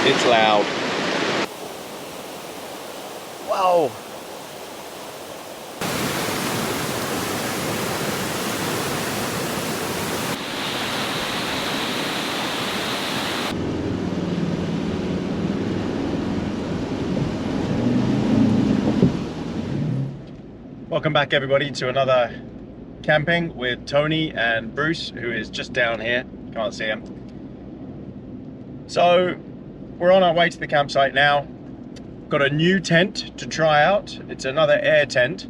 It's loud. Wow. Welcome back everybody to another camping with Tony and Bruce, who is just down here. Can't see him. So we're on our way to the campsite now. Got a new tent to try out. It's another air tent.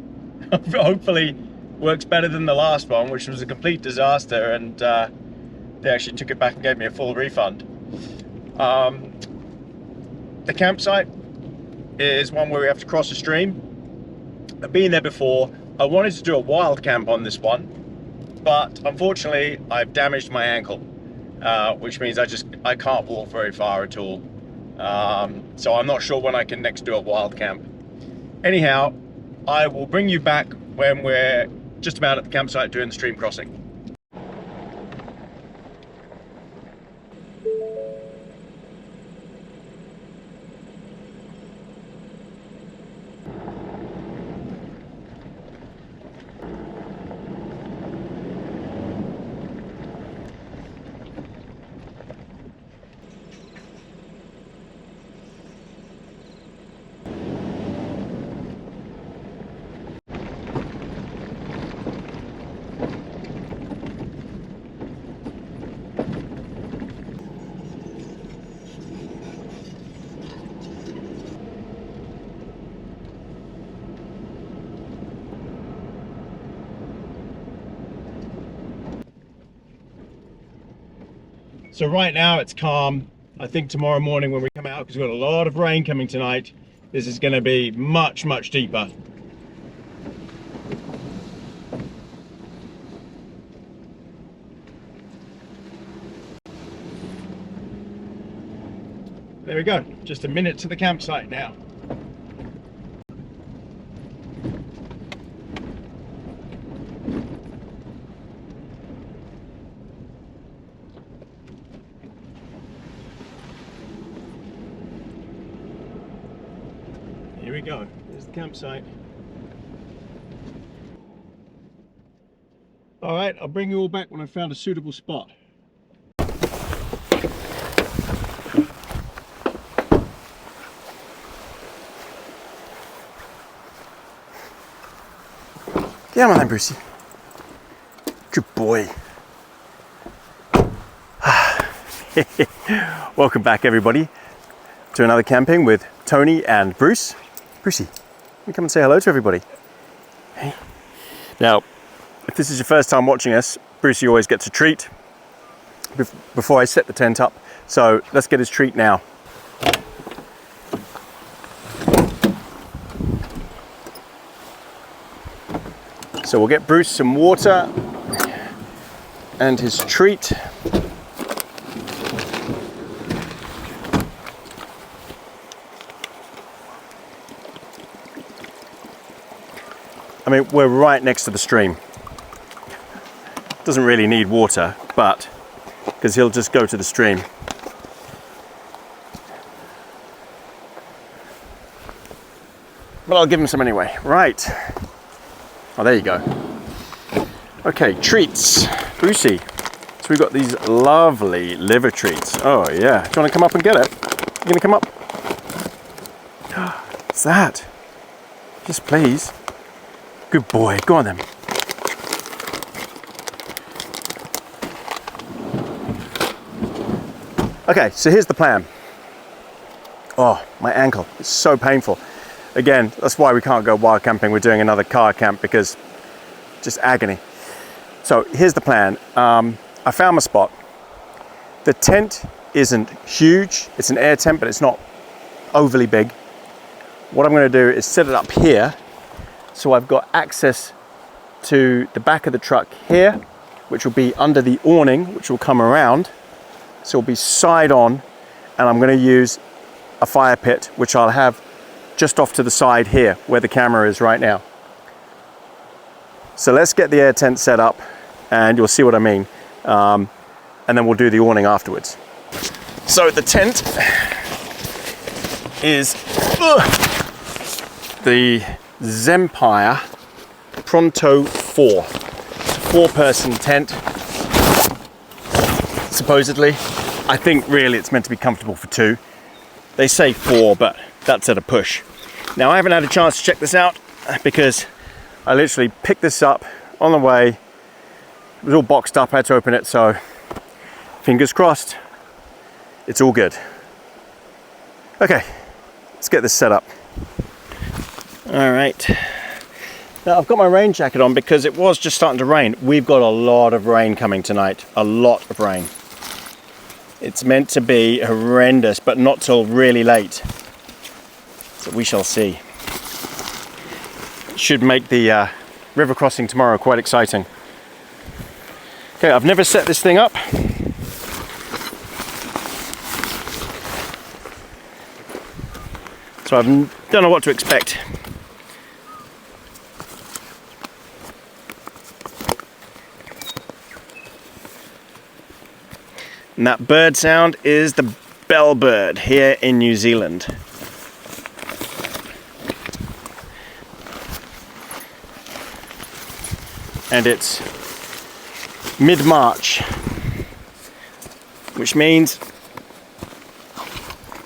Hopefully works better than the last one, which was a complete disaster, and they actually took it back and gave me a full refund. The campsite is one where we have to cross a stream. I've been there before. I wanted to do a wild camp on this one, but unfortunately I've damaged my ankle, which means I can't walk very far at all. So I'm not sure when I can next do a wild camp. Anyhow, I will bring you back when we're just about at the campsite doing the stream crossing. So right now it's calm. I think tomorrow morning when we come out, because we've got a lot of rain coming tonight, this is going to be much, much deeper. There we go, just a minute to the campsite now. Here we go, there's the campsite. All right, I'll bring you all back when I've found a suitable spot. Get on, Brucey. Good boy. Welcome back everybody to another camping with Tony and Bruce. Brucey, you come and say hello to everybody. Hey. Now, if this is your first time watching us, Brucey always gets a treat before I set the tent up. So let's get his treat now. So we'll get Bruce some water and his treat. I mean, we're right next to the stream. Doesn't really need water, but because he'll just go to the stream. But I'll give him some anyway. Right. Oh, there you go. Okay, treats. Brucey. So we've got these lovely liver treats. Oh yeah. Do you want to come up and get it? You gonna come up? What's that? Yes, please. Good boy. Go on then. Okay, so here's the plan. Oh, my ankle. It's so painful. Again, that's why we can't go wild camping. We're doing another car camp because just agony. So here's the plan. I found my spot. The tent isn't huge. It's an air tent, but it's not overly big. What I'm going to do is set it up here. So I've got access to the back of the truck here, which will be under the awning, which will come around. So it'll be side on, and I'm going to use a fire pit, which I'll have just off to the side here, where the camera is right now. So let's get the air tent set up, and you'll see what I mean. And then we'll do the awning afterwards. So the tent is the Zempire Pronto 4. It's a 4-person tent, supposedly. I think really it's meant to be comfortable for 2. They say 4, but that's at a push. Now I haven't had a chance to check this out because I literally picked this up on the way. It was all boxed up, I had to open it, so fingers crossed, it's all good. Okay, let's get this set up. All right. Now I've got my rain jacket on because it was just starting to rain. We've got a lot of rain coming tonight, a lot of rain. It's meant to be horrendous, but not till really late. So we shall see. Should make the river crossing tomorrow quite exciting. Okay, I've never set this thing up. So I don't know what to expect. And that bird sound is the bellbird here in New Zealand. And it's mid-March, which means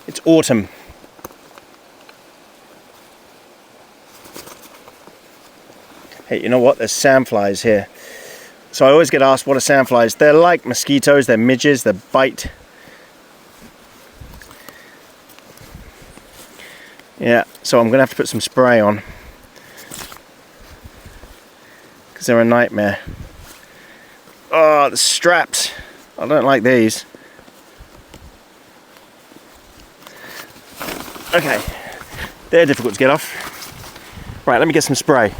it's autumn. Hey, you know what? There's sandflies here. So I always get asked, what are sandflies? They're like mosquitoes, they're midges, they bite. Yeah, so I'm gonna have to put some spray on, because they're a nightmare. Oh, the straps. I don't like these. Okay, they're difficult to get off. Right, let me get some spray.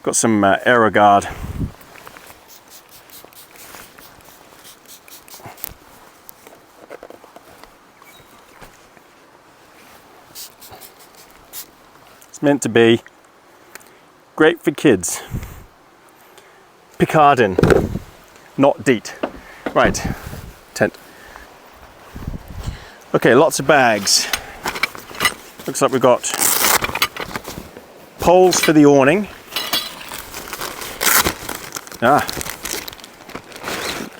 Got some Aerogard. It's meant to be great for kids. Picardin, not DEET. Right, tent. Okay, lots of bags. Looks like we've got poles for the awning.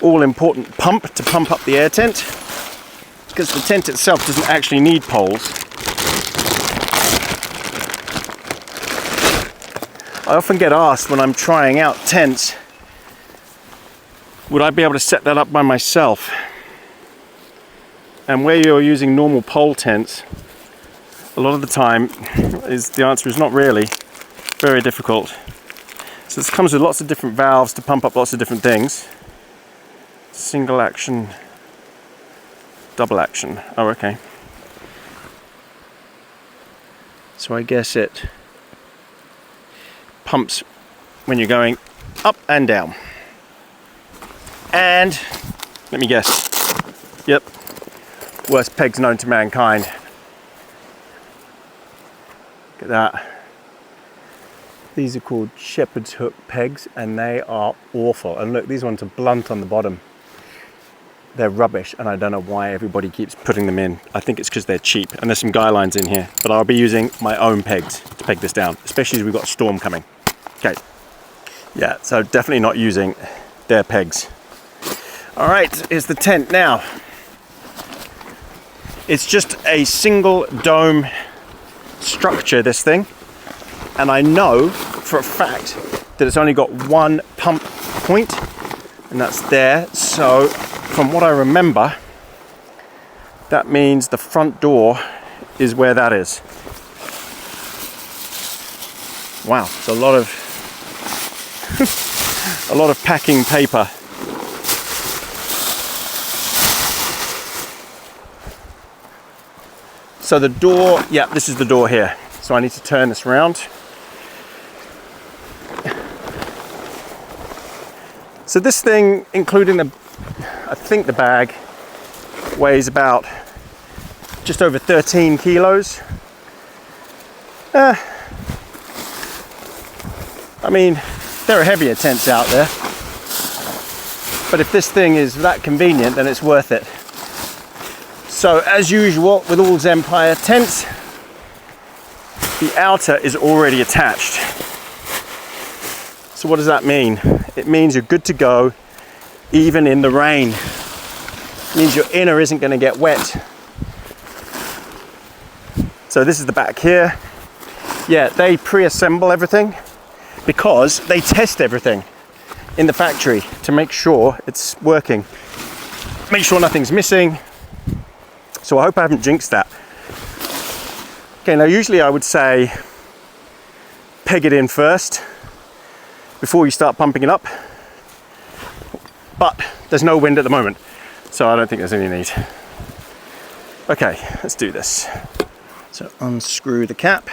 All important pump to pump up the air tent, because the tent itself doesn't actually need poles. I often get asked when I'm trying out tents, would I be able to set that up by myself? And where you're using normal pole tents, a lot of the time the answer is not really. Very difficult. So this comes with lots of different valves to pump up lots of different things. Single action, double action. Oh, okay. So I guess it pumps when you're going up and down. And let me guess. Yep. Worst pegs known to mankind. Look at that. These are called shepherd's hook pegs, and they are awful. And look, these ones are blunt on the bottom. They're rubbish, and I don't know why everybody keeps putting them in. I think it's because they're cheap, and there's some guy lines in here. But I'll be using my own pegs to peg this down, especially as we've got a storm coming. Okay. Yeah, so definitely not using their pegs. All right, here's the tent now. It's just a single dome structure, this thing. And I know for a fact that it's only got one pump point, and that's there. So from what I remember, that means the front door is where that is. Wow, it's a lot of a lot of packing paper. So the door, yeah, this is the door here. So I need to turn this around. So this thing, including I think the bag, weighs about just over 13 kilos. I mean, there are heavier tents out there. But if this thing is that convenient, then it's worth it. So as usual with all Empire tents, the outer is already attached. So what does that mean? It means you're good to go even in the rain. It means your inner isn't going to get wet. So this is the back here. Yeah, they pre-assemble everything because they test everything in the factory to make sure it's working. Make sure nothing's missing. So I hope I haven't jinxed that. Okay, now usually I would say peg it in first before you start pumping it up. But there's no wind at the moment, so I don't think there's any need. Okay, let's do this. So unscrew the cap.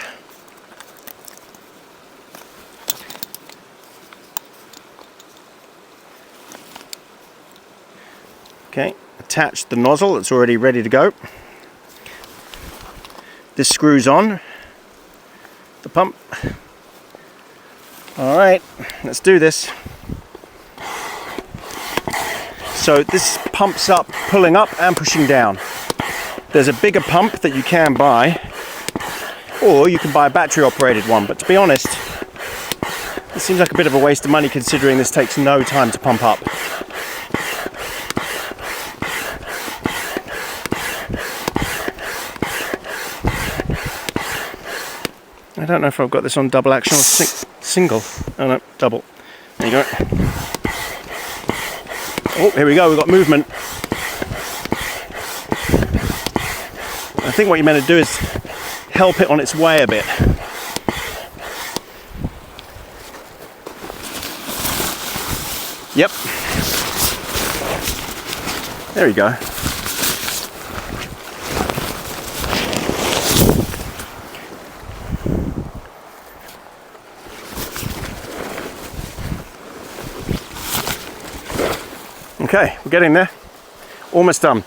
Okay, attach the nozzle, it's already ready to go. This screws on the pump. All right, let's do this. So this pumps up, pulling up and pushing down. There's a bigger pump that you can buy, or you can buy a battery operated one, but to be honest, it seems like a bit of a waste of money considering this takes no time to pump up. I don't know if I've got this on double action or single. Oh no, double. There you go. Oh, here we go, we've got movement. I think what you're meant to do is help it on its way a bit. Yep. There you go. Okay, we're getting there. Almost done.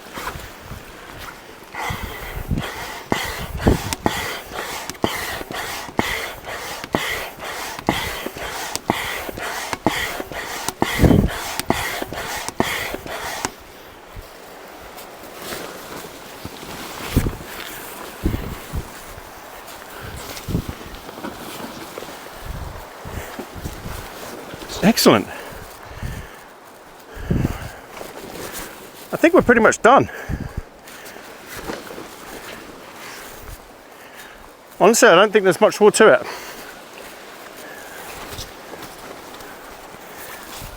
Excellent. I think we're pretty much done. Honestly, I don't think there's much more to it.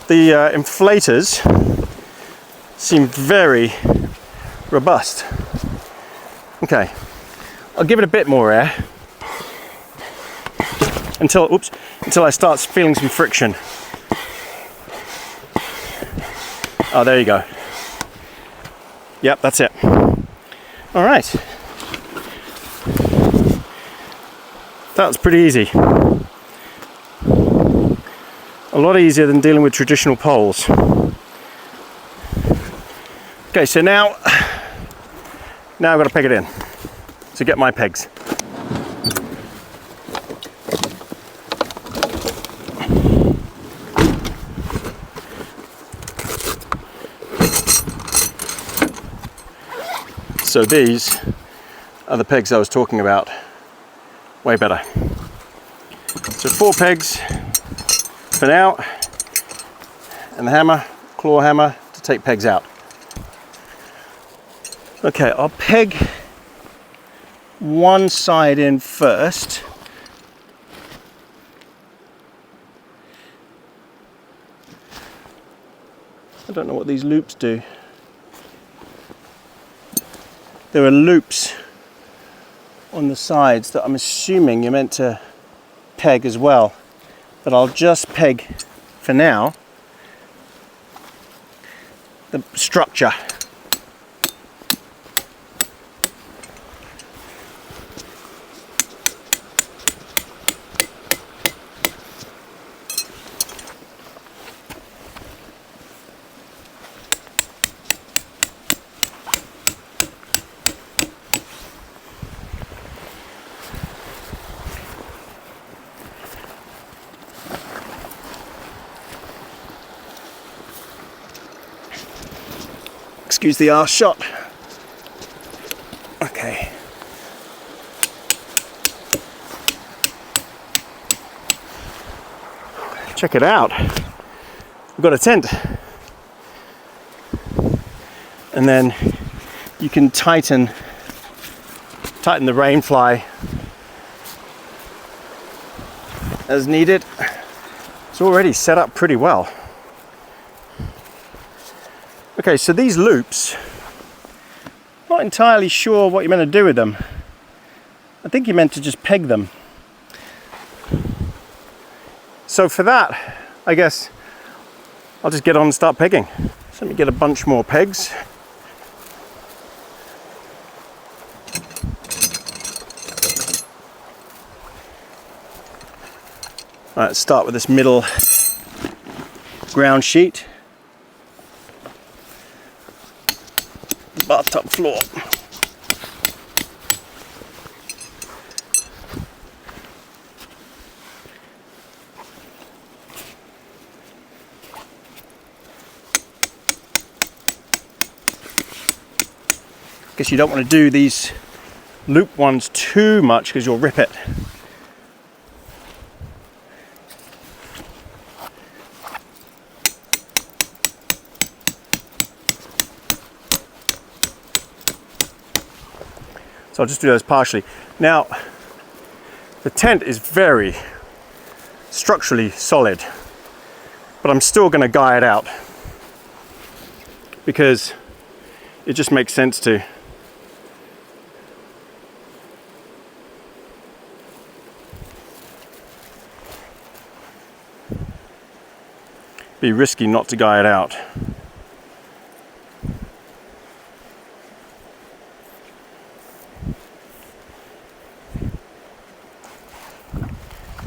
The inflators seem very robust. Okay, I'll give it a bit more air until I start feeling some friction. Oh, there you go. Yep, that's it. All right. That was pretty easy. A lot easier than dealing with traditional poles. Okay, so now I've got to peg it in. So get my pegs. So these are the pegs I was talking about. Way better. So 4 pegs for now, and the hammer, claw hammer, to take pegs out. Okay, I'll peg one side in first. I don't know what these loops do. There are loops on the sides that I'm assuming you're meant to peg as well, but I'll just peg for now the structure. Excuse the arse shot. Okay. Check it out. We've got a tent. And then you can tighten the rain fly as needed. It's already set up pretty well. Okay, so these loops, not entirely sure what you're meant to do with them. I think you're meant to just peg them. So for that, I guess I'll just get on and start pegging. So let me get a bunch more pegs. All right, let's start with this middle ground sheet. Bathtub floor. Guess you don't want to do these loop ones too much because you'll rip it. So I'll just do those partially. Now, the tent is very structurally solid, but I'm still going to guy it out because it just makes sense to. Be risky not to guy it out.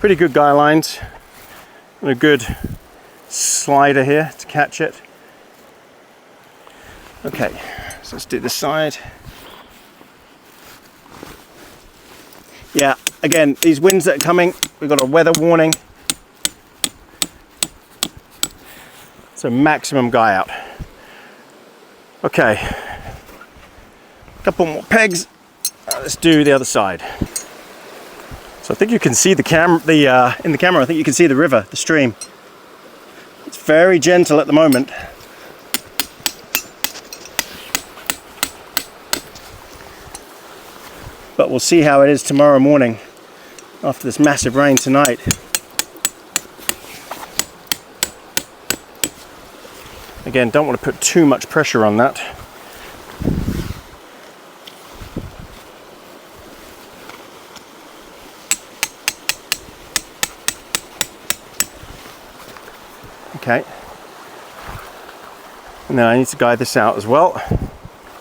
Pretty good guy lines and a good slider here to catch it. Okay, so let's do this side. Yeah, again, these winds that are coming, we've got a weather warning. So maximum guy out. Okay, a couple more pegs. Let's do the other side. So I think you can see in the camera, I think you can see the river, the stream. It's very gentle at the moment. But we'll see how it is tomorrow morning after this massive rain tonight. Again, don't want to put too much pressure on that. Okay, and then I need to guide this out as well.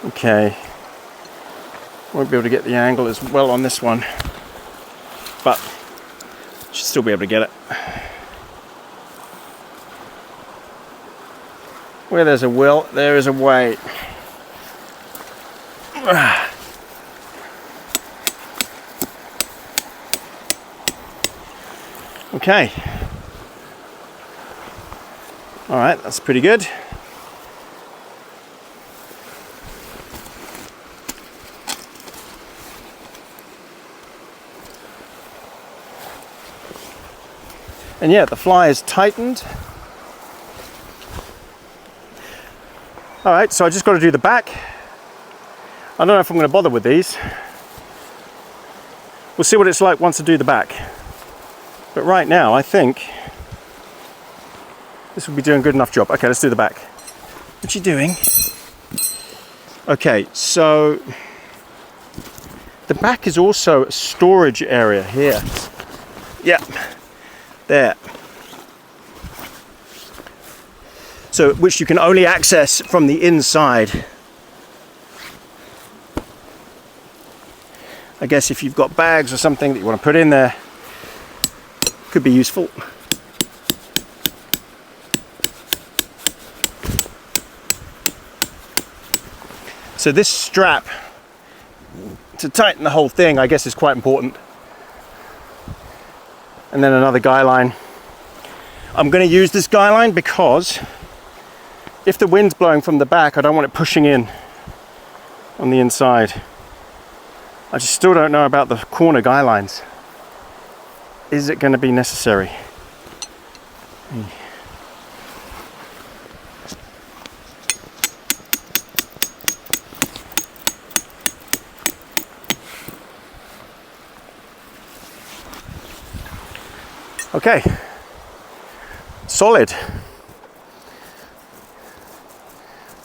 Okay, won't be able to get the angle as well on this one, but should still be able to get it. Where there's a will, there is a way. Okay. All right, that's pretty good. And yeah, the fly is tightened. All right, so I just got to do the back. I don't know if I'm going to bother with these. We'll see what it's like once I do the back. But right now, I think this will be doing a good enough job. Okay, let's do the back. What you doing? Okay, so the back is also a storage area here. Yeah, there. So, which you can only access from the inside. I guess if you've got bags or something that you want to put in there, could be useful. So this strap to tighten the whole thing, I guess, is quite important. And then another guy line. I'm going to use this guy line because if the wind's blowing from the back, I don't want it pushing in on the inside. I just still don't know about the corner guy lines. Is it going to be necessary? Okay, solid.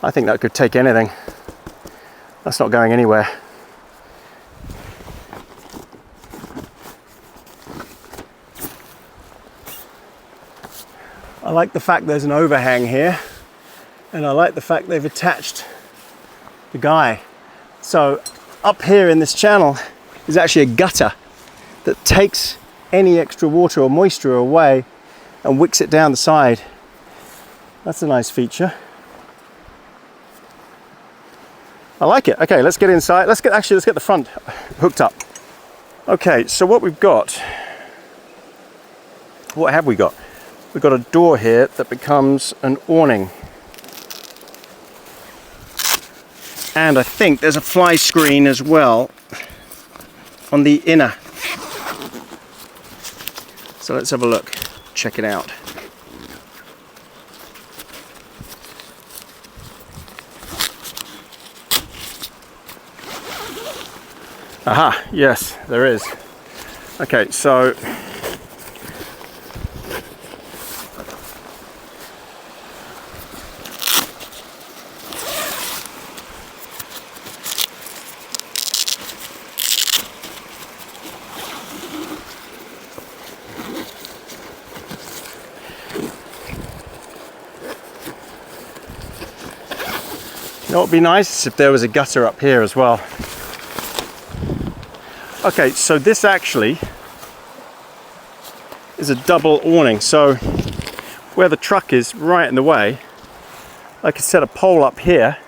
I think that could take anything. That's not going anywhere. I like the fact there's an overhang here, and I like the fact they've attached the guy. So up here in this channel is actually a gutter that takes any extra water or moisture away and wicks it down the side. That's a nice feature. I like it. Okay, let's get inside. Let's get the front hooked up. Okay, so what we've got, what have we got? We've got a door here that becomes an awning. And I think there's a fly screen as well on the inner. So let's have a look, check it out. Aha, yes, there is. Okay, so you know what would be nice if there was a gutter up here as well. Okay, so this actually is a double awning. So where the truck is right in the way, I could set a pole up here.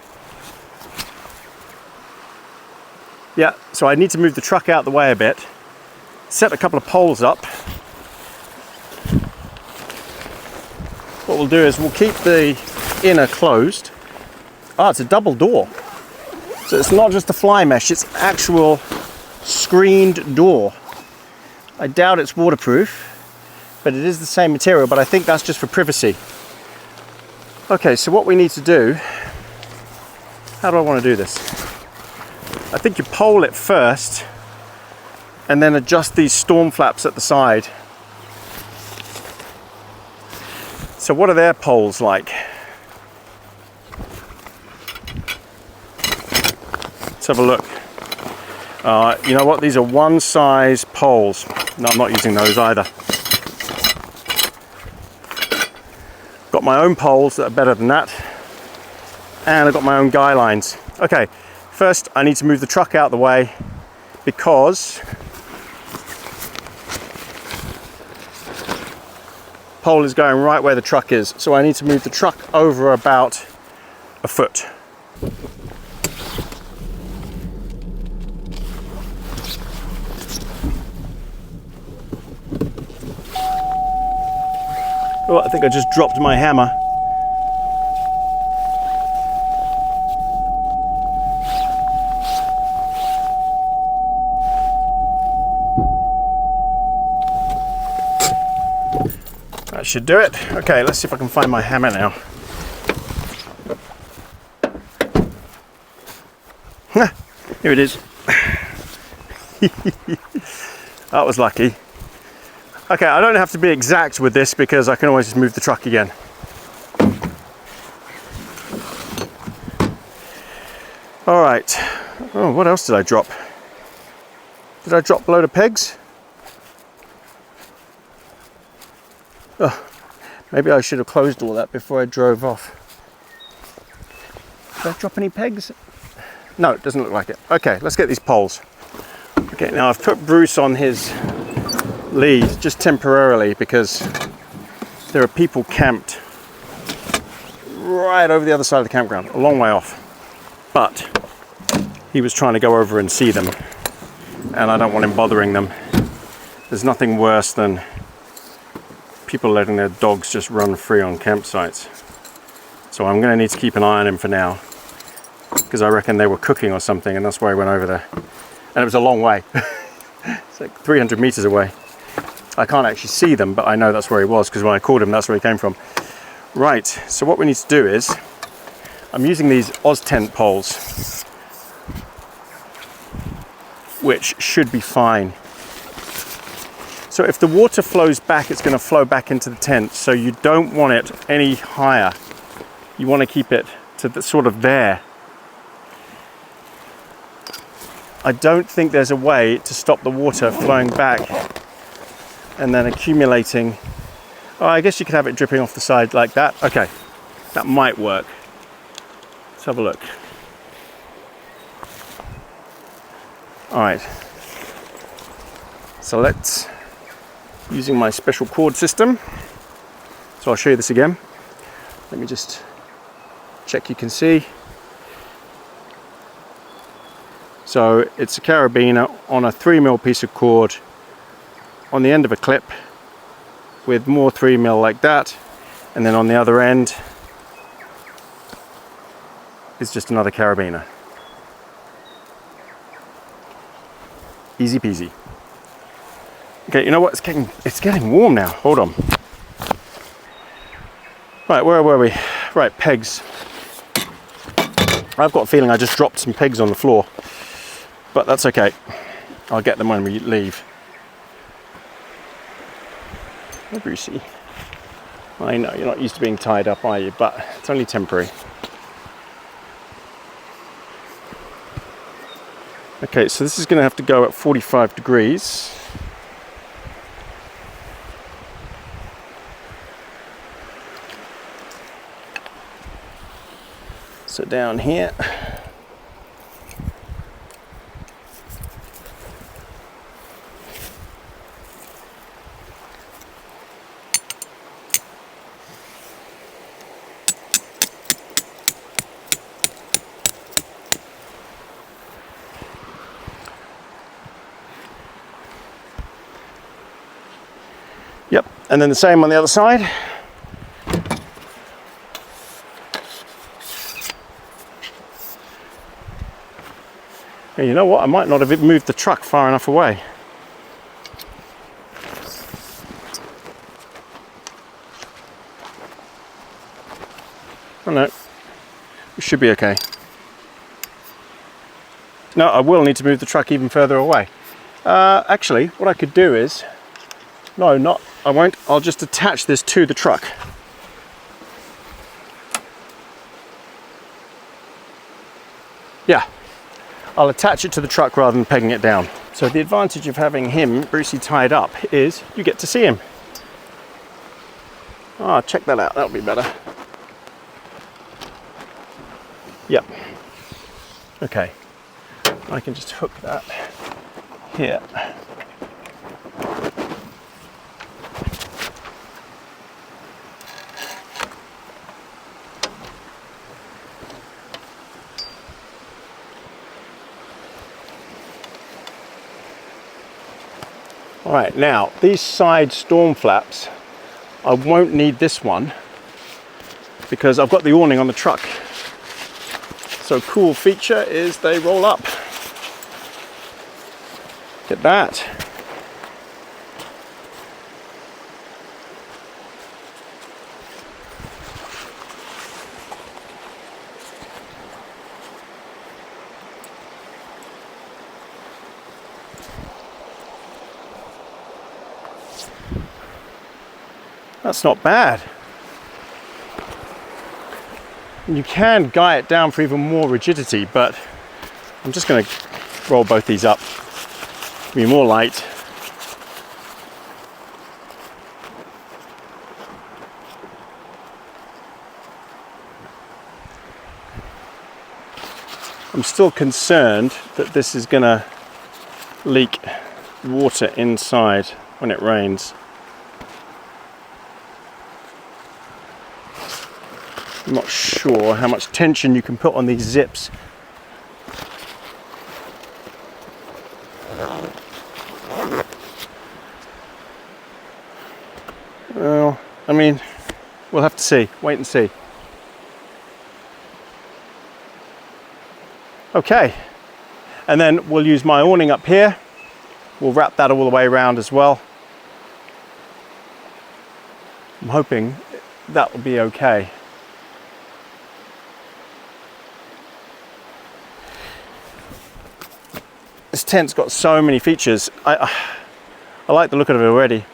Yeah, so I need to move the truck out the way a bit, set a couple of poles up. What we'll do is we'll keep the inner closed. Oh, it's a double door. So it's not just a fly mesh, it's actual screened door. I doubt it's waterproof, but it is the same material, but I think that's just for privacy. Okay, so what we need to do, how do I want to do this? I think you pole it first and then adjust these storm flaps at the side. So what are their poles like? Let's have a look. You know what? These are one size poles. No, I'm not using those either. Got my own poles that are better than that. And I've got my own guy lines. Okay, first I need to move the truck out of the way because pole is going right where the truck is. So I need to move the truck over about a foot. Oh, I think I just dropped my hammer. That should do it. Okay, let's see if I can find my hammer now. Here it is. That was lucky. Okay, I don't have to be exact with this because I can always just move the truck again. All right. Oh, what else did I drop? Did I drop a load of pegs? Oh, maybe I should have closed all that before I drove off. Did I drop any pegs? No, it doesn't look like it. Okay, let's get these poles. Okay, now I've put Bruce on his lead just temporarily because there are people camped right over the other side of the campground, a long way off. But he was trying to go over and see them, and I don't want him bothering them. There's nothing worse than people letting their dogs just run free on campsites. So I'm going to need to keep an eye on him for now, because I reckon they were cooking or something, and that's why I went over there. And it was a long way. It's like 300 meters away. I can't actually see them, but I know that's where he was, because when I called him, that's where he came from. Right, so what we need to do is, I'm using these Oz tent poles, which should be fine. So if the water flows back, it's going to flow back into the tent, so you don't want it any higher. You want to keep it to the sort of there. I don't think there's a way to stop the water flowing back and then accumulating. Oh, I guess you could have it dripping off the side like that. Okay, that might work. Let's have a look. All right, so let's, using my special cord system, so I'll show you this again. Let me just check you can see. So it's a carabiner on a 3mm piece of cord on the end of a clip with more 3mm like that, and then on the other end is just another carabiner. Easy peasy. Okay, you know what? It's getting warm now. Hold on. Right, where were we? Right, pegs. I've got a feeling I just dropped some pegs on the floor, but that's okay. I'll get them when we leave. Oh, Brucey. I know you're not used to being tied up, are you? But it's only temporary. Okay, so this is going to have to go at 45 degrees. So down here. Yep, and then the same on the other side. And you know what? I might not have moved the truck far enough away. Oh no, it should be okay. No, I will need to move the truck even further away. Actually, what I could do is, no, I won't. I'll just attach this to the truck. Yeah, I'll attach it to the truck rather than pegging it down. So the advantage of having him, Brucey, tied up is you get to see him. Ah, check that out, that'll be better. Yep. Okay, I can just hook that here. All right, now these side storm flaps, I won't need this one because I've got the awning on the truck. So cool feature is they roll up. Get that. That's not bad. You can guy it down for even more rigidity, but I'm just going to roll both these up. Be more light. I'm still concerned that this is going to leak water inside when it rains. I'm not sure how much tension you can put on these zips. Well, I mean, we'll have to see. Wait and see. Okay, and then we'll use my awning up here. We'll wrap that all the way around as well. I'm hoping that will be okay. This tent's got so many features. I like the look of it already.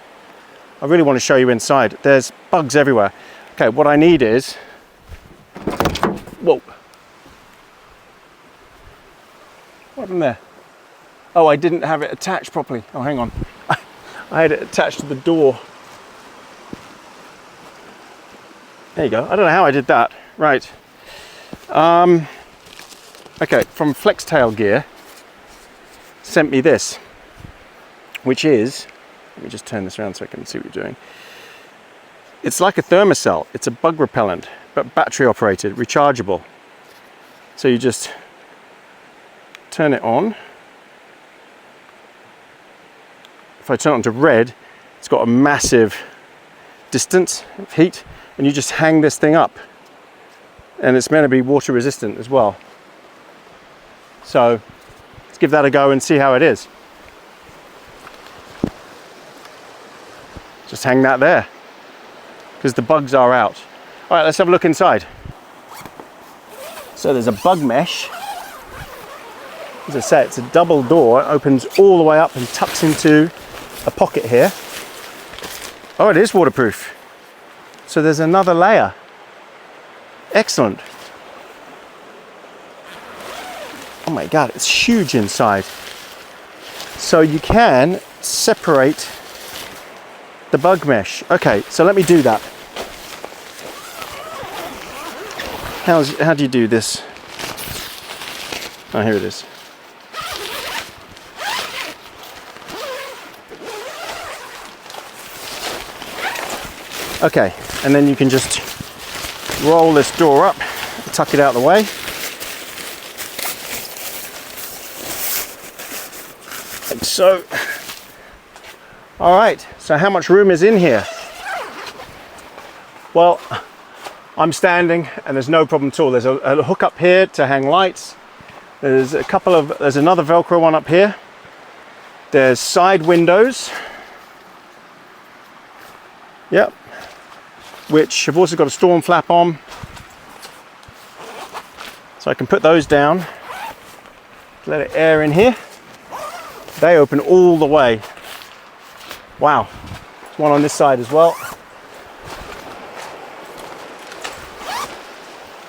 I really want to show you inside. There's bugs everywhere. Okay, what I need is, whoa. What happened there? Oh, I didn't have it attached properly. Oh, hang on. I had it attached to the door. There you go. I don't know how I did that. Right. Okay, from Flextail Gear, sent me this, which is, let me just turn this around so I can see what you're doing. It's like a thermocell. It's a bug repellent, but battery operated, rechargeable. So you just turn it on. If I turn it on to red, it's got a massive distance of heat, and you just hang this thing up. And it's meant to be water resistant as well. So let's give that a go and see how it is. Just hang that there, because the bugs are out. All right, let's have a look inside. So there's a bug mesh. As I say, it's a double door. It opens all the way up and tucks into a pocket here. Oh, it is waterproof. So there's another layer. Excellent. Oh my God, it's huge inside. So you can separate the bug mesh. Okay, so let me do that. How do you do this? Oh, here it is. Okay, and then you can just roll this door up, tuck it out of the way. Like so. All right, so how much room is in here? Well, I'm standing and there's no problem at all. There's a hook up here to hang lights. There's another Velcro one up here. There's side windows. Yep. Which have also got a storm flap on. So I can put those down, let it air in here. They open all the way. Wow, there's one on this side as well.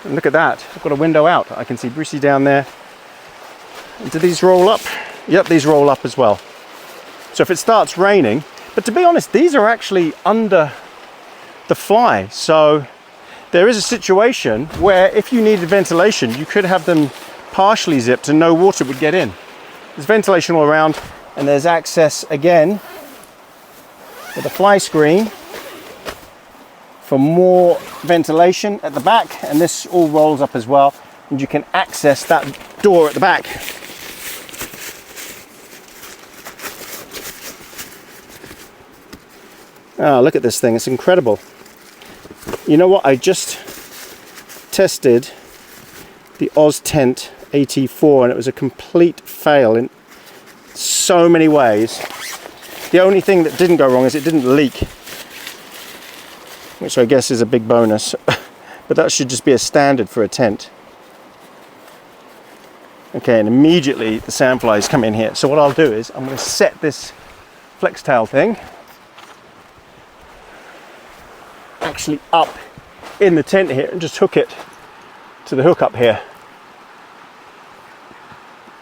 And look at that, I've got a window out. I can see Brucey down there. And do these roll up? Yep, these roll up as well. So if it starts raining, but to be honest, these are actually under the fly. So there is a situation where if you needed ventilation, you could have them partially zipped and no water would get in. There's ventilation all around, and there's access again with a fly screen for more ventilation at the back, and this all rolls up as well, and you can access that door at the back. Oh, look at this thing, it's incredible. You know what, I just tested the Oz Tent AT4 and it was a complete fail in so many ways. The only thing that didn't go wrong is it didn't leak, which I guess is a big bonus, but that should just be a standard for a tent. Okay, and immediately the sandflies come in here. So what I'll do is I'm going to set this flex tail thing actually up in the tent here and just hook it to the hook up here.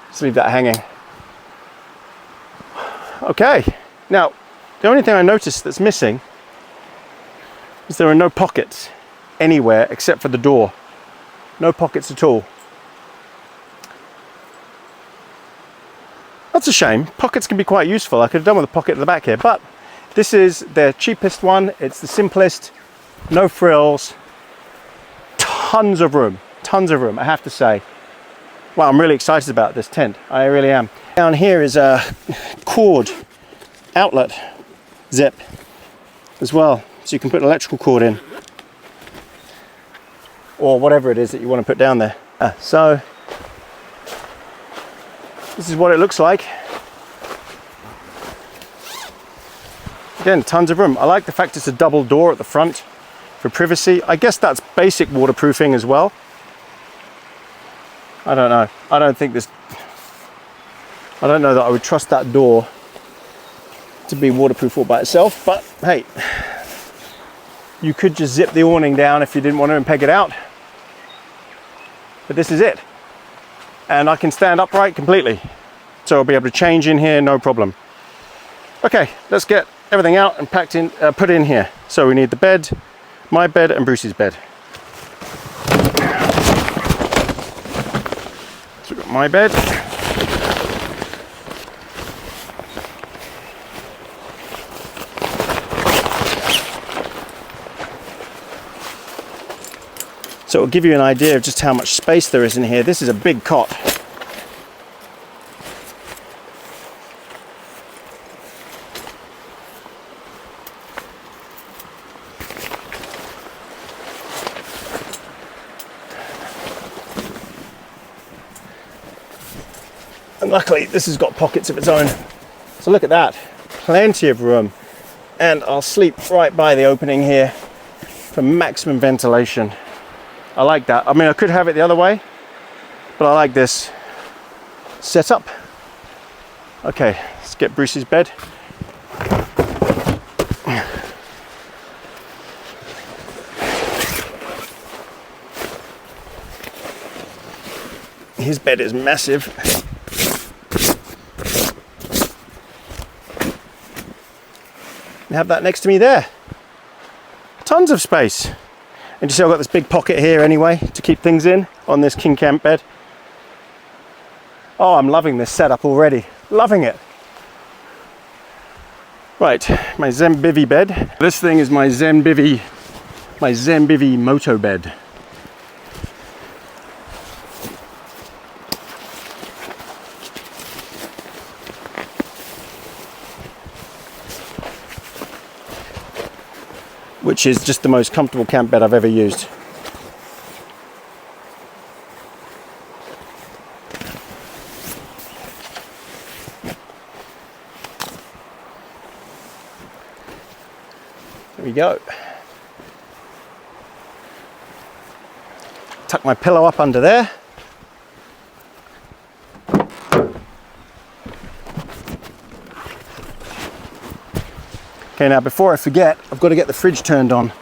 Just leave that hanging. Okay, now the only thing I noticed that's missing is there are no pockets anywhere except for the door. No pockets at all. That's a shame. Pockets can be quite useful. I could have done with a pocket at the back here, but this is their cheapest one. It's the simplest, no frills, tons of room, I have to say. Well, I'm really excited about this tent. I really am. Down here is a cord outlet zip as well. So you can put an electrical cord in or whatever it is that you want to put down there. So This is what it looks like. Again, tons of room. I like the fact it's a double door at the front for privacy. I guess that's basic waterproofing as well. I don't know. I don't know that I would trust that door to be waterproof all by itself, but hey, you could just zip the awning down if you didn't want to and peg it out. But this is it. And I can stand upright completely. So I'll be able to change in here, no problem. Okay, let's get everything out and packed in, put in here. So we need the bed, my bed and Bruce's bed. So we've got my bed. So it'll give you an idea of just how much space there is in here. This is a big cot. And luckily this has got pockets of its own. So look at that, plenty of room. And I'll sleep right by the opening here for maximum ventilation. I like that. I mean, I could have it the other way, but I like this setup. Okay, let's get Bruce's bed. His bed is massive. And have that next to me there. Tons of space. And you see I've got this big pocket here anyway to keep things in on this king camp bed. Oh, I'm loving this setup already. Loving it. Right, my Zembivvy bed. This thing is my Zembivvy moto bed. Which is just the most comfortable camp bed I've ever used. There we go. Tuck my pillow up under there. Okay, now before I forget, I've got to get the fridge turned on.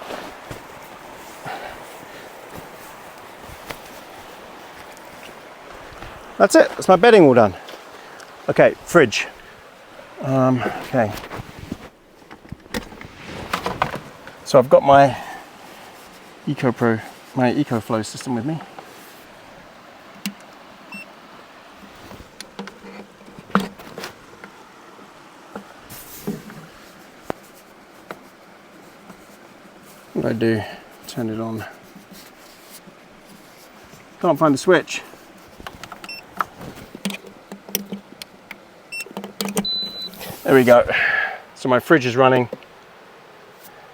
That's it, that's my bedding all done. Okay, fridge. Okay. So I've got my EcoPro, my EcoFlow system with me. What do I do? Turn it on. Can't find the switch. There we go. So my fridge is running.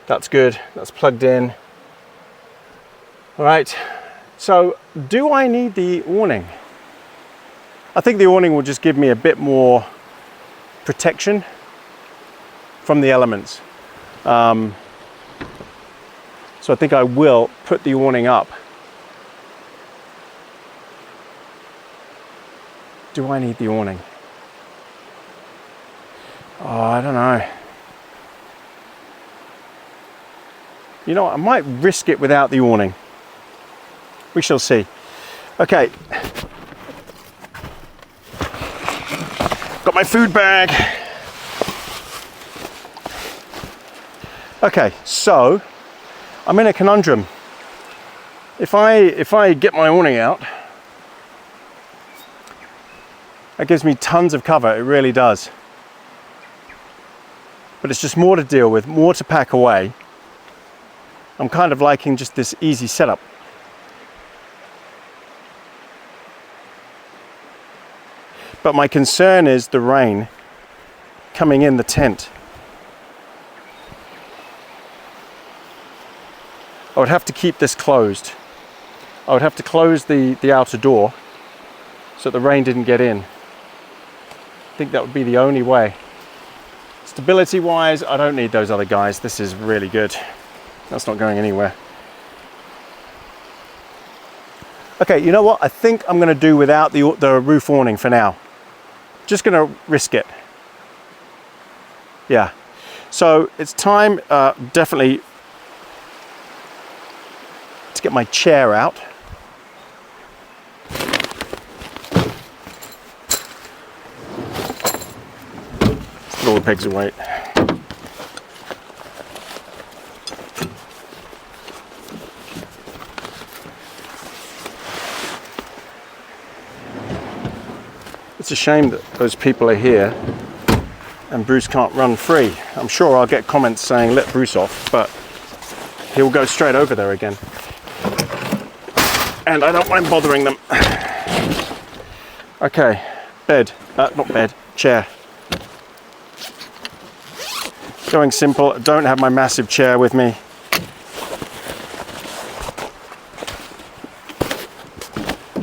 That's good. That's plugged in. All right. So do I need the awning? I think the awning will just give me a bit more protection from the elements. So I think I will put the awning up. Do I need the awning? Oh, I don't know. You know what, I might risk it without the awning. We shall see. Okay. Got my food bag. Okay, so I'm in a conundrum. If I get my awning out, that gives me tons of cover, it really does. But it's just more to deal with, more to pack away. I'm kind of liking just this easy setup. But my concern is the rain coming in the tent. I would have to keep this closed. I would have to close the outer door so that the rain didn't get in. think that would be the only way. Stability wise, I don't need those other guys. This is really good. That's not going anywhere. Okay, you know what? I think I'm going to do without the roof awning for now. Just going to risk it. Yeah. So it's time, definitely, to get my chair out. Put all the pegs away. It's a shame that those people are here and Bruce can't run free. I'm sure I'll get comments saying let Bruce off, but he'll go straight over there again. And I don't mind bothering them. Okay, bed, not bed, chair. Going simple, don't have my massive chair with me.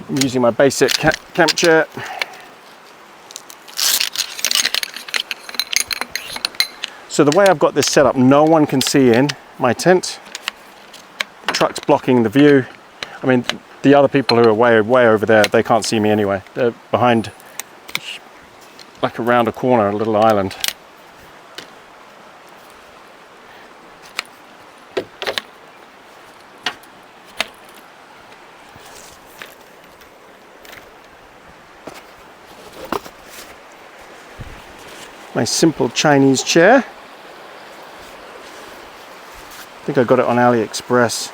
I'm using my basic camp chair. So the way I've got this set up, no one can see in my tent. The truck's blocking the view. I mean, the other people who are way over there, they can't see me anyway. They're behind, like around a corner, a little island. My simple Chinese chair. I think I got it on AliExpress.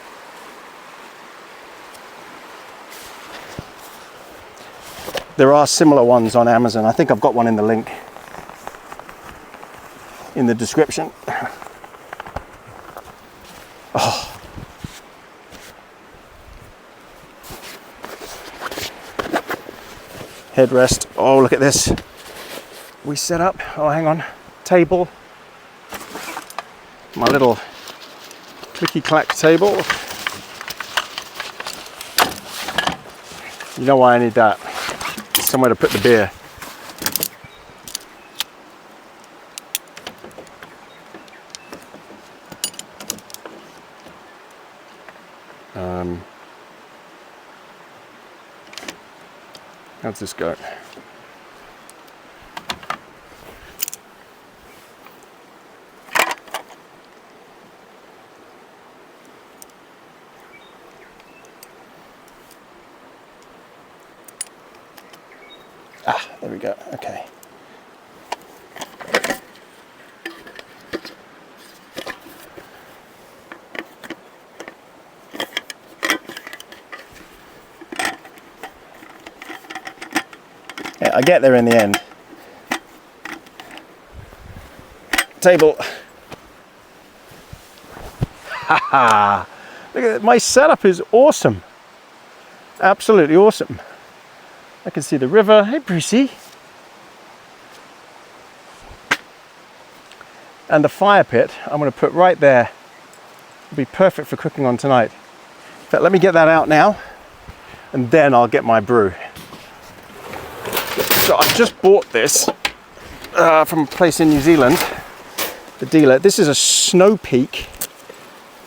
There are similar ones on Amazon. I think I've got one in the link in the description. Oh. Headrest. Oh, look at this. We set up, oh hang on, table. My little clicky-clack table. You know why I need that? Somewhere to put the beer. How's this go? There we go, okay. Yeah, I get there in the end. Table. Haha! Look at that, my setup is awesome. Absolutely awesome. I can see the river. Hey, Brucey. And the fire pit, I'm going to put right there. It'll be perfect for cooking on tonight. In fact, let me get that out now, and then I'll get my brew. So I've just bought this from a place in New Zealand, the dealer. This is a Snow Peak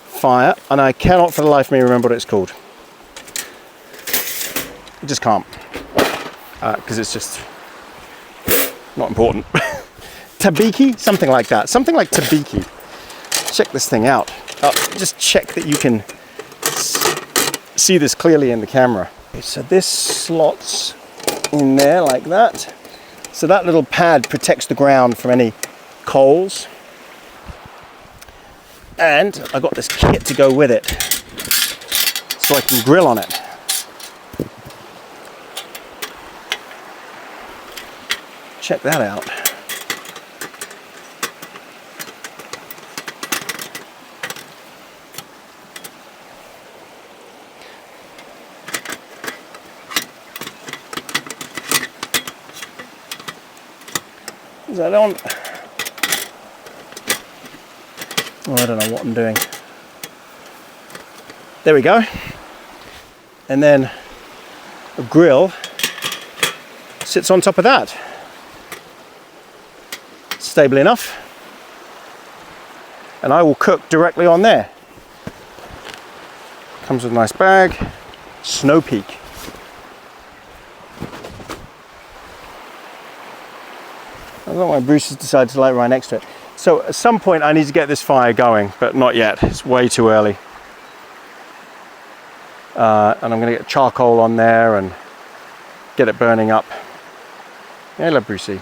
fire, and I cannot for the life of me remember what it's called. I just can't. Because it's just not important. Tabiki, something like that. Something like Tabiki. Check this thing out. Just check that you can see this clearly in the camera. Okay, so this slots in there like that. So that little pad protects the ground from any coals. And I got this kit to go with it, so I can grill on it. Check that out. Is that on? Oh, I don't know what I'm doing. There we go. And then a grill sits on top of that. stable enough. And I will cook directly on there. Comes with a nice bag. Snow Peak. I don't know why Bruce has decided to light right next to it. So at some point I need to get this fire going, but not yet. It's way too early. And I'm going to get charcoal on there and get it burning up. Hello, Brucey.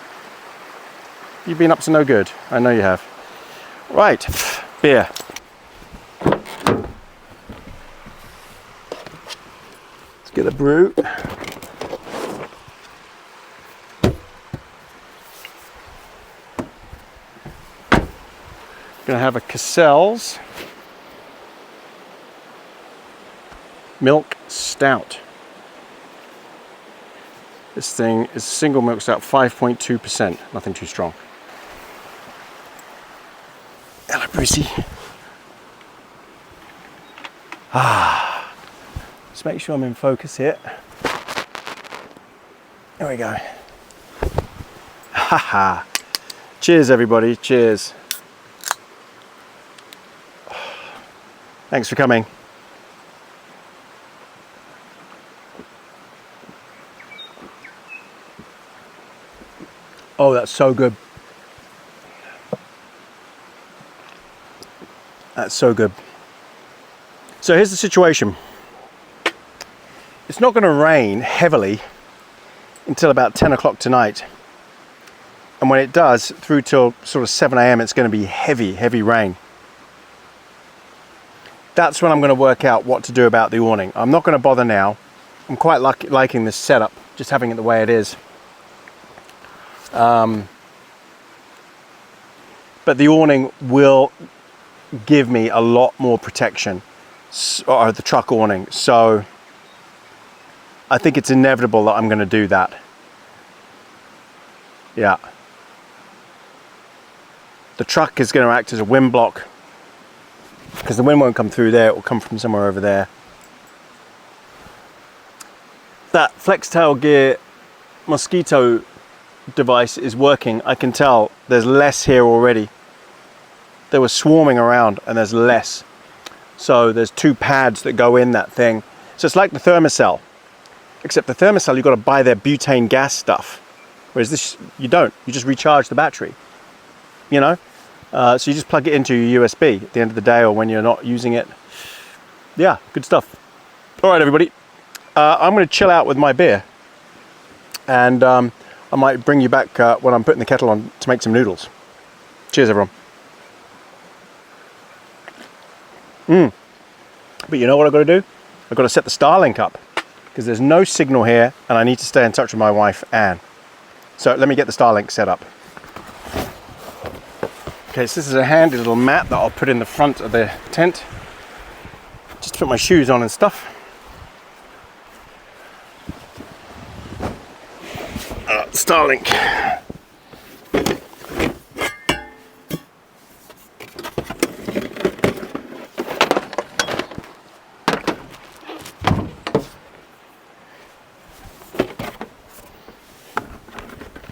You've been up to no good. I know you have. Right, beer. Let's get a brew. Gonna have a Cassell's milk stout. This thing is single milk stout, 5.2%, nothing too strong. Hello, Brucey. Let's make sure I'm in focus here. There we go. Haha. Cheers, everybody. Cheers. Thanks for coming. Oh, that's so good. That's so good. So here's the situation. It's not going to rain heavily until about 10 o'clock tonight. And when it does, through till sort of 7 a.m, it's going to be heavy, heavy rain. That's when I'm going to work out what to do about the awning. I'm not going to bother now. I'm quite liking this setup, just having it the way it is. But the awning will give me a lot more protection, or the truck awning. So I think it's inevitable that I'm going to do that. Yeah. The truck is going to act as a wind block, because the wind won't come through there, it will come from somewhere over there. That FlexTail Gear mosquito device is working. I can tell there's less here already. They were swarming around and there's less. So there's 2 pads that go in that thing. So it's like the Thermacell, except the Thermacell you've got to buy their butane gas stuff, whereas this you don't. You just recharge the battery, you know. So you just plug it into your USB at the end of the day, or when you're not using it. Yeah, good stuff. All right, everybody. I'm going to chill out with my beer, and I might bring you back when I'm putting the kettle on to make some noodles. Cheers, everyone. But you know what I've got to do? I've got to set the Starlink up, because there's no signal here, and I need to stay in touch with my wife, Anne. So let me get the Starlink set up. Okay, so this is a handy little mat that I'll put in the front of the tent, just to put my shoes on and stuff. Starlink.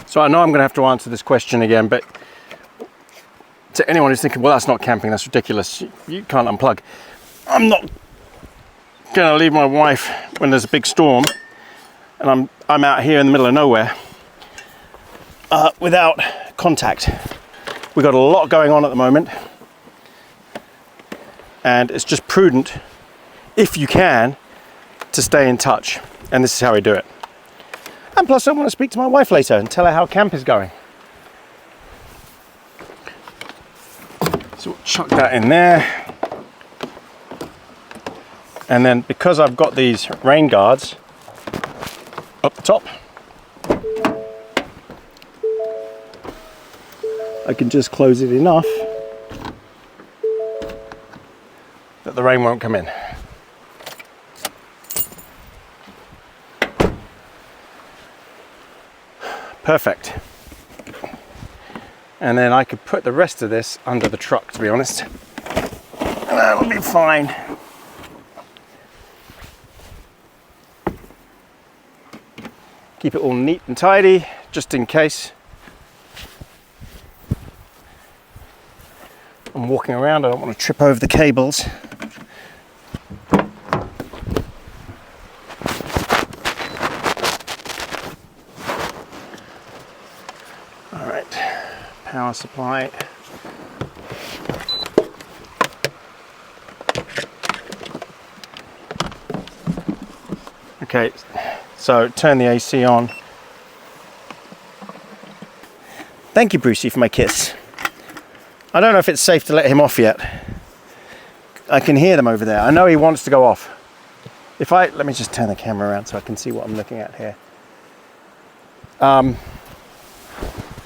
So I know I'm going to have to answer this question again, but to anyone who's thinking, well, that's not camping, that's ridiculous, you can't unplug. I'm not going to leave my wife when there's a big storm and I'm out here in the middle of nowhere without contact. We've got a lot going on at the moment, and it's just prudent, if you can, to stay in touch. And this is how we do it. And plus I want to speak to my wife later and tell her how camp is going. So we'll chuck that in there. And then, because I've got these rain guards up the top, I can just close it enough that the rain won't come in. Perfect. And then I could put the rest of this under the truck, to be honest. And that'll be fine. Keep it all neat and tidy, just in case. I'm walking around, I don't want to trip over the cables. All right, power supply. Okay, so turn the AC on. Thank you, Brucey, for my kiss. I don't know if it's safe to let him off yet. I can hear them over there. I know he wants to go off. Let me just turn the camera around so I can see what I'm looking at here.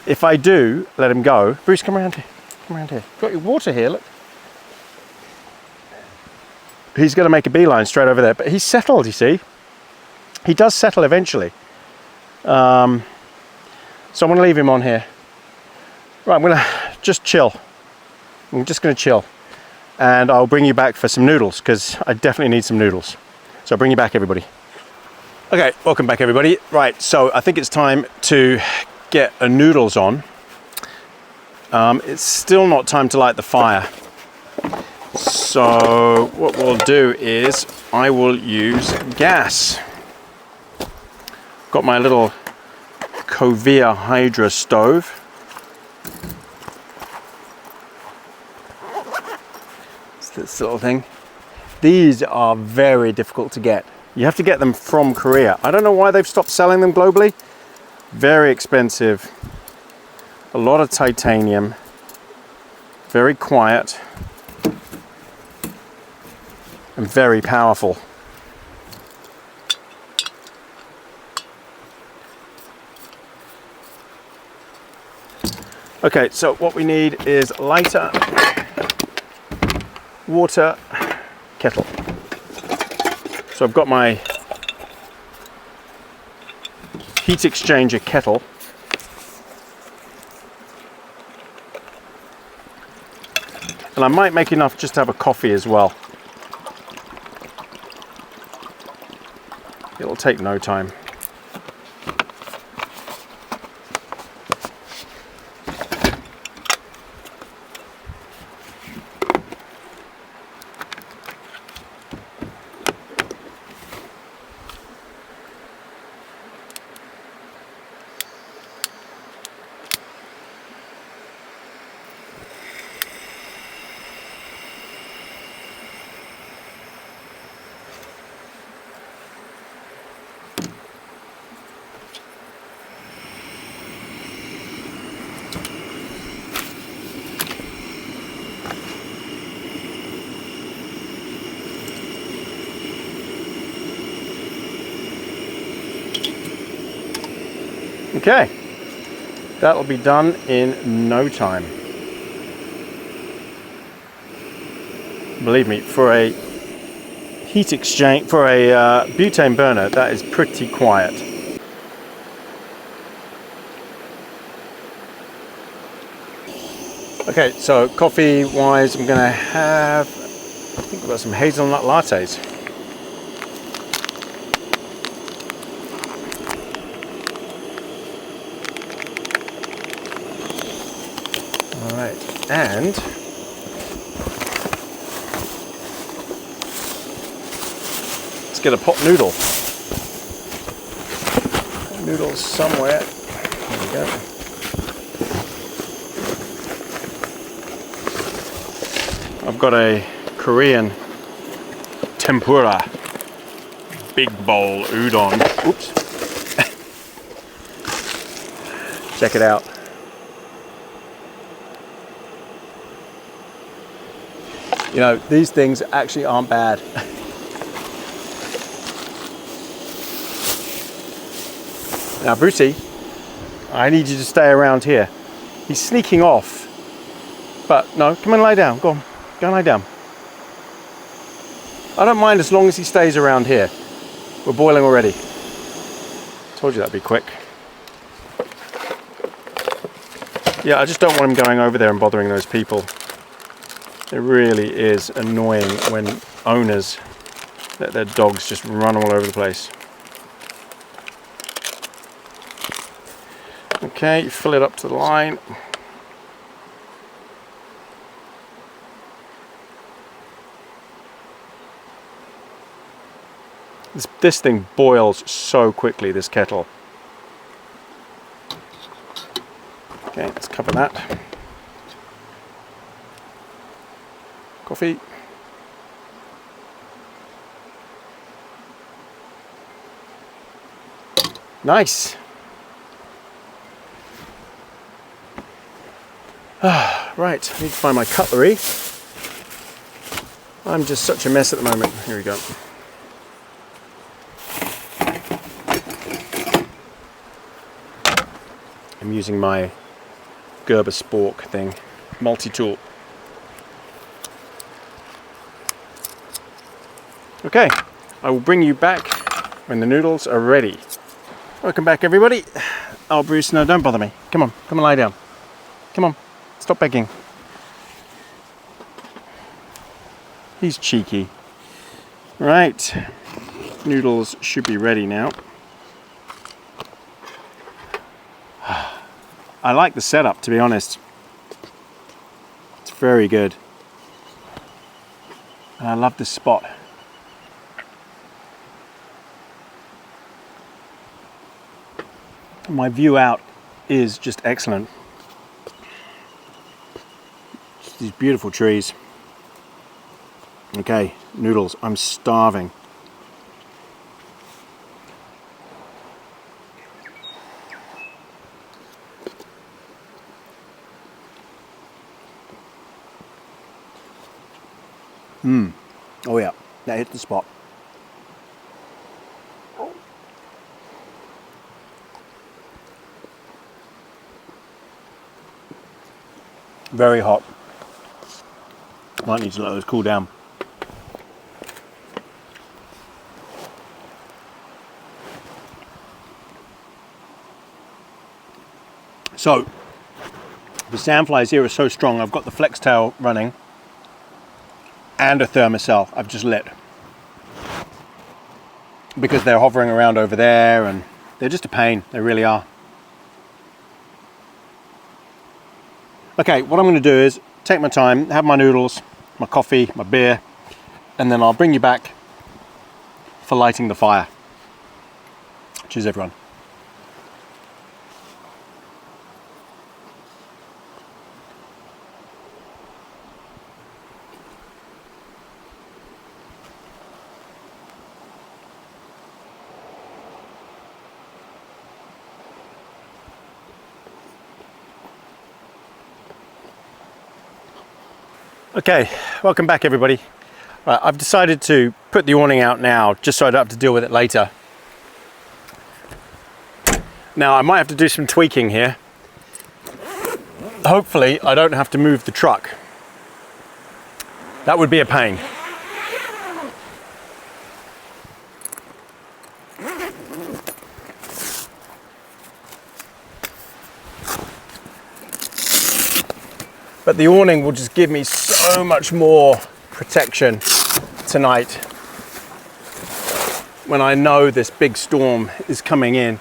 If I do let him go, Bruce, come around here. Come around here. Got your water here, look. He's going to make a beeline straight over there, but he's settled, you see. He does settle eventually. So I'm going to leave him on here. Right, I'm going to just chill. I'm just going to chill. And I'll bring you back for some noodles, because I definitely need some noodles. So I'll bring you back, everybody. Okay, welcome back, everybody. Right, so I think it's time to get a noodles on. It's still not time to light the fire. So what we'll do is I will use gas. Got my little Covia Hydra stove. It's this little thing. These are very difficult to get. You have to get them from Korea. I don't know why they've stopped selling them globally. Very expensive. A lot of titanium. Very quiet. And very powerful. Okay, so what we need is lighter, water, kettle. So I've got my heat exchanger kettle. And I might make enough just to have a coffee as well. It'll take no time. Okay, that'll be done in no time. Believe me, for a heat exchange, for a butane burner, that is pretty quiet. Okay, so coffee wise, I'm gonna have, I think we've got some hazelnut lattes. And let's get a pot noodle. Noodles somewhere. There we go. I've got a Korean tempura, big bowl udon. Oops. Check it out. You know, these things actually aren't bad. Now, Brucey, I need you to stay around here. He's sneaking off. But no, come and lie down. Go on, go and lie down. I don't mind as long as he stays around here. We're boiling already. Told you that'd be quick. Yeah, I just don't want him going over there and bothering those people. It really is annoying when owners let their dogs just run all over the place. Okay, fill it up to the line. This thing boils so quickly, this kettle. Okay, let's cover that. Coffee. Nice. Right, I need to find my cutlery. I'm just such a mess at the moment. Here we go. I'm using my Gerber spork thing, multi-tool. Okay, I will bring you back when the noodles are ready. Welcome back, everybody. Oh, Bruce, no, don't bother me. Come on, come and lie down. Come on, stop begging. He's cheeky. Right, noodles should be ready now. I like the setup, to be honest. It's very good. And I love this spot. My view out is just excellent. Just these beautiful trees. Okay, noodles, I'm starving. Oh yeah, that hit the spot. Very hot. Might need to let those cool down. So, the sandflies here are so strong, I've got the flex tail running and a thermocell I've just lit. Because they're hovering around over there and they're just a pain, they really are. Okay, what I'm going to do is take my time, have my noodles, my coffee, my beer, and then I'll bring you back for lighting the fire. Cheers, everyone. Okay, welcome back, everybody. I've decided to put the awning out now just so I don't have to deal with it later. Now I might have to do some tweaking here. Hopefully I don't have to move the truck. That would be a pain. But the awning will just give me so much more protection tonight when I know this big storm is coming in.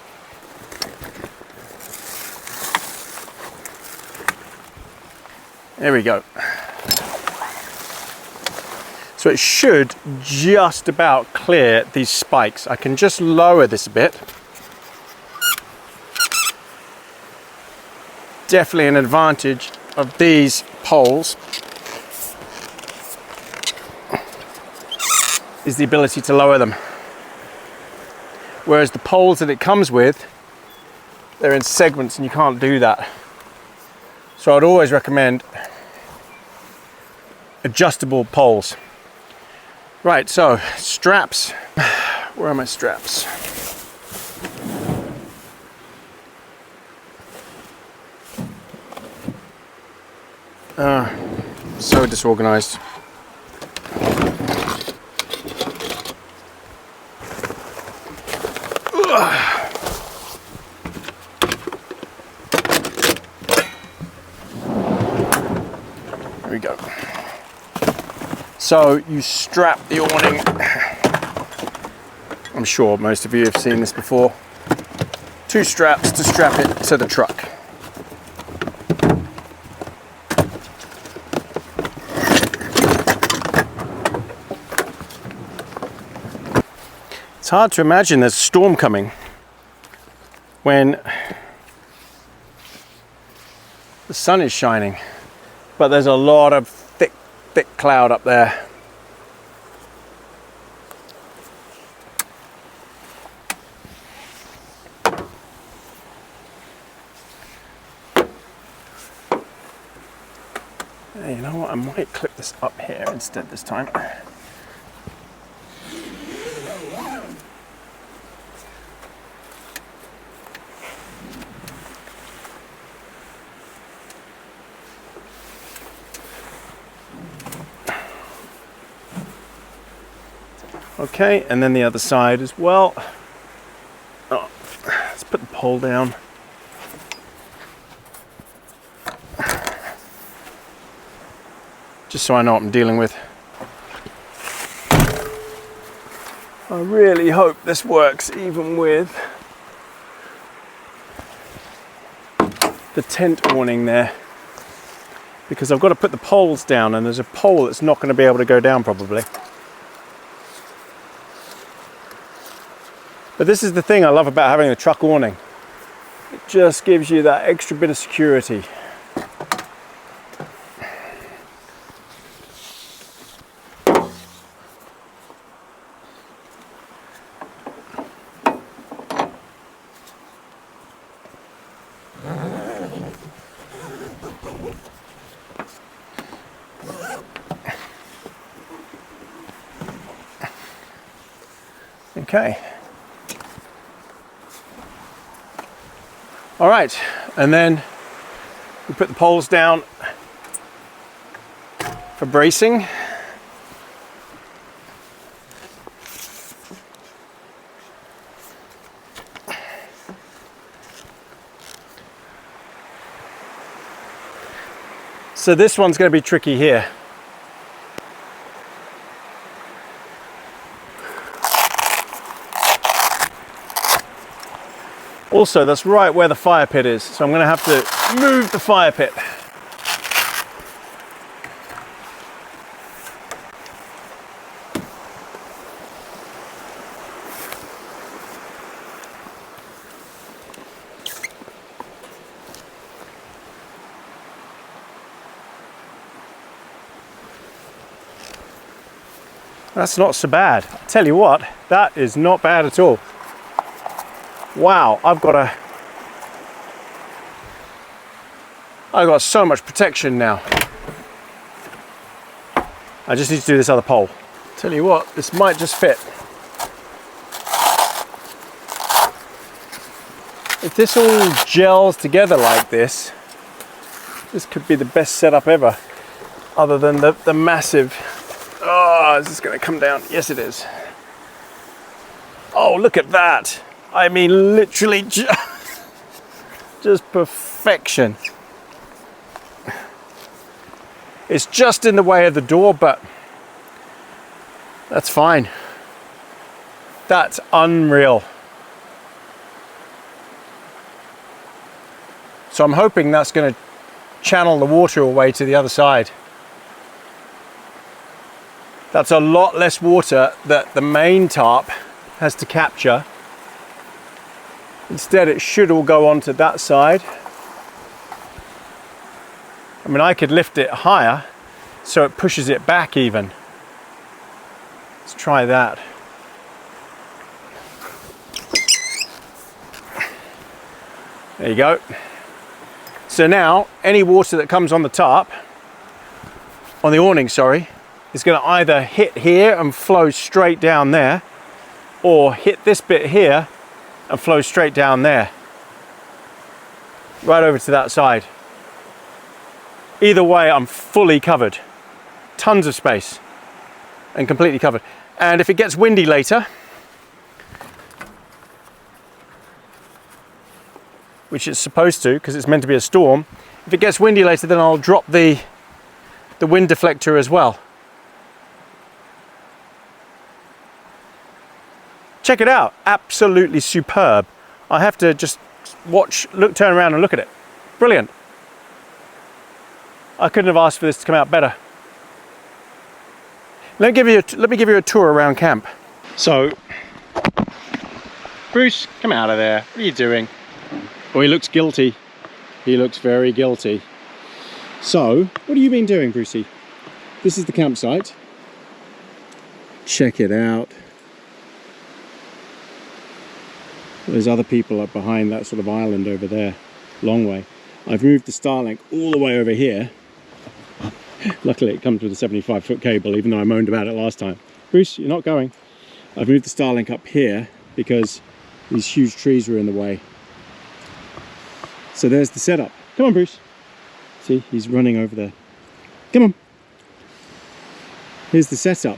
There we go. So it should just about clear these spikes. I can just lower this a bit. Definitely an advantage of these poles is the ability to lower them. Whereas the poles that it comes with, they're in segments and you can't do that. So I'd always recommend adjustable poles. Right, so straps. Where are my straps? So disorganized. There we go. So you strap the awning. I'm sure most of you have seen this before. 2 straps to strap it to the truck. It's hard to imagine there's a storm coming when the sun is shining, but there's a lot of thick cloud up there. You know what, I might clip this up here instead this time. Okay, and then the other side as well. Oh, let's put the pole down. Just so I know what I'm dealing with. I really hope this works even with the tent awning there, because I've got to put the poles down and there's a pole that's not going to be able to go down probably. But this is the thing I love about having the truck awning. It just gives you that extra bit of security. Okay. All right, and then we put the poles down for bracing. So this one's going to be tricky here. Also, that's right where the fire pit is, so I'm going to have to move the fire pit. That's not so bad. I tell you what, that is not bad at all. Wow, I've got so much protection now. I just need to do this other pole. Tell you what, this might just fit. If this all gels together like this, this could be the best setup ever. Other than the massive, oh, is this gonna come down? Yes, it is. Oh, look at that. I mean, literally just perfection. It's just in the way of the door, but that's fine. That's unreal. So I'm hoping that's going to channel the water away to the other side. That's a lot less water that the main tarp has to capture. Instead, it should all go onto that side. I mean, I could lift it higher so it pushes it back even. Let's try that. There you go. So now, any water that comes on the tarp, on the awning, sorry, is going to either hit here and flow straight down there, or hit this bit here and flow straight down there, right over to that side. Either way, I'm fully covered. Tons of space and completely covered. And if it gets windy later, which it's supposed to because it's meant to be a storm, if it gets windy later, then I'll drop the wind deflector as well. Check it out, absolutely superb. I have to just turn around and look at it. Brilliant. I couldn't have asked for this to come out better. Let me give you a tour around camp. So Bruce, come out of there. What are you doing? Oh, he looks guilty. He looks very guilty. So, what have you been doing, Brucey? This is the campsite. Check it out. There's other people up behind that sort of island over there. Long way. I've moved the Starlink all the way over here. Luckily it comes with a 75-foot cable, even though I moaned about it last time. Bruce, you're not going. I've moved the Starlink up here because these huge trees were in the way. So there's the setup. Come on, Bruce. See, he's running over there. Come on. Here's the setup.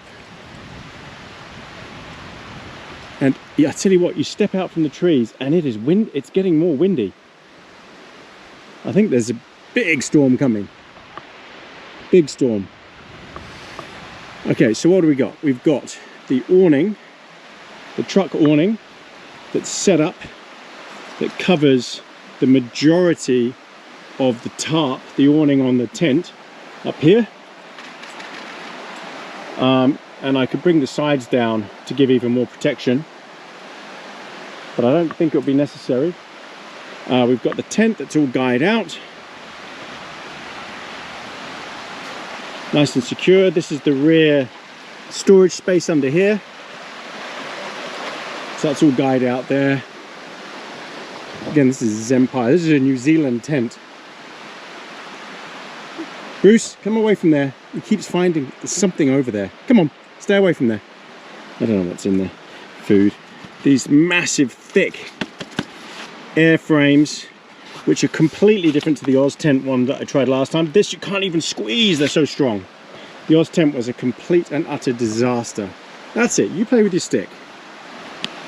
And yeah, I tell you what, you step out from the trees and it is it's getting more windy. I think there's a big storm coming. Big storm. Okay, so what do we got? We've got the awning, the truck awning that's set up, that covers the majority of the tarp, the awning on the tent up here. And I could bring the sides down to give even more protection, but I don't think it'll be necessary. We've got the tent that's all guyed out. Nice and secure. This is the rear storage space under here. So that's all guyed out there. Again, this is Empire. This is a New Zealand tent. Bruce, come away from there. He keeps finding there's something over there. Come on, stay away from there. I don't know what's in there. Food. These massive, thick airframes, which are completely different to the Oz tent one that I tried last time. This you can't even squeeze, they're so strong. The Oz tent was a complete and utter disaster. That's it, you play with your stick.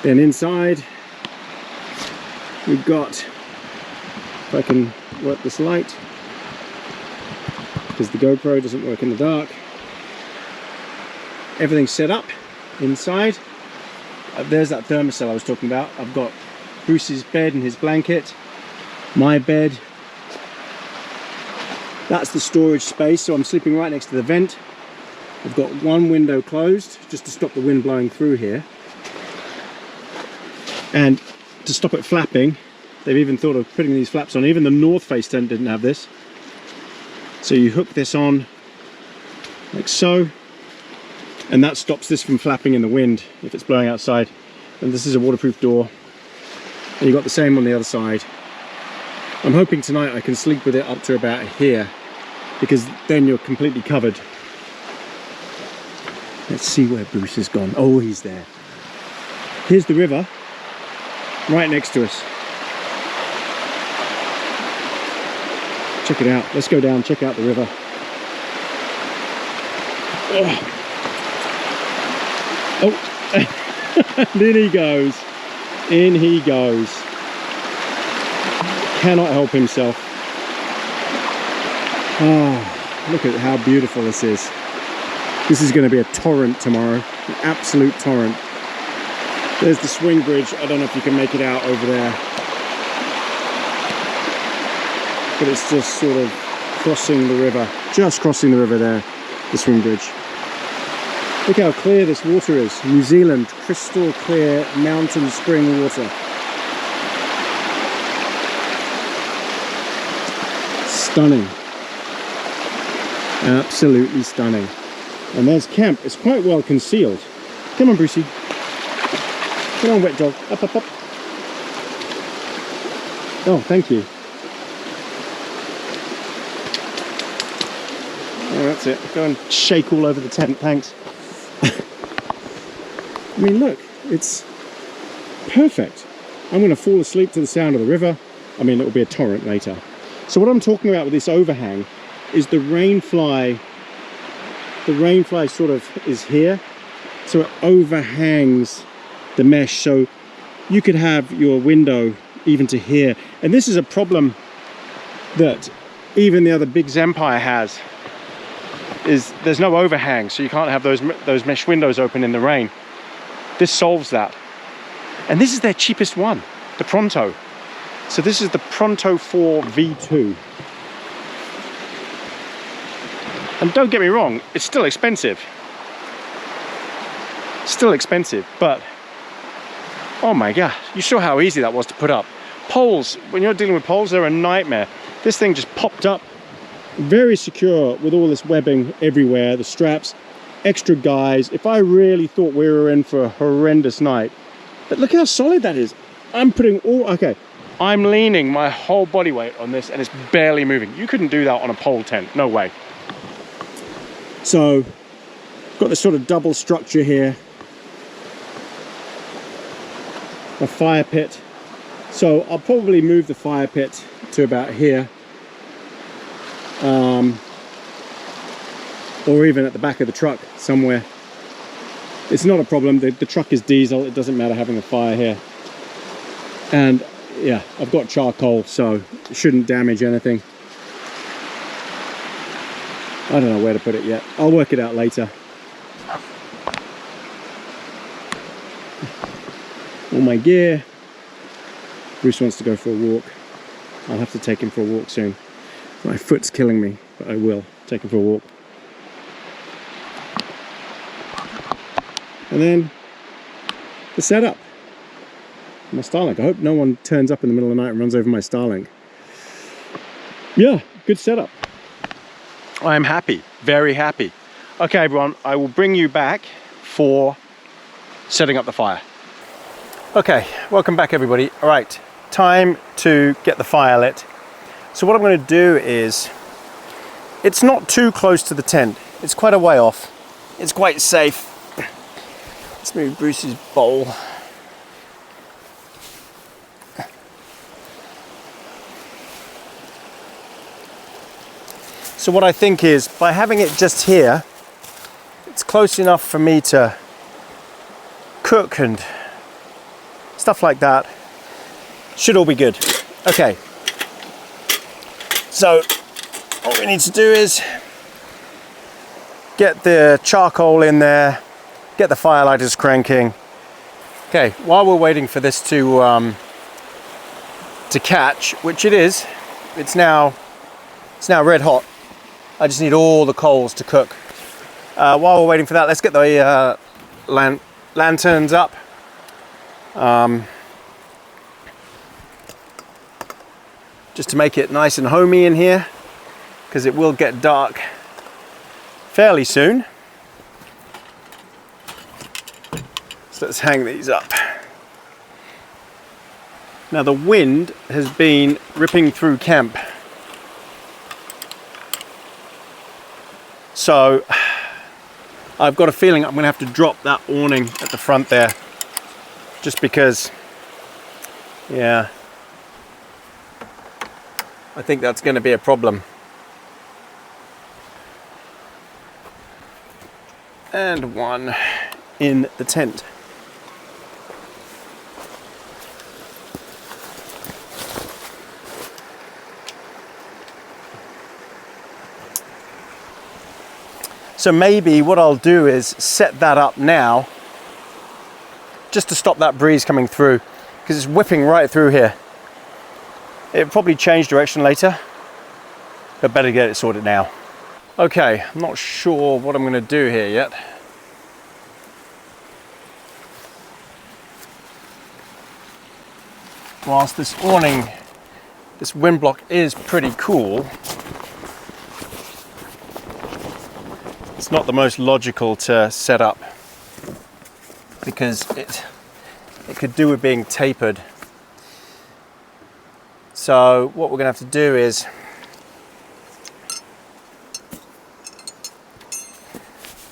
Then inside, we've got, if I can work this light, because the GoPro doesn't work in the dark. Everything's set up inside. There's that thermostat I was talking about. I've got Bruce's bed and his blanket, my bed. That's the storage space, so I'm sleeping right next to the vent. I've got one window closed just to stop the wind blowing through here. And to stop it flapping, they've even thought of putting these flaps on. Even the North Face tent didn't have this. So you hook this on like so, and that stops this from flapping in the wind if it's blowing outside. And this is a waterproof door. And you've got the same on the other side. I'm hoping tonight I can sleep with it up to about here, because then you're completely covered. Let's see where Bruce has gone. Oh, he's there. Here's the river, right next to us. Check it out. Let's go down, check out the river. Oh, and in he goes. In he goes. Cannot help himself. Oh, look at how beautiful this is. This is going to be a torrent tomorrow, an absolute torrent. There's the swing bridge. I don't know if you can make it out over there, but it's just sort of crossing the river, just crossing the river there, the swing bridge. Look how clear this water is. New Zealand, crystal clear mountain spring water. Stunning. Absolutely stunning. And there's camp. It's quite well concealed. Come on, Brucey. Come on, wet dog. Up, up, up. Oh, thank you. Oh, that's it. Go and shake all over the tent. Thanks. I mean, look. It's perfect. I'm going to fall asleep to the sound of the river. I mean, it will be a torrent later. So what I'm talking about with this overhang is the rainfly. The rainfly sort of is here, so it overhangs the mesh, so you could have your window even to here. And this is a problem that even the other big Empire has, is there's no overhang, so you can't have those mesh windows open in the rain. This solves that. And this is their cheapest one, the Pronto. So this is the Pronto 4 V2. And don't get me wrong, it's still expensive. Still expensive, but Oh my God, you saw how easy that was to put up. Poles, when you're dealing with poles, they're a nightmare. This thing just popped up, very secure with all this webbing everywhere, the straps, extra guys. If I really thought we were in for a horrendous night, but look how solid that is. I'm putting all, okay, I'm leaning my whole body weight on this and it's barely moving. You couldn't do that on a pole tent, no way. So, got this sort of double structure here. A fire pit. So I'll probably move the fire pit to about here. Or even at the back of the truck somewhere. It's not a problem, the truck is diesel, it doesn't matter having a fire here. And yeah, I've got charcoal, so it shouldn't damage anything. I don't know where to put it yet. I'll work it out later. All my gear. Bruce wants to go for a walk. I'll have to take him for a walk soon. My foot's killing me, but I will take him for a walk. And then the setup. My Starlink. I hope no one turns up in the middle of the night and runs over my Starlink. Yeah, good setup. I'm happy, very happy. Okay, everyone, I will bring you back for setting up the fire. Okay, welcome back, everybody. All right, time to get the fire lit. So what I'm going to do is, it's not too close to the tent. It's quite a way off. It's quite safe. Let's move Bruce's bowl. So what I think is, by having it just here, it's close enough for me to cook and stuff like that. Should all be good. Okay. So what we need to do is get the charcoal in there, get the firelighters cranking. Okay, while we're waiting for this to catch, which it is, it's now red hot. I just need all the coals to cook. While we're waiting for that, let's get the lanterns up. Just to make it nice and homey in here, because it will get dark fairly soon. So let's hang these up. Now the wind has been ripping through camp. So I've got a feeling I'm going to have to drop that awning at the front there, just because, yeah, I think that's going to be a problem. And one in the tent. So maybe what I'll do is set that up now, just to stop that breeze coming through, because it's whipping right through here. It'll probably change direction later, but better get it sorted now. Okay, I'm not sure what I'm going to do here yet. Whilst this awning, this wind block is pretty cool, it's not the most logical to set up, because it could do with being tapered. So what we're going to have to do is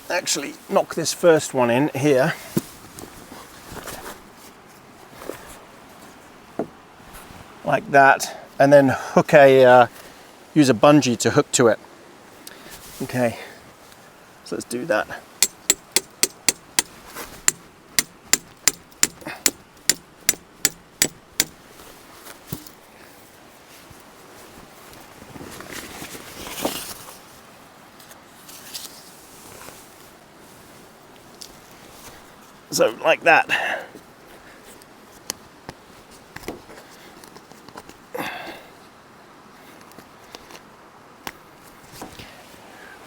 actually knock this first one in here. Like that, and then hook use a bungee to hook to it. Okay, so let's do that. So like that.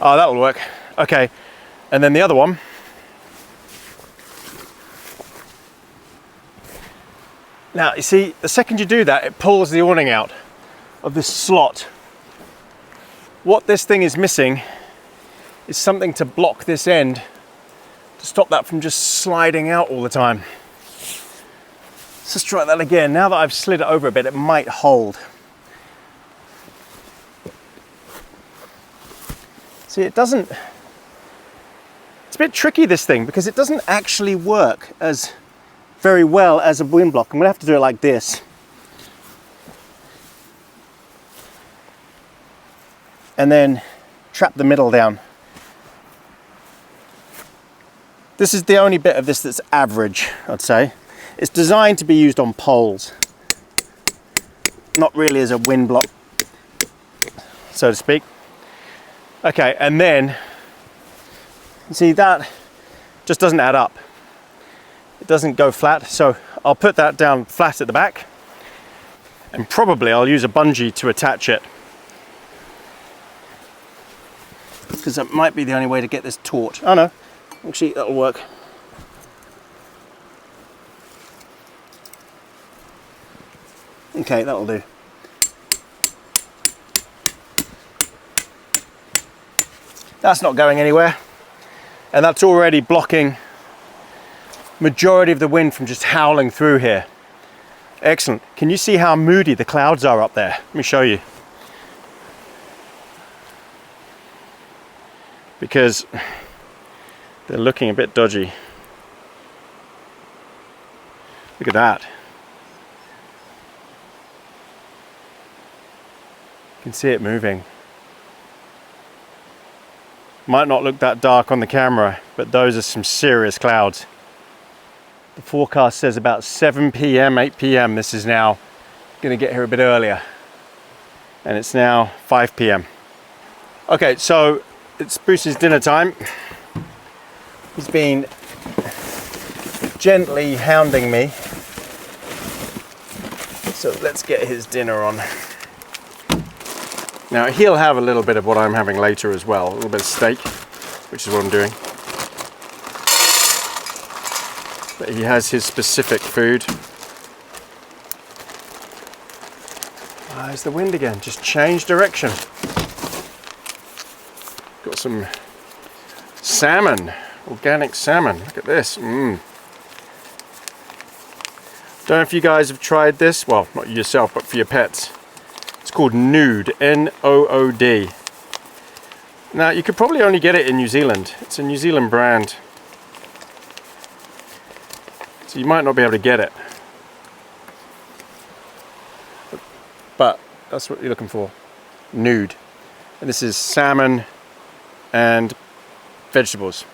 Oh, that will work. Okay, and then the other one. Now, you see, the second you do that, it pulls the awning out of this slot. What this thing is missing is something to block this end to stop that from just sliding out all the time. Let's try that again. Now that I've slid it over a bit, it might hold. See, it doesn't, it's a bit tricky, this thing, because it doesn't actually work as very well as a wind block. I'm gonna have to do it like this. And then trap the middle down. This is the only bit of this that's average, I'd say. It's designed to be used on poles, not really as a wind block, so to speak. Okay, and then, see, that just doesn't add up. It doesn't go flat, so I'll put that down flat at the back, and probably I'll use a bungee to attach it, because that might be the only way to get this taut. Oh no, actually that'll work. Okay, that'll do. That's not going anywhere, and that's already blocking majority of the wind from just howling through here. Excellent. Can you see how moody the clouds are up there? Let me show you. Because they're looking a bit dodgy. Look at that. You can see it moving. Might not look that dark on the camera, but those are some serious clouds. The forecast says about 7 p.m, 8 p.m. This is now going to get here a bit earlier. And it's now 5 p.m. Okay, so it's Bruce's dinner time. He's been gently hounding me. So let's get his dinner on. Now he'll have a little bit of what I'm having later as well, a little bit of steak, which is what I'm doing. But he has his specific food. There's the wind again, just changed direction. Got some salmon, organic salmon, look at this. Don't know if you guys have tried this, well, not yourself, but for your pets. It's called Nood, N-O-O-D. Now, you could probably only get it in New Zealand. It's a New Zealand brand. So you might not be able to get it. But that's what you're looking for. Nood. And this is salmon and vegetables.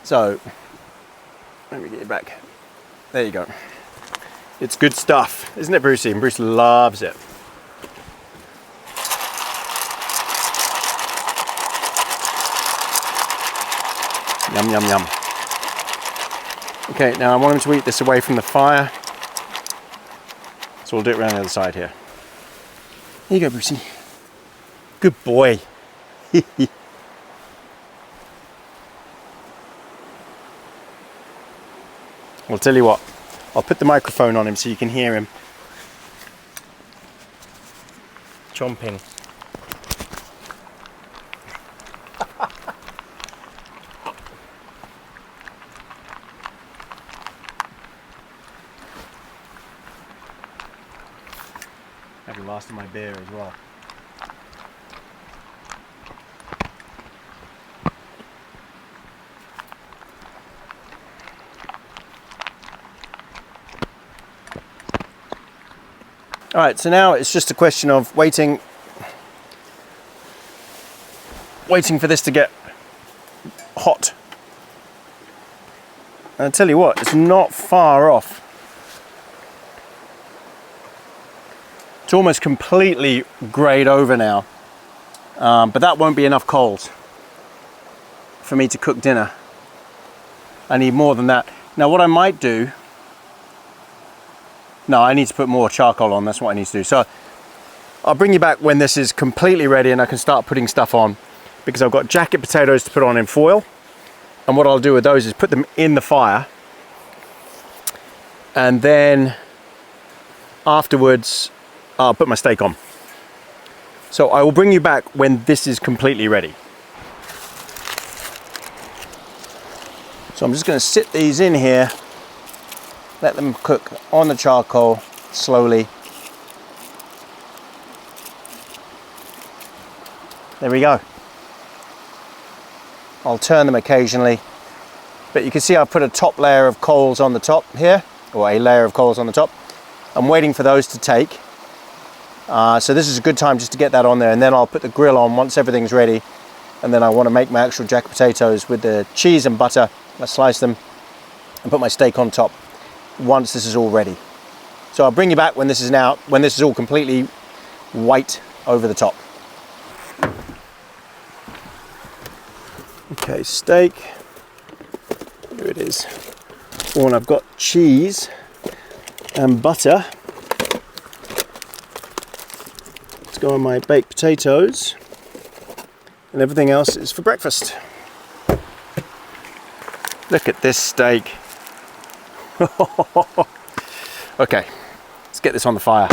So, let me get you back. There you go. It's good stuff, isn't it, Brucey? And Bruce loves it. Yum, yum, yum. Okay, now I want him to eat this away from the fire. So we'll do it around the other side here. Here you go, Brucey. Good boy. I'll tell you what. I'll put the microphone on him so you can hear him chomping. I had the last of my beer as well. All right, so now it's just a question of waiting for this to get hot. And I tell you what, it's not far off. It's almost completely grayed over now, but that won't be enough coals for me to cook dinner. I need more than that. Now what I might do, no, I need to put more charcoal on, that's what I need to do. So I'll bring you back when this is completely ready and I can start putting stuff on, because I've got jacket potatoes to put on in foil, And what I'll do with those is put them in the fire, and then afterwards I'll put my steak on. So I will bring you back when this is completely ready. So I'm just going to sit these in here, let them cook on the charcoal slowly. There we go. I'll turn them occasionally, but you can see I've put a top layer of coals on the top here, or a layer of coals on the top. I'm waiting for those to take. So this is a good time just to get that on there, and then I'll put the grill on once everything's ready. And then I want to make my actual jack potatoes with the cheese and butter. I slice them and put my steak on top once this is all ready. So I'll bring you back when this is all completely white over the top. Okay, steak, here it is. Oh, and I've got cheese and butter. Let's go on my baked potatoes, and everything else is for breakfast. Look at this steak. Okay, let's get this on the fire.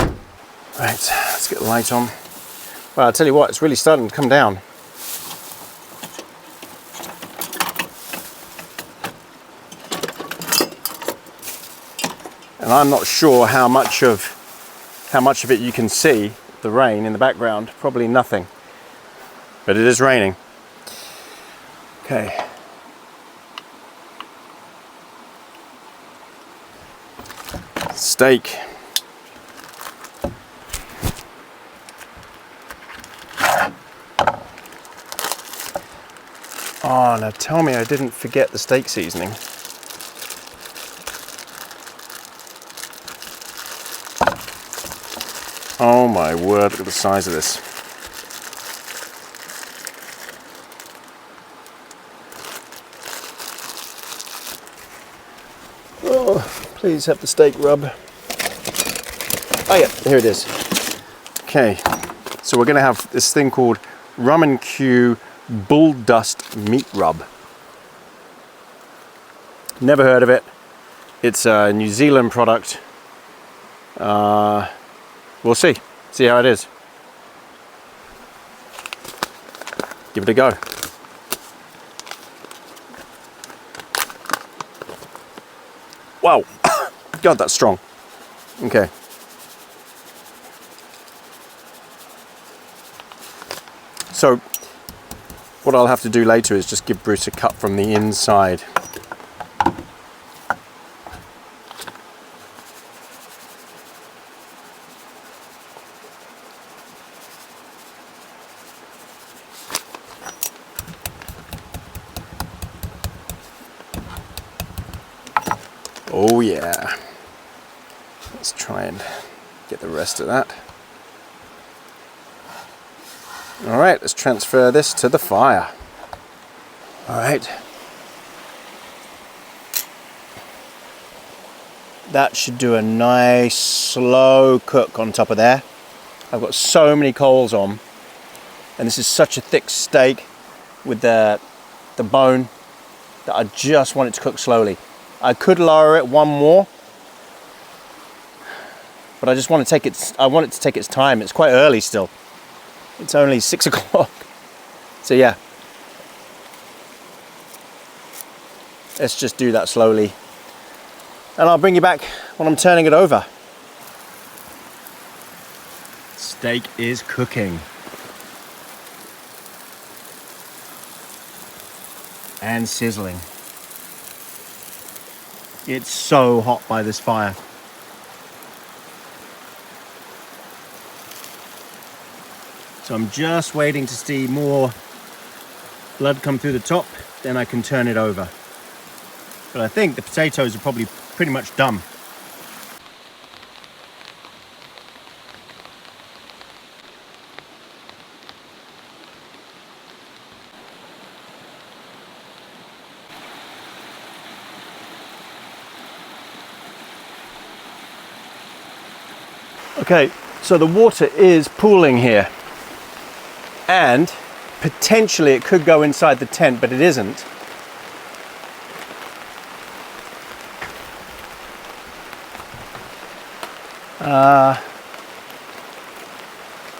Right, let's get the light on. Well, I'll tell you what, it's really starting to come down. And I'm not sure how much of it you can see, the rain in the background. Probably nothing, but it is raining. Okay. Steak. Oh, now tell me I didn't forget the steak seasoning. Oh my word, look at the size of this. Oh, please have the steak rub. Oh yeah, here it is. Okay, so we're gonna have this thing called Rum and Q Bull Dust Meat Rub. Never heard of it. It's a New Zealand product. We'll see how it is. Give it a go. Wow, God, that's strong. Okay. So, what I'll have to do later is just give Bruce a cut from the inside. Oh yeah. Let's try and get the rest of that. All right, let's transfer this to the fire. All right. That should do a nice slow cook on top of there. I've got so many coals on, and this is such a thick steak with the bone that I just want it to cook slowly. I could lower it one more, but I just want to take I want it to take its time. It's quite early still. It's only 6 o'clock. So yeah, let's just do that slowly. And I'll bring you back when I'm turning it over. Steak is cooking. And sizzling. It's so hot by this fire. So I'm just waiting to see more blood come through the top, then I can turn it over. But I think the potatoes are probably pretty much done. Okay, so the water is pooling here, and potentially it could go inside the tent, but it isn't.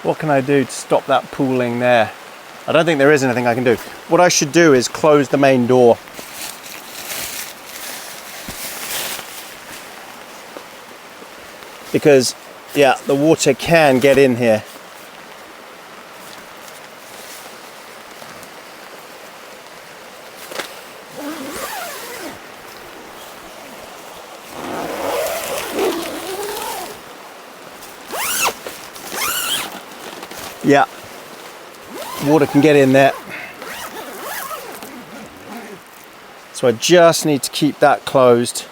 What can I do to stop that pooling there? I don't think there is anything I can do. What I should do is close the main door. Because, yeah, the water can get in here. Yeah, water can get in there. So I just need to keep that closed.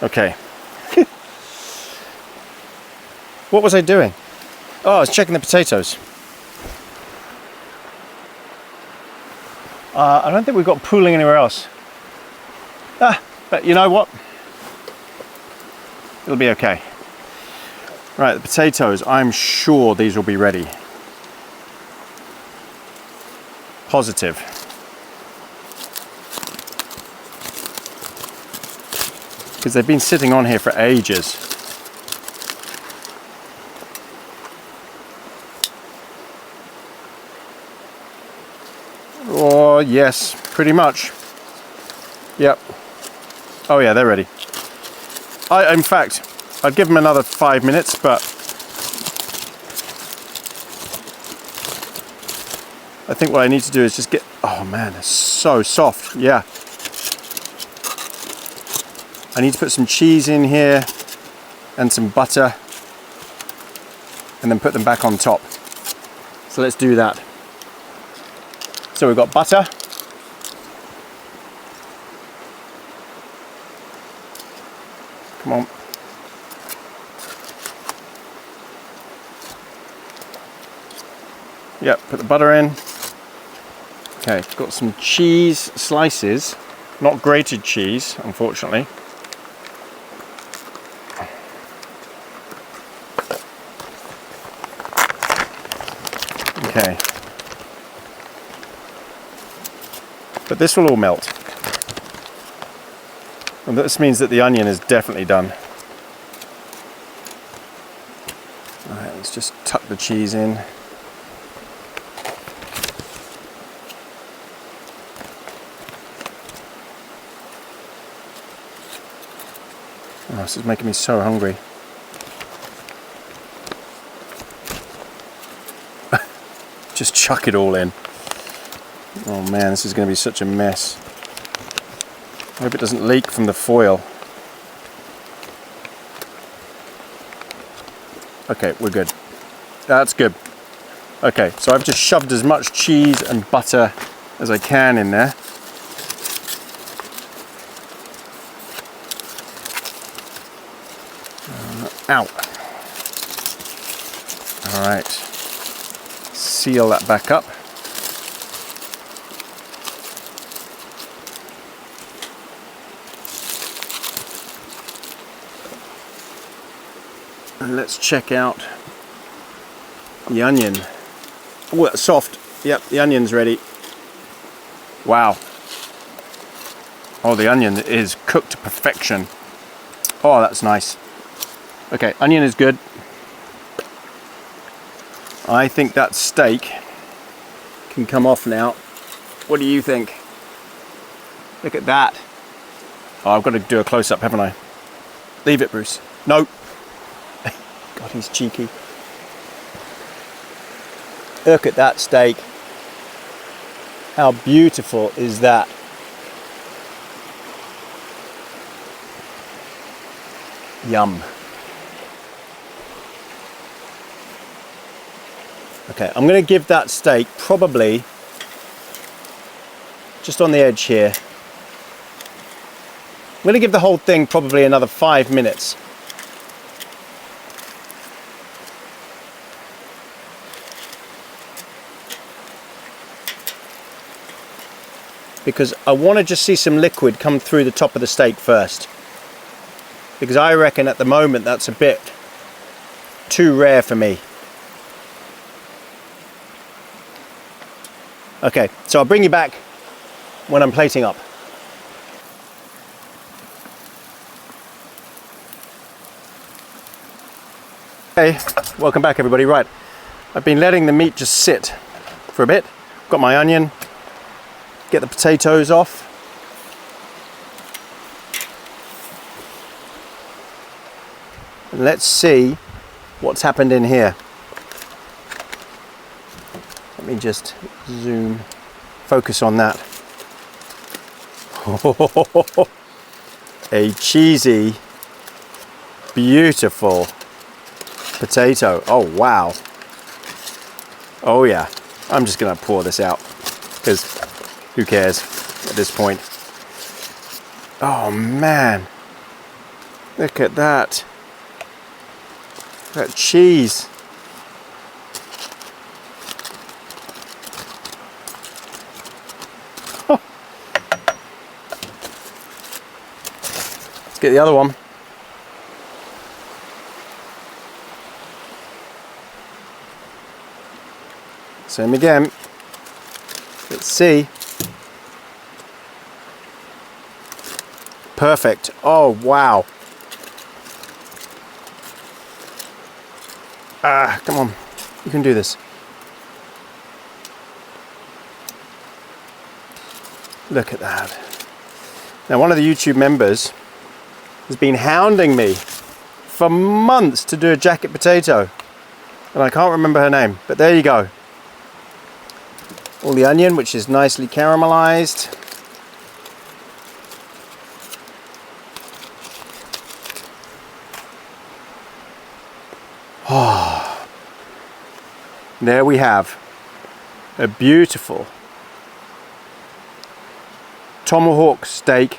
Okay. What was I doing? Oh, I was checking the potatoes. I don't think we've got pooling anywhere else. But you know what? It'll be okay. Right, the potatoes, I'm sure these will be ready. Positive. Because they've been sitting on here for ages. Oh, yes, pretty much. Yep. Oh yeah, they're ready. In fact, I'd give them another 5 minutes, but I think what I need to do is just get, oh man, they're so soft, yeah. I need to put some cheese in here and some butter and then put them back on top. So let's do that. So we've got butter. Come on. Yep, put the butter in. Okay, got some cheese slices, not grated cheese, unfortunately. Okay. But this will all melt. And this means that the onion is definitely done. Alright, let's just tuck the cheese in. Oh, this is making me so hungry. Just chuck it all in. Oh man, this is going to be such a mess. I hope it doesn't leak from the foil. Okay, we're good. That's good. Okay, so I've just shoved as much cheese and butter as I can in there. Ow. All right. Seal that back up. And let's check out the onion. Oh, that's soft. Yep, the onion's ready. Wow. Oh, the onion is cooked to perfection. Oh, that's nice. Okay, onion is good. I think that steak can come off now. What do you think? Look at that. Oh, I've got to do a close-up, haven't I? Leave it, Bruce. No. God, he's cheeky. Look at that steak. How beautiful is that? Yum. Okay, I'm going to give that steak probably just on the edge here. I'm going to give the whole thing probably another 5 minutes. Because I want to just see some liquid come through the top of the steak first. Because I reckon at the moment that's a bit too rare for me. Okay, so I'll bring you back when I'm plating up. Hey, welcome back everybody. Right, I've been letting the meat just sit for a bit. Got my onion, get the potatoes off. And let's see what's happened in here. Let me just zoom, focus on that. A cheesy, beautiful potato. Oh wow. Oh yeah. I'm just gonna pour this out because who cares at this point. Oh man. Look at that. That cheese. Oh. Let's get the other one. Same again. Let's see. Perfect. Oh wow. Ah, come on. You can do this. Look at that. Now one of the YouTube members has been hounding me for months to do a jacket potato. And I can't remember her name, but there you go. All the onion, which is nicely caramelized. Oh, there we have a beautiful tomahawk steak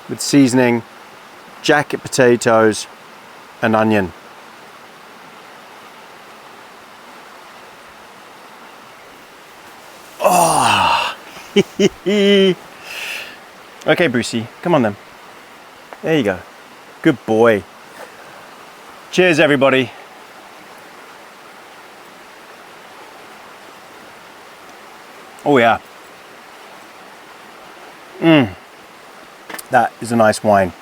with seasoning, jacket potatoes, and onion. Oh, okay, Brucey, come on then. There you go. Good boy. Cheers, everybody. Oh yeah. That is a nice wine.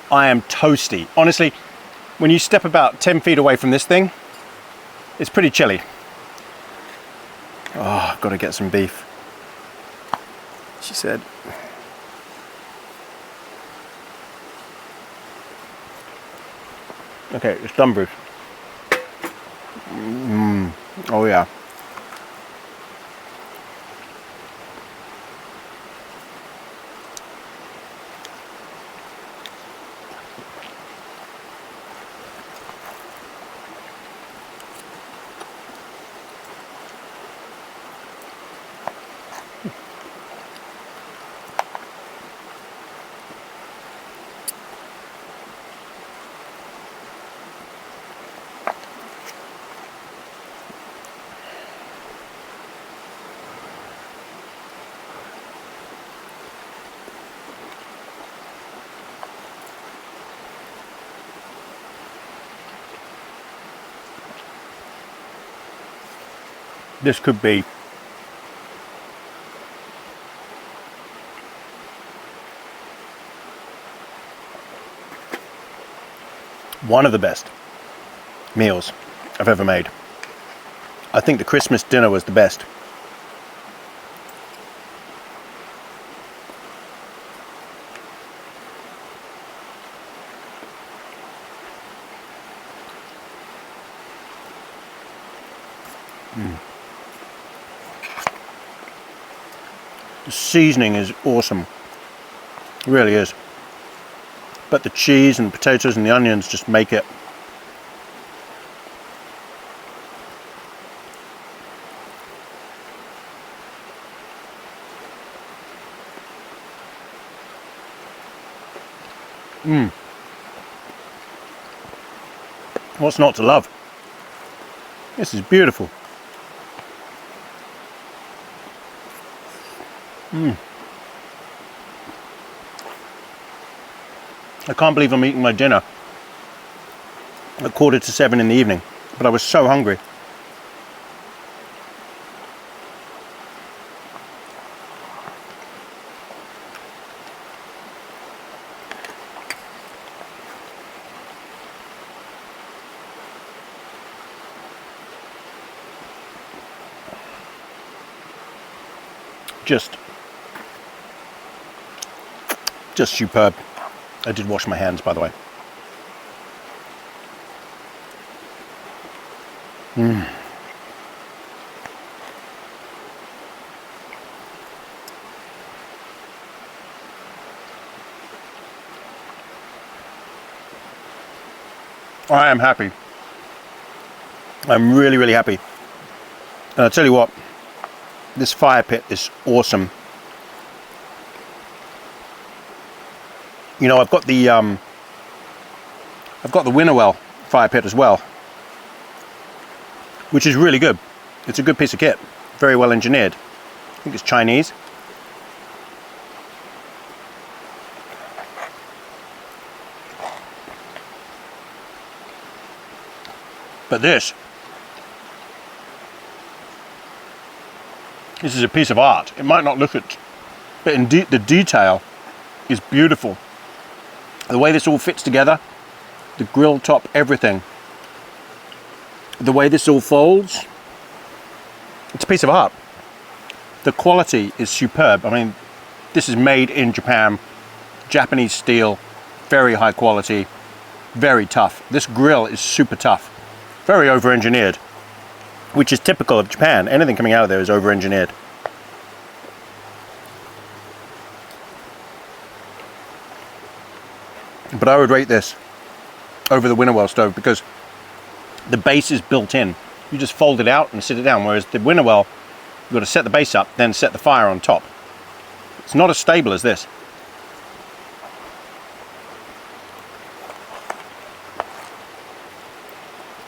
I am toasty. Honestly, when you step about 10 feet away from this thing, it's pretty chilly. Oh, I've got to get some beef, she said. Okay, it's done, Bruce. Oh yeah. This could be one of the best meals I've ever made. I think the Christmas dinner was the best. The seasoning is awesome. It really is. But the cheese and potatoes and the onions just make it. What's not to love? This is beautiful. I can't believe I'm eating my dinner at 6:45 in the evening, but I was so hungry. just superb. I did wash my hands, by the way. I am happy. I'm really, really happy. And I'll tell you what, this fire pit is awesome. You know, I've got the Winterwell fire pit as well, which is really good. It's a good piece of kit, very well engineered. I think it's Chinese. But this is a piece of art. It might not look it, but the detail is beautiful. The way this all fits together, the grill top, everything. The way this all folds, it's a piece of art. The quality is superb. I mean, this is made in Japan, Japanese steel, very high quality, very tough. This grill is super tough, very over-engineered, which is typical of Japan. Anything coming out of there is over-engineered. But I would rate this over the Winterwell stove because the base is built in. You just fold it out and sit it down, whereas the Winterwell, you've got to set the base up, then set the fire on top. It's not as stable as this.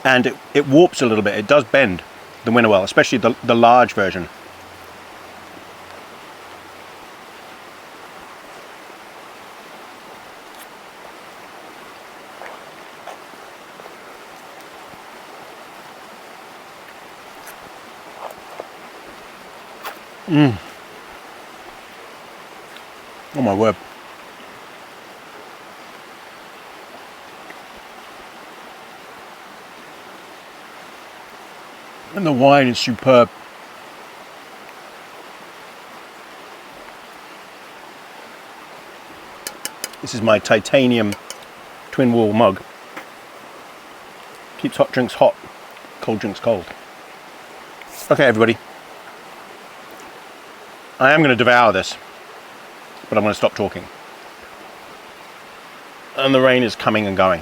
And it warps a little bit. It does bend, the Winterwell, especially the large version. Oh my word. And the wine is superb. This is my titanium twin wall mug. Keeps hot drinks hot, cold drinks cold. Okay, everybody. I am going to devour this, but I'm going to stop talking. And the rain is coming and going.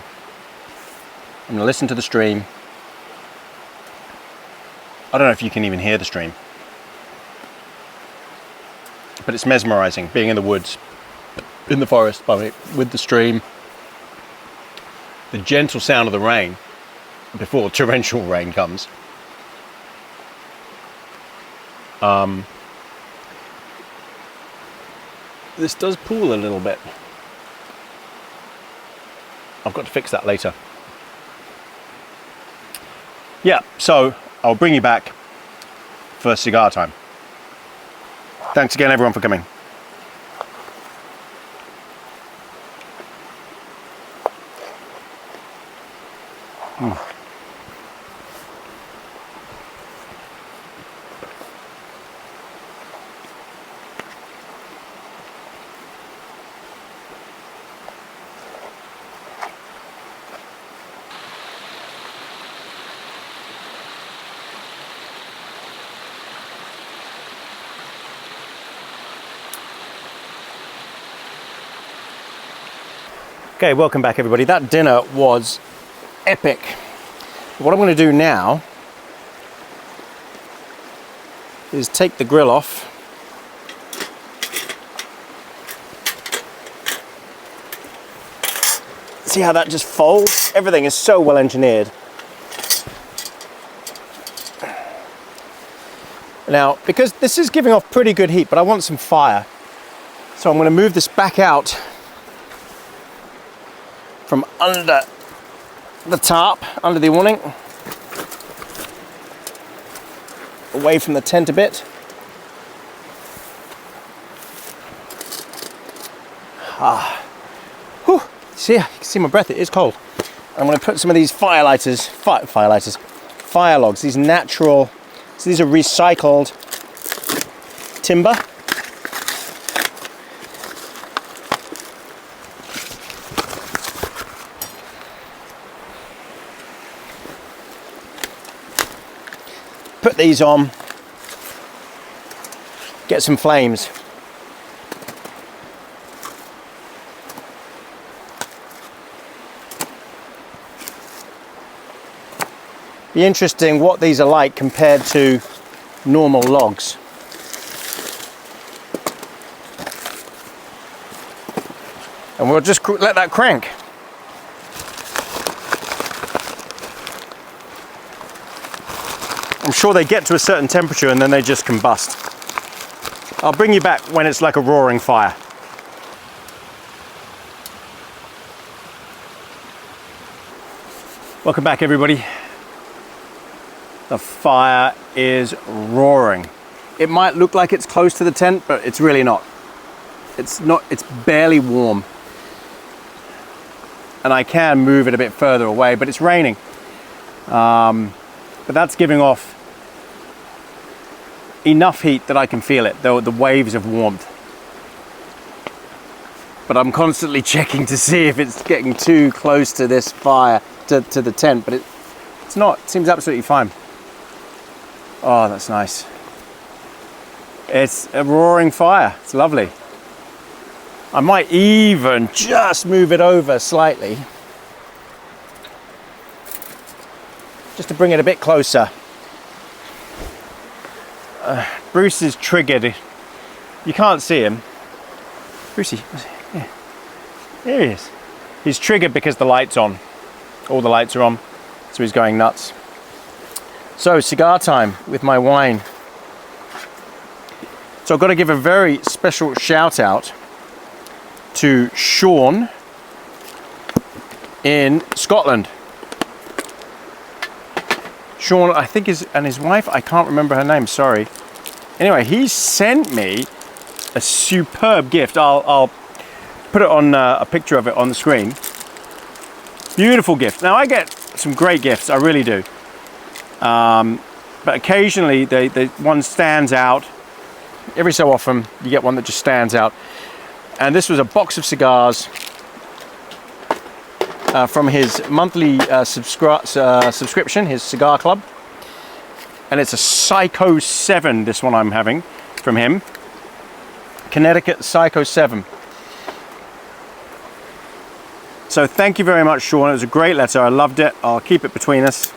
I'm going to listen to the stream. I don't know if you can even hear the stream, but it's mesmerizing being in the woods, in the forest, with the stream. The gentle sound of the rain before torrential rain comes. This does pool a little bit. I've got to fix that later. Yeah, so I'll bring you back for cigar time. Thanks again, everyone, for coming. Okay, welcome back, everybody. That dinner was epic. What I'm going to do now is take the grill off. See how that just folds? Everything is so well engineered. Now, because this is giving off pretty good heat, but I want some fire. So I'm going to move this back out from under the tarp, under the awning, away from the tent a bit. Whew. See, I can see my breath, it is cold. I'm going to put some of these fire logs, these natural, so these are recycled timber. put these on, get some flames. Be interesting what these are like compared to normal logs. And we'll just let that crank. I'm sure they get to a certain temperature and then they just combust. I'll bring you back when it's like a roaring fire. Welcome back, everybody. The fire is roaring. It might look like it's close to the tent, but it's really not. It's barely warm. And I can move it a bit further away, but it's raining. But that's giving off enough heat that I can feel it, the waves of warmth. But I'm constantly checking to see if it's getting too close to this fire, to the tent, but it's not. It seems absolutely fine. Oh, that's nice. It's a roaring fire. It's lovely. I might even just move it over slightly, just to bring it a bit closer. Bruce is triggered. You can't see him. Brucey, yeah. There he is. He's triggered because the light's on. All the lights are on, so he's going nuts. So, cigar time with my wine. So I've got to give a very special shout out to Sean in Scotland. Sean, I think, and his wife, I can't remember her name, sorry. Anyway, he sent me a superb gift. I'll put it on a picture of it on the screen. Beautiful gift. Now, I get some great gifts, I really do. But occasionally, one stands out. Every so often, you get one that just stands out. And this was a box of cigars from his monthly subscription, his cigar club. And it's a Psycho 7, this one I'm having from him. Connecticut Psycho 7. So thank you very much, Sean. It was a great letter. I loved it. I'll keep it between us.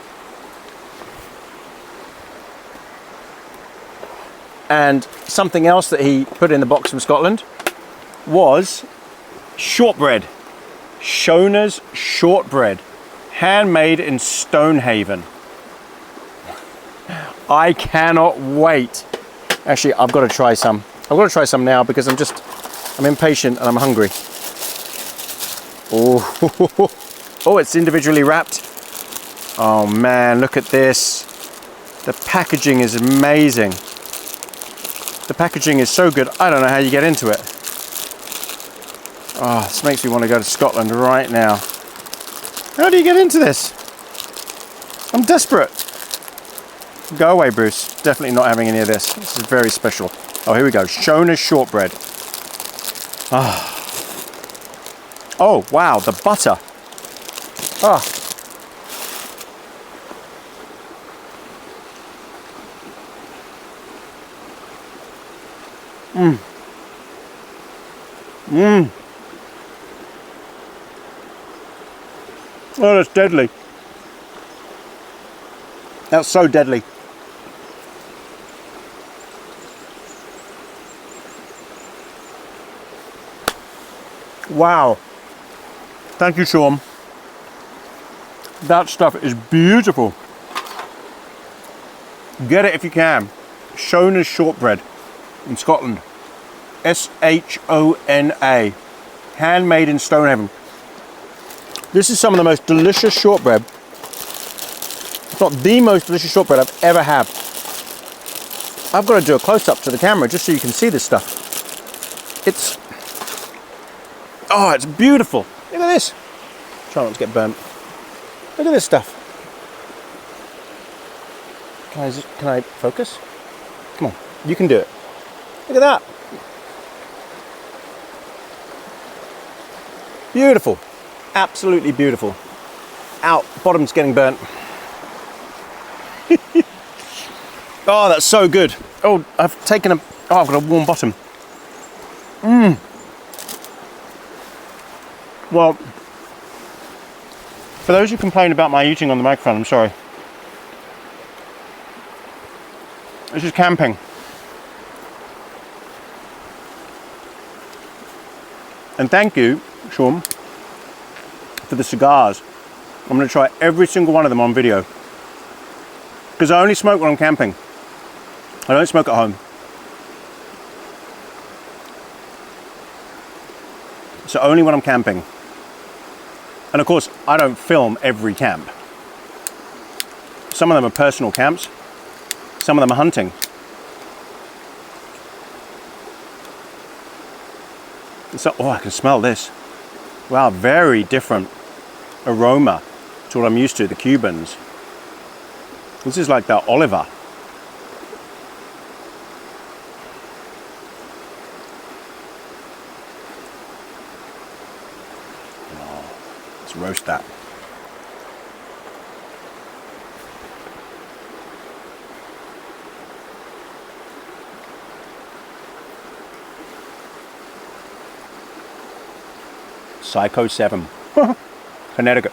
And something else that he put in the box from Scotland was shortbread. Shona's shortbread, handmade in Stonehaven. I cannot wait. Actually, I've got to try some. I've got to try some now because I'm impatient and I'm hungry. Oh, oh, it's individually wrapped. Oh man, look at this. The packaging is amazing. The packaging is so good, I don't know how you get into it. Oh, this makes me want to go to Scotland right now. How do you get into this? I'm desperate. Go away, Bruce. Definitely not having any of this. This is very special. Oh, here we go. Shona's shortbread. Ah. Oh, wow, the butter. Ah. Mmm. Mmm. Oh, that's deadly. That's so deadly. Wow. Thank you, Sean. That stuff is beautiful. Get it if you can. Shona's shortbread in Scotland. S-H-O-N-A. Handmade in Stonehaven. This is some of the most delicious shortbread. It's not the most delicious shortbread I've ever had. I've got to do a close-up to the camera just so you can see this stuff. Oh, it's beautiful. Look at this. Try not to get burnt. Look at this stuff. Can I focus? Come on, you can do it. Look at that. Beautiful. Absolutely beautiful. Out, bottom's getting burnt. Oh, that's so good. Oh, I've taken a, oh, I've got a warm bottom. Well, for those who complain about my eating on the microphone, I'm sorry. This is camping. And thank you, Sean, for the cigars. I'm going to try every single one of them on video. Because I only smoke when I'm camping. I don't smoke at home. So only when I'm camping. And of course, I don't film every camp. Some of them are personal camps. Some of them are hunting. So, oh, I can smell this. Wow, very different aroma to what I'm used to, the Cubans. This is like the Oliver. Oh, let's roast that. Psycho 7, Connecticut.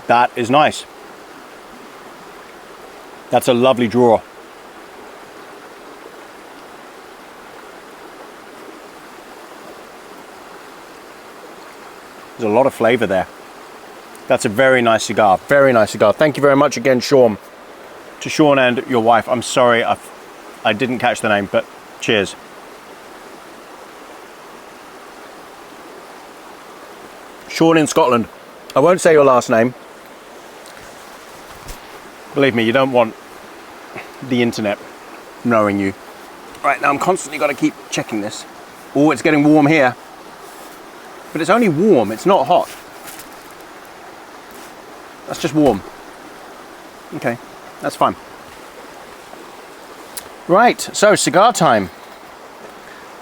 That is nice. That's a lovely draw. There's a lot of flavor there. That's a very nice cigar. Very nice cigar. Thank you very much again, Sean. To Sean and your wife. I'm sorry I didn't catch the name, but cheers. Sean in Scotland. I won't say your last name. Believe me, you don't want the internet knowing you. Right, now I'm constantly got to keep checking this. Oh, it's getting warm here. But it's only warm, it's not hot. That's just warm. Okay, that's fine. Right, so cigar time.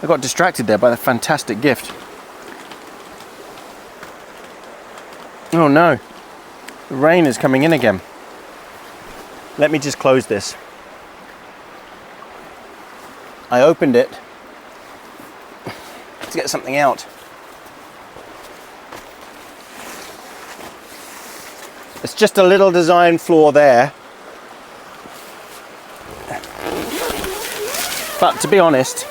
I got distracted there by the fantastic gift. Oh no, the rain is coming in again. Let me just close this. I opened it to get something out. It's just a little design flaw there. But to be honest,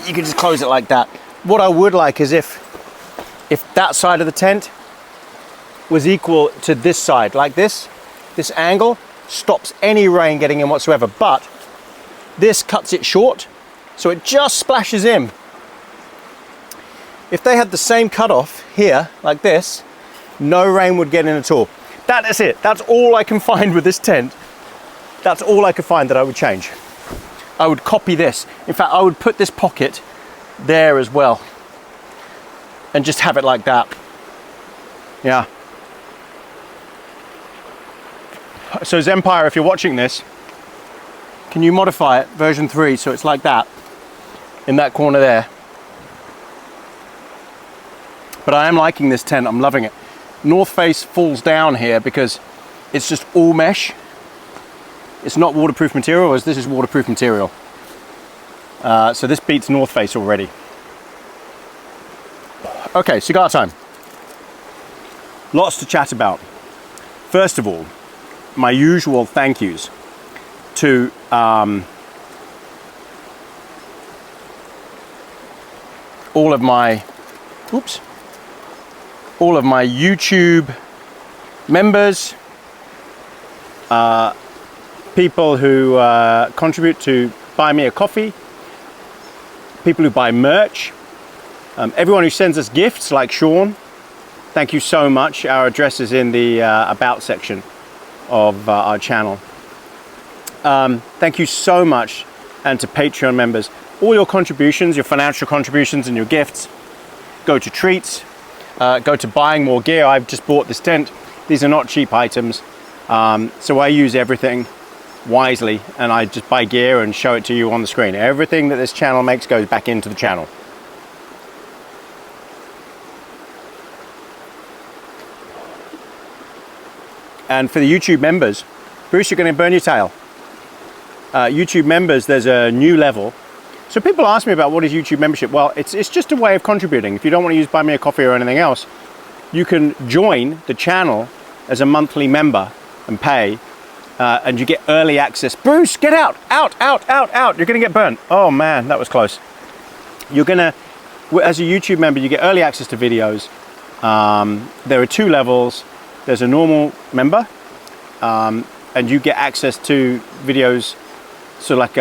you can just close it like that. What I would like is if that side of the tent was equal to this side, like this angle stops any rain getting in whatsoever, but this cuts it short, so it just splashes in. If they had the same cutoff here, like this, no rain would get in at all. That is it. That's all I can find with this tent. That's all I could find that I would change. I would copy this. In fact, I would put this pocket there as well and just have it like that. Yeah. So Zempire, if you're watching this, can you modify it, version 3, so it's like that, in that corner there. But I am liking this tent, I'm loving it. North face falls down here because it's just all mesh. It's not waterproof material, whereas this is waterproof material. So this beats North Face already. Okay, cigar time. Lots to chat about. First of all, my usual thank yous to all of my YouTube members, people who contribute to buy me a coffee, people who buy merch, everyone who sends us gifts like Sean. Thank you so much. Our address is in the about section of our channel. Thank you so much, and to Patreon members. All your contributions, your financial contributions and your gifts go to treats, go to buying more gear. I've just bought this tent. These are not cheap items, so I use everything wisely, and I just buy gear and show it to you on the screen. Everything that this channel makes goes back into the channel. And for the YouTube members, Bruce, you're going to burn your tail. YouTube members, there's a new level. So people ask me about what is YouTube membership. Well, it's just a way of contributing. If you don't want to use Buy Me a Coffee or anything else, you can join the channel as a monthly member and pay, and you get early access. Bruce, get out, out, out, out, out. You're gonna get burnt. Oh man, that was close. You're gonna, as a YouTube member, you get early access to videos. There are 2 levels. There's a normal member, and you get access to videos so like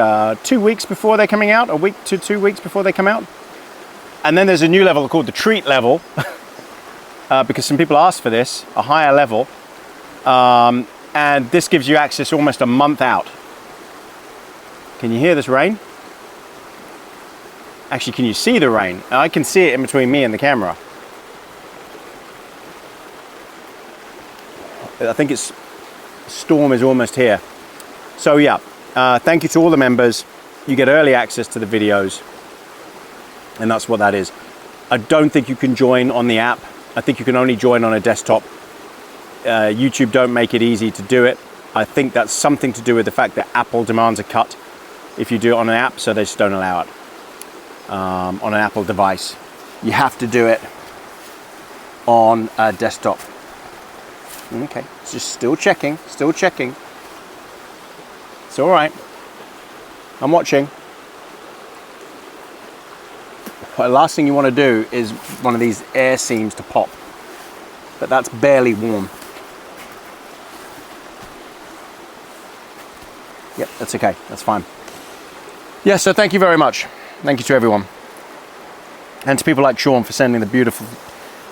2 weeks before they're coming out, a week to 2 weeks before they come out. And then there's a new level called the treat level, because some people asked for this, a higher level. And this gives you access almost a month out. Can you hear this rain? Actually, can you see the rain? I can see it in between me and the camera. I think storm is almost here. So yeah, thank you to all the members. You get early access to the videos, and that's what that is. I don't think you can join on the app. I think you can only join on a desktop. YouTube don't make it easy to do it. I think that's something to do with the fact that Apple demands a cut if you do it on an app, so they just don't allow it on an Apple device. You have to do it on a desktop. Okay, it's just still checking, still checking. It's all right. I'm watching. The last thing you want to do is one of these air seams to pop, but that's barely warm. Yep, that's okay, that's fine. Yeah, so thank you very much. Thank you to everyone. And to people like Sean for sending the beautiful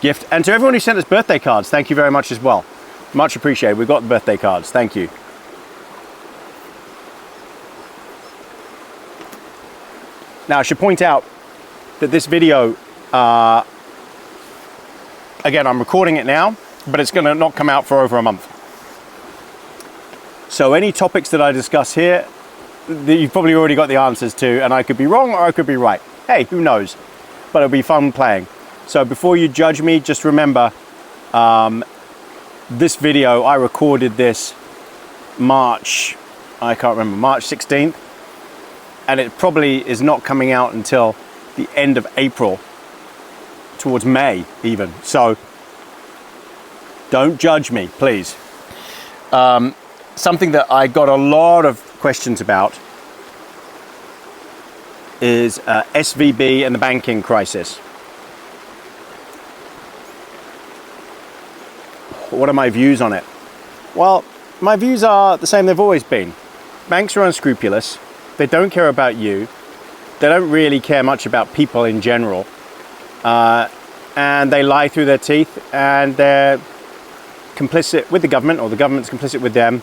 gift. And to everyone who sent us birthday cards, thank you very much as well. Much appreciated. We've got the birthday cards. Thank you. Now, I should point out that this video, again, I'm recording it now, but it's going to not come out for over a month. So any topics that I discuss here, you've probably already got the answers to, and I could be wrong or I could be right. Hey, who knows? But it'll be fun playing. So before you judge me, just remember, this video, I recorded this March 16th, and it probably is not coming out until the end of April, towards May even. So don't judge me, please. Something that I got a lot of questions about is SVB and the banking crisis. What are my views on it? Well, my views are the same they've always been. Banks are unscrupulous. They don't care about you. They don't really care much about people in general. And they lie through their teeth, and they're complicit with the government, or the government's complicit with them,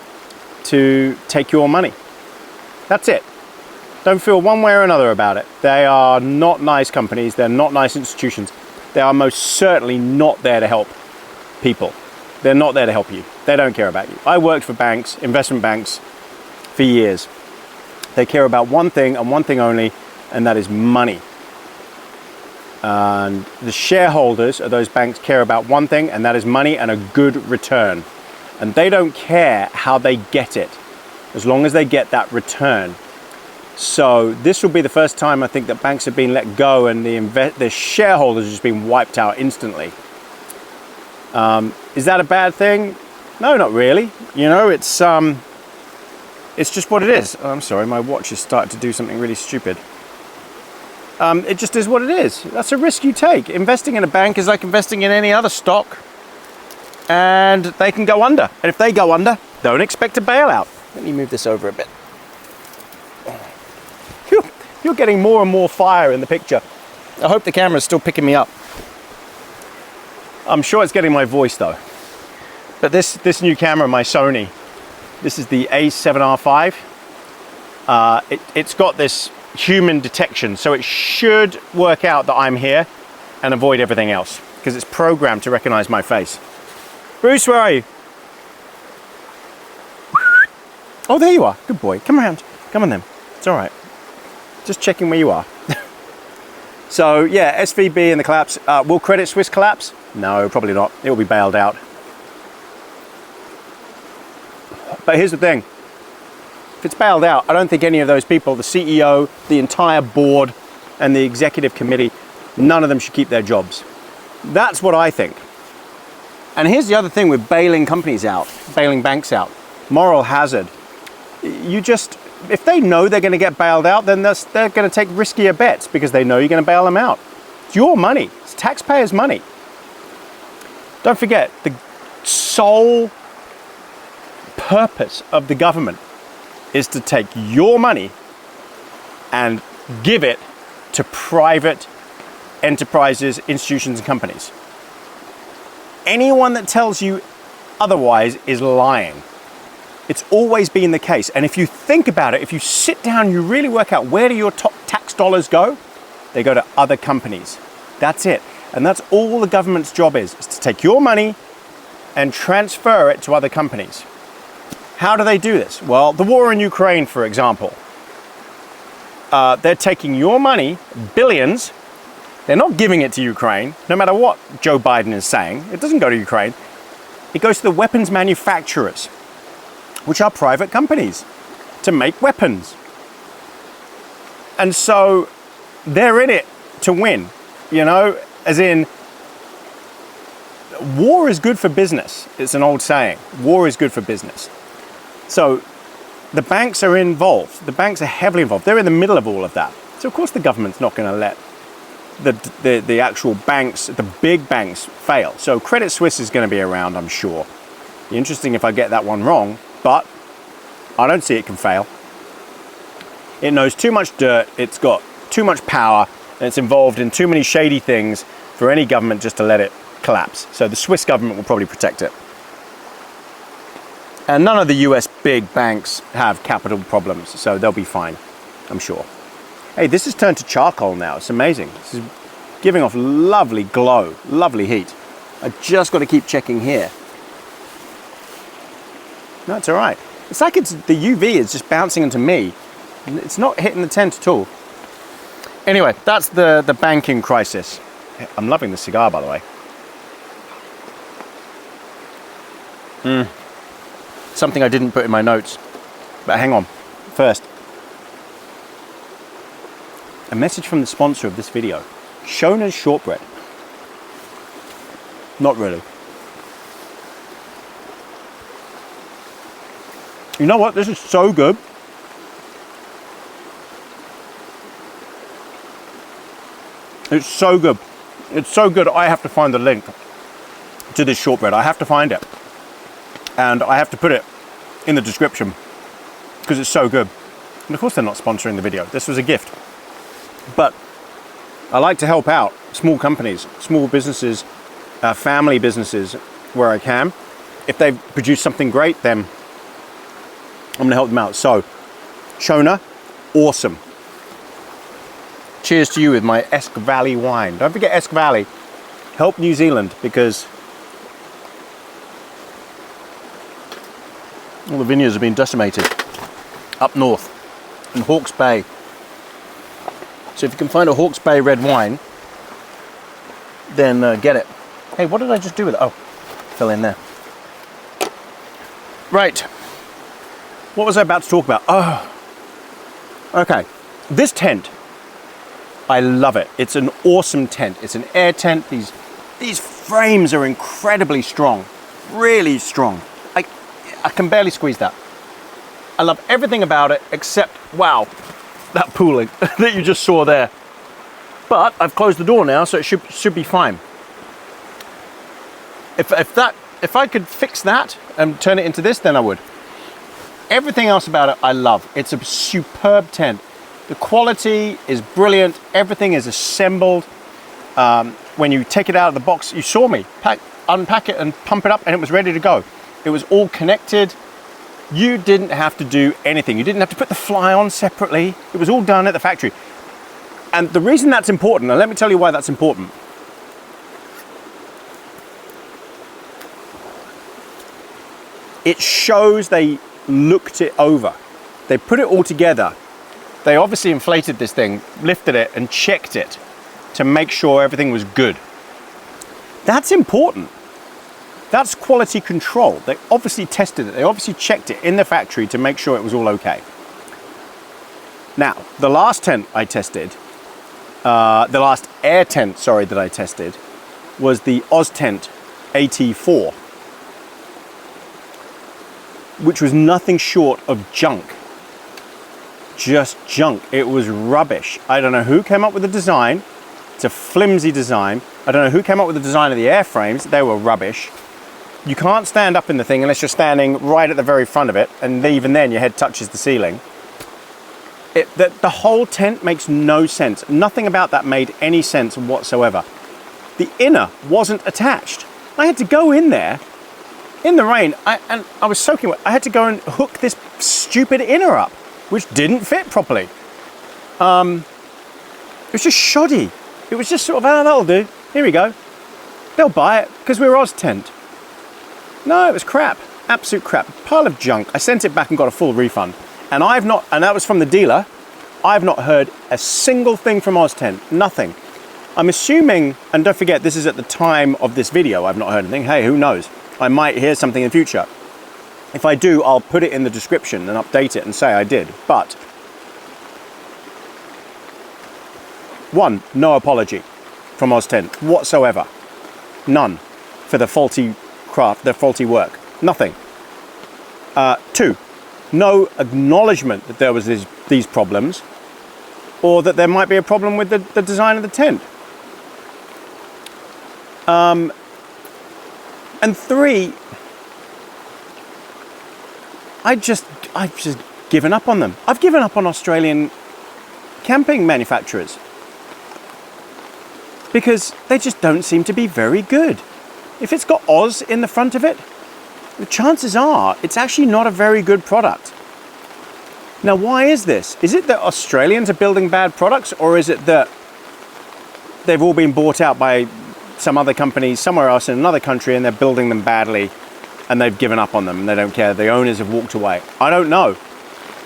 to take your money. That's it. Don't feel one way or another about it. They are not nice companies. They're not nice institutions. They are most certainly not there to help people. They're not there to help you. They don't care about you. I worked for banks, investment banks, for years. They care about one thing and one thing only, and that is money. And the shareholders of those banks care about one thing, and that is money and a good return. And they don't care how they get it, as long as they get that return. So this will be the first time I think that banks have been let go, and the shareholders have just been wiped out instantly. Is that a bad thing? No, not really. You know, it's just what it is. Oh, I'm sorry, my watch has started to do something really stupid. It just is what it is. That's a risk you take. Investing in a bank is like investing in any other stock, and they can go under. And if they go under, don't expect a bailout. Let me move this over a bit. You're getting more and more fire in the picture. I hope the camera's still picking me up. I'm sure it's getting my voice though. But this new camera, my Sony, this is the A7R5. It's got this human detection, so it should work out that I'm here and avoid everything else, because it's programmed to recognize my face. Bruce, where are you? Oh, there you are. Good boy. Come around. Come on then. It's all right. Just checking where you are. So yeah, SVB and the collapse. Will Credit Suisse collapse? No, probably not. It will be bailed out. But here's the thing. If it's bailed out, I don't think any of those people, the CEO, the entire board, and the executive committee, none of them should keep their jobs. That's what I think. And here's the other thing with bailing companies out, bailing banks out, moral hazard. If they know they're going to get bailed out, then they're going to take riskier bets because they know you're going to bail them out. It's your money. It's taxpayers' money. Don't forget, the sole purpose of the government is to take your money and give it to private enterprises, institutions, and companies. Anyone that tells you otherwise is lying. It's always been the case. And if you think about it, if you sit down, you really work out where do your top tax dollars go? They go to other companies. That's it. And that's all the government's job is to take your money and transfer it to other companies. How do they do this? Well, the war in Ukraine, for example, they're taking your money, billions, they're not giving it to Ukraine, no matter what Joe Biden is saying. It doesn't go to Ukraine. It goes to the weapons manufacturers, which are private companies, to make weapons. And so they're in it to win, as in, war is good for business. It's an old saying. War is good for business. So the banks are involved. The banks are heavily involved. They're in the middle of all of that. So of course the government's not going to let the actual banks, the big banks, fail. So Credit Suisse is going to be around, I'm sure. Interesting if I get that one wrong, but I don't see it can fail. It knows too much dirt, it's got too much power, and it's involved in too many shady things for any government just to let it collapse. So the Swiss government will probably protect it. And none of the US big banks have capital problems, so they'll be fine, I'm sure. Hey, this has turned to charcoal now. It's amazing. This is giving off lovely glow, lovely heat. I just got to keep checking here. No, it's all right. It's like the UV is just bouncing into me. It's not hitting the tent at all. Anyway, that's the banking crisis. I'm loving the cigar, by the way. Something I didn't put in my notes. But hang on. First, a message from the sponsor of this video. Shona's shortbread. Not really. You know what? This is so good. It's so good. It's so good. I have to find the link to this shortbread. I have to find it. And I have to put it in the description because it's so good. And of course they're not sponsoring the video. This was a gift. But I like to help out small companies, small businesses, family businesses where I can. If they've produced something great, then I'm going to help them out. So, Shona, awesome. Cheers to you with my Esk Valley wine. Don't forget Esk Valley. Help New Zealand because all the vineyards have been decimated up north in Hawke's Bay. So if you can find a Hawke's Bay red wine, then get it. Hey, what did I just do with it? Oh, fell in there. Right. What was I about to talk about? Oh, okay. This tent, I love it. It's an awesome tent. It's an air tent. These frames are incredibly strong, really strong. I can barely squeeze that. I love everything about it except, wow, that pooling that you just saw there. But I've closed the door now, so it should be fine. If I could fix that and turn it into this, then I would. Everything else about it, I love. It's a superb tent. The quality is brilliant. Everything is assembled. When you take it out of the box, you saw me unpack it and pump it up, and it was ready to go. It was all connected. You didn't have to do anything. You didn't have to put the fly on separately. It was all done at the factory. And the reason that's important, and let me tell you why that's important. It shows they looked it over. They put it all together. They obviously inflated this thing, lifted it, and checked it to make sure everything was good. That's important. That's quality control. They obviously tested it. They obviously checked it in the factory to make sure it was all okay. Now, the last tent I tested, the last air tent, sorry, that I tested was the OzTent AT4, which was nothing short of junk. Just junk. It was rubbish. I don't know who came up with the design. It's a flimsy design. I don't know who came up with the design of the airframes. They were rubbish. You can't stand up in the thing unless you're standing right at the very front of it, and even then your head touches the ceiling. The whole tent makes no sense. Nothing about that made any sense whatsoever. The inner wasn't attached. I had to go in there in the rain, and I was soaking wet. I had to go and hook this stupid inner up, which didn't fit properly. It was just shoddy. It was just sort of, oh, that'll do. Here we go. They'll buy it because we're OzTent. No, it was crap. Absolute crap. Pile of junk. I sent it back and got a full refund. And and that was from the dealer. I've not heard a single thing from OzTent. Nothing. I'm assuming, and don't forget, this is at the time of this video, I've not heard anything. Hey, who knows? I might hear something in the future. If I do, I'll put it in the description and update it and say I did. But, one, no apology from OzTent whatsoever. None for the faulty craft, their faulty work. Nothing. Two, no acknowledgement that there was these problems, or that there might be a problem with the design of the tent. And three, I've just given up on them. I've given up on Australian camping manufacturers because they just don't seem to be very good. If it's got Oz in the front of it, the chances are it's actually not a very good product. Now, why is this? Is it that Australians are building bad products, or is it that they've all been bought out by some other company somewhere else in another country and they're building them badly and they've given up on them and they don't care? The owners have walked away. I don't know.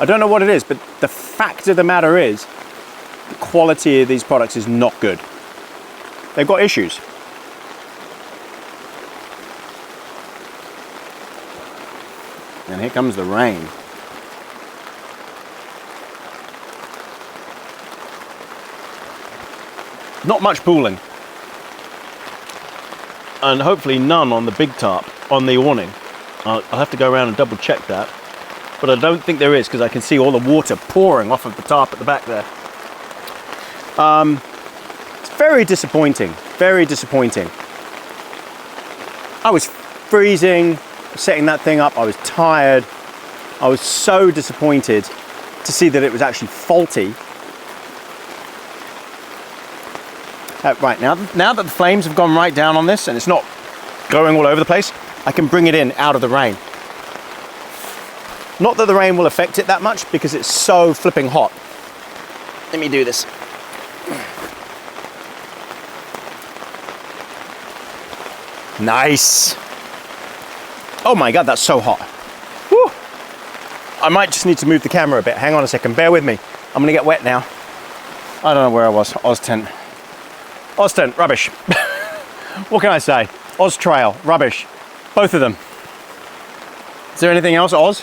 I don't know what it is, but the fact of the matter is the quality of these products is not good. They've got issues. And here comes the rain. Not much pooling. And hopefully none on the big tarp, on the awning. I'll have to go around and double check that. But I don't think there is, because I can see all the water pouring off of the tarp at the back there. It's very disappointing, very disappointing. I was freezing, setting that thing up. I was tired. I was so disappointed to see that it was actually faulty. Right, now that the flames have gone right down on this and it's not going all over the place, I can bring it in out of the rain. Not that the rain will affect it that much because it's so flipping hot. Let me do this. Nice. Oh my God, that's so hot. Whew. I might just need to move the camera a bit. Hang on a second, bear with me. I'm gonna get wet now. I don't know where I was. OzTent, rubbish. What can I say? Oz Trail, rubbish. Both of them. Is there anything else, Oz?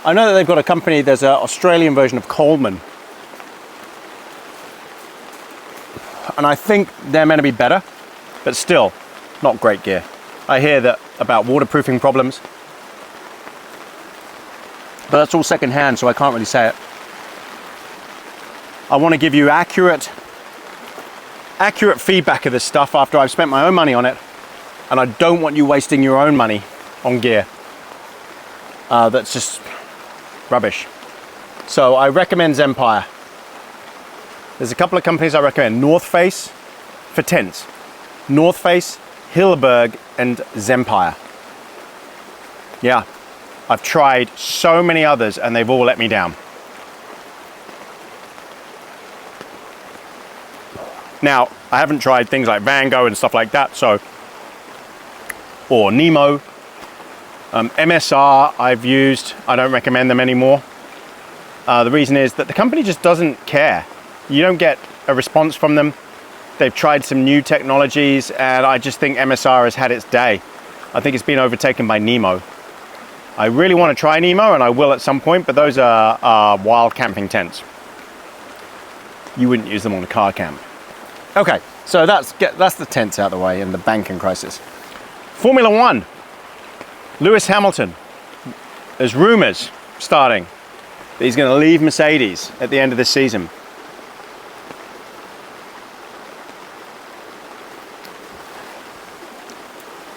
I know that they've got a company, there's an Australian version of Coleman. And I think they're meant to be better, but still, not great gear. I hear that about waterproofing problems, but that's all secondhand, so I can't really say it. I want to give you accurate feedback of this stuff after I've spent my own money on it, and I don't want you wasting your own money on gear. That's just rubbish. So I recommend Zempire. There's a couple of companies I recommend. North Face for tents. North Face, Hilleberg, and Zempire. Yeah, I've tried so many others and they've all let me down. Now, I haven't tried things like Van Gogh and stuff like that, or Nemo. MSR I've used, I don't recommend them anymore. The reason is that the company just doesn't care. You don't get a response from them. They've tried some new technologies and I just think MSR has had its day. I think it's been overtaken by Nemo. I really want to try Nemo, and I will at some point, but those are wild camping tents. You wouldn't use them on a car camp. Okay, so that's the tents out of the way and the banking crisis. Formula One. Lewis Hamilton. There's rumors starting that he's going to leave Mercedes at the end of this season.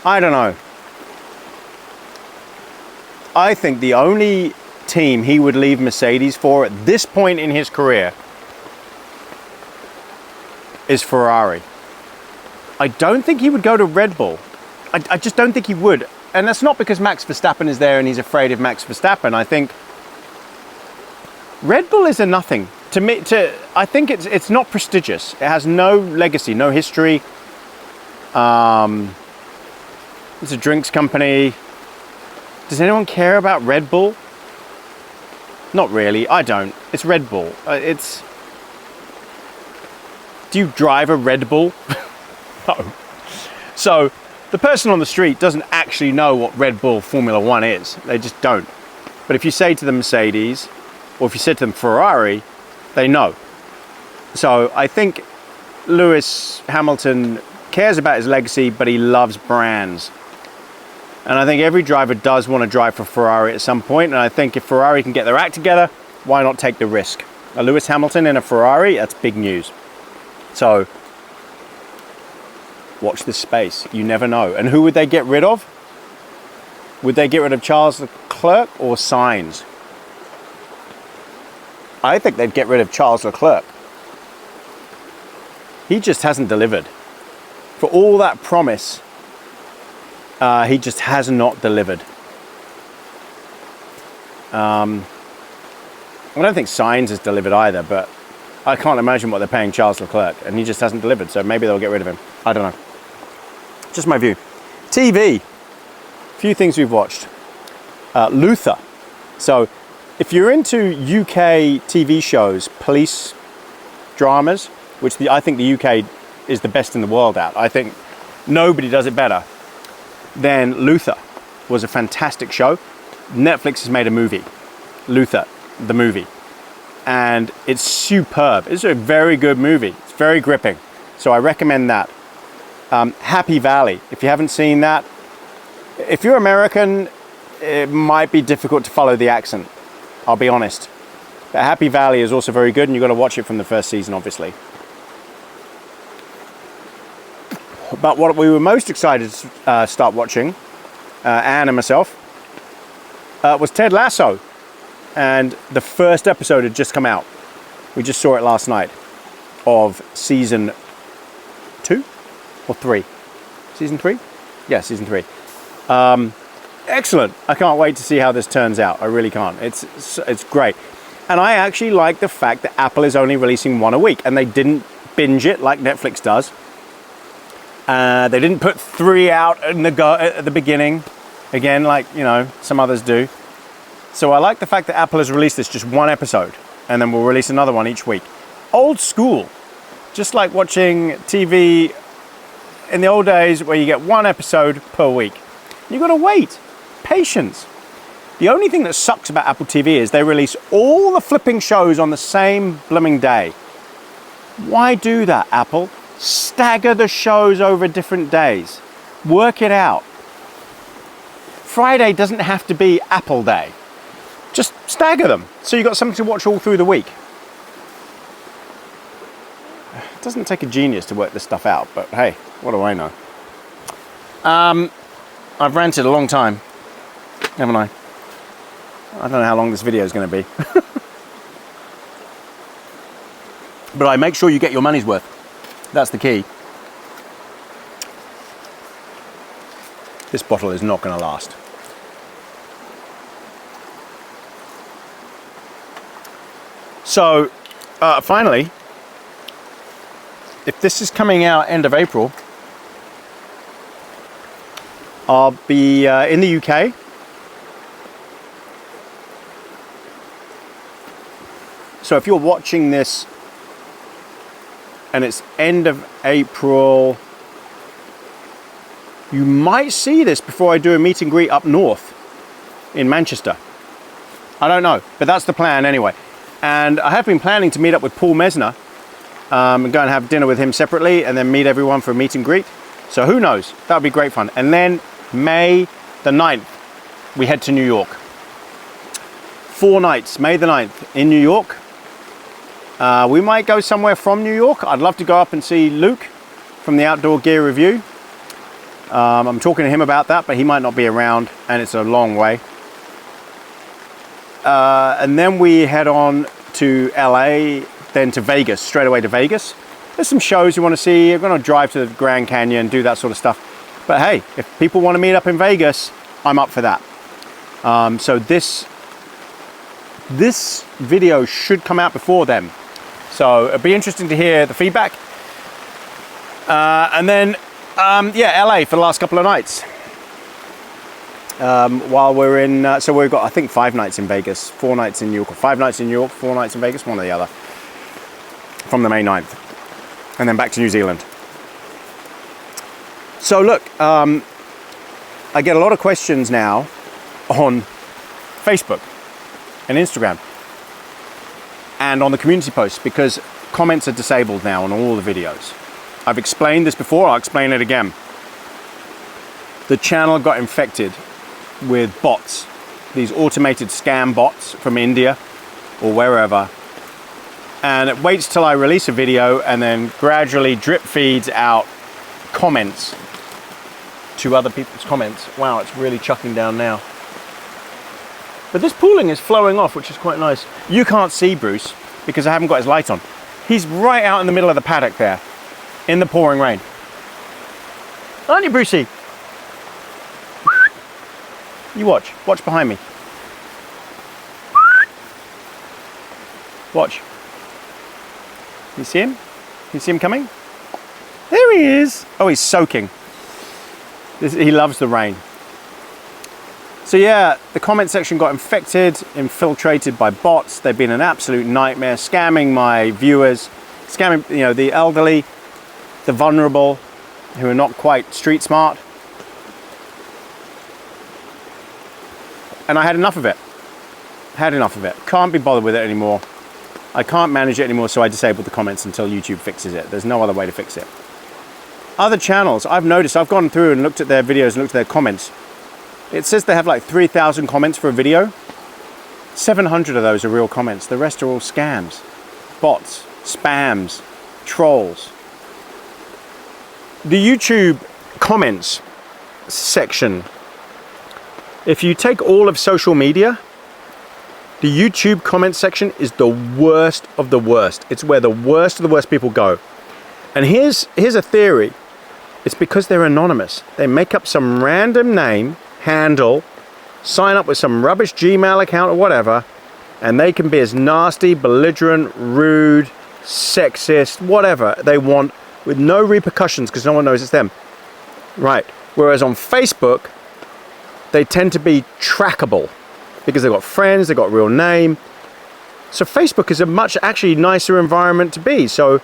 I don't know. I think the only team he would leave Mercedes for at this point in his career is Ferrari. I don't think he would go to Red Bull. I just don't think he would. And that's not because Max Verstappen is there and he's afraid of Max Verstappen. I think Red Bull is a nothing. To me, I think it's not prestigious. It has no legacy, no history. It's a drinks company. Does anyone care about Red Bull? Not really. I don't. It's Red Bull. Do you drive a Red Bull? No. So the person on the street doesn't actually know what Red Bull Formula One is. They just don't. But if you say to them Mercedes, or if you said to them Ferrari, they know. So I think Lewis Hamilton cares about his legacy, but he loves brands. And I think every driver does want to drive for Ferrari at some point. And I think if Ferrari can get their act together, why not take the risk? A Lewis Hamilton in a Ferrari, that's big news. So watch this space. You never know. And who would they get rid of? Would they get rid of Charles Leclerc or Sainz? I think they'd get rid of Charles Leclerc. He just hasn't delivered. For all that promise, he just has not delivered. I don't think Sainz has delivered either, but I can't imagine what they're paying Charles Leclerc, and he just hasn't delivered, so maybe they'll get rid of him. I don't know. Just my view. TV. Few things we've watched. Luther. So if you're into UK TV shows, police dramas, which I think the UK is the best in the world at, I think nobody does it better, then Luther was a fantastic show. Netflix has made a movie, Luther, the movie. And it's superb. It's a very good movie. It's very gripping. So I recommend that. Happy Valley. If you haven't seen that, if you're American, it might be difficult to follow the accent. I'll be honest. But Happy Valley is also very good, and you've got to watch it from the first season, obviously. But what we were most excited to start watching, Anne and myself, was Ted Lasso. And the first episode had just come out. We just saw it last night of season 2 or 3. Season 3? Yeah, season 3. Excellent. I can't wait to see how this turns out. I really can't. It's great. And I actually like the fact that Apple is only releasing one a week, and they didn't binge it like Netflix does. They didn't put 3 out at the beginning, again, like, you know, some others do. So I like the fact that Apple has released this just one episode, and then we'll release another one each week. Old school, just like watching TV in the old days where you get one episode per week. You've got to wait. Patience. The only thing that sucks about Apple TV is they release all the flipping shows on the same blooming day. Why do that, Apple? Stagger the shows over different days. Work it out. Friday doesn't have to be Apple Day. Just stagger them, so you've got something to watch all through the week. It doesn't take a genius to work this stuff out, but hey, what do I know? I've ranted a long time, haven't I? I don't know how long this video is going to be. But I make sure you get your money's worth. That's the key. This bottle is not going to last. So, finally, if this is coming out end of April, I'll be in the UK. So if you're watching this and it's end of April, you might see this before I do a meet and greet up north in Manchester. I don't know, but that's the plan anyway. And I have been planning to meet up with Paul Mesner and go and have dinner with him separately and then meet everyone for a meet and greet. So who knows? That would be great fun. And then May the 9th, we head to New York. 4 nights, May the 9th in New York. We might go somewhere from New York. I'd love to go up and see Luke from the Outdoor Gear Review. I'm talking to him about that, but he might not be around and it's a long way. And then we head on to LA, then to Vegas, straight away to Vegas. There's some shows you want to see. You're going to drive to the Grand Canyon, do that sort of stuff. But hey, if people want to meet up in Vegas, I'm up for that. So this video should come out before then. So it'll be interesting to hear the feedback. And then, yeah, LA for the last couple of nights. While we're in, so we've got, I think, 5 nights in Vegas, 4 nights in New York, or 5 nights in New York, 4 nights in Vegas, one or the other, from the May 9th. And then back to New Zealand. So look, I get a lot of questions now on Facebook and Instagram and on the community posts because comments are disabled now on all the videos. I've explained this before, I'll explain it again. The channel got infected with bots, these automated scam bots from India or wherever. And it waits till I release a video and then gradually drip feeds out comments to other people's comments. Wow, it's really chucking down now. But this pooling is flowing off, which is quite nice. You can't see Bruce because I haven't got his light on. He's right out in the middle of the paddock there in the pouring rain. Aren't you, Brucey? You watch behind me. Watch. You see him? You see him coming? There he is. Oh, he's soaking. He loves the rain. So yeah, the comment section got infiltrated by bots. They've been an absolute nightmare, scamming my viewers, scamming, you know, the elderly, the vulnerable, who are not quite street smart. And I had enough of it. Can't be bothered with it anymore. I can't manage it anymore, so I disabled the comments until YouTube fixes it. There's no other way to fix it. Other channels, I've noticed, I've gone through and looked at their videos and looked at their comments. It says they have like 3,000 comments for a video. 700 of those are real comments. The rest are all scams, bots, spams, trolls. The YouTube comments section, if you take all of social media, the YouTube comment section is the worst of the worst. It's where the worst of the worst people go. And here's a theory. It's because they're anonymous. They make up some random name, handle, sign up with some rubbish Gmail account or whatever, and they can be as nasty, belligerent, rude, sexist, whatever they want with no repercussions because no one knows it's them. Right. Whereas on Facebook, they tend to be trackable because they've got friends, they've got a real name. So Facebook is a much actually nicer environment to be. So,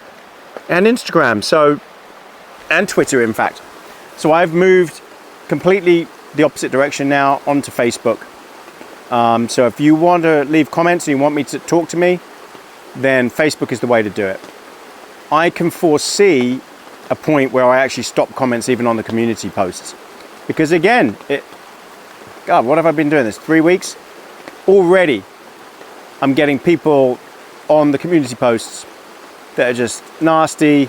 and Instagram, so, and Twitter, in fact. So I've moved completely the opposite direction now onto Facebook. So if you want to leave comments and you want me to talk to me, then Facebook is the way to do it. I can foresee a point where I actually stop comments even on the community posts. Because again, God, what have I been doing this? 3 weeks? Already, I'm getting people on the community posts that are just nasty,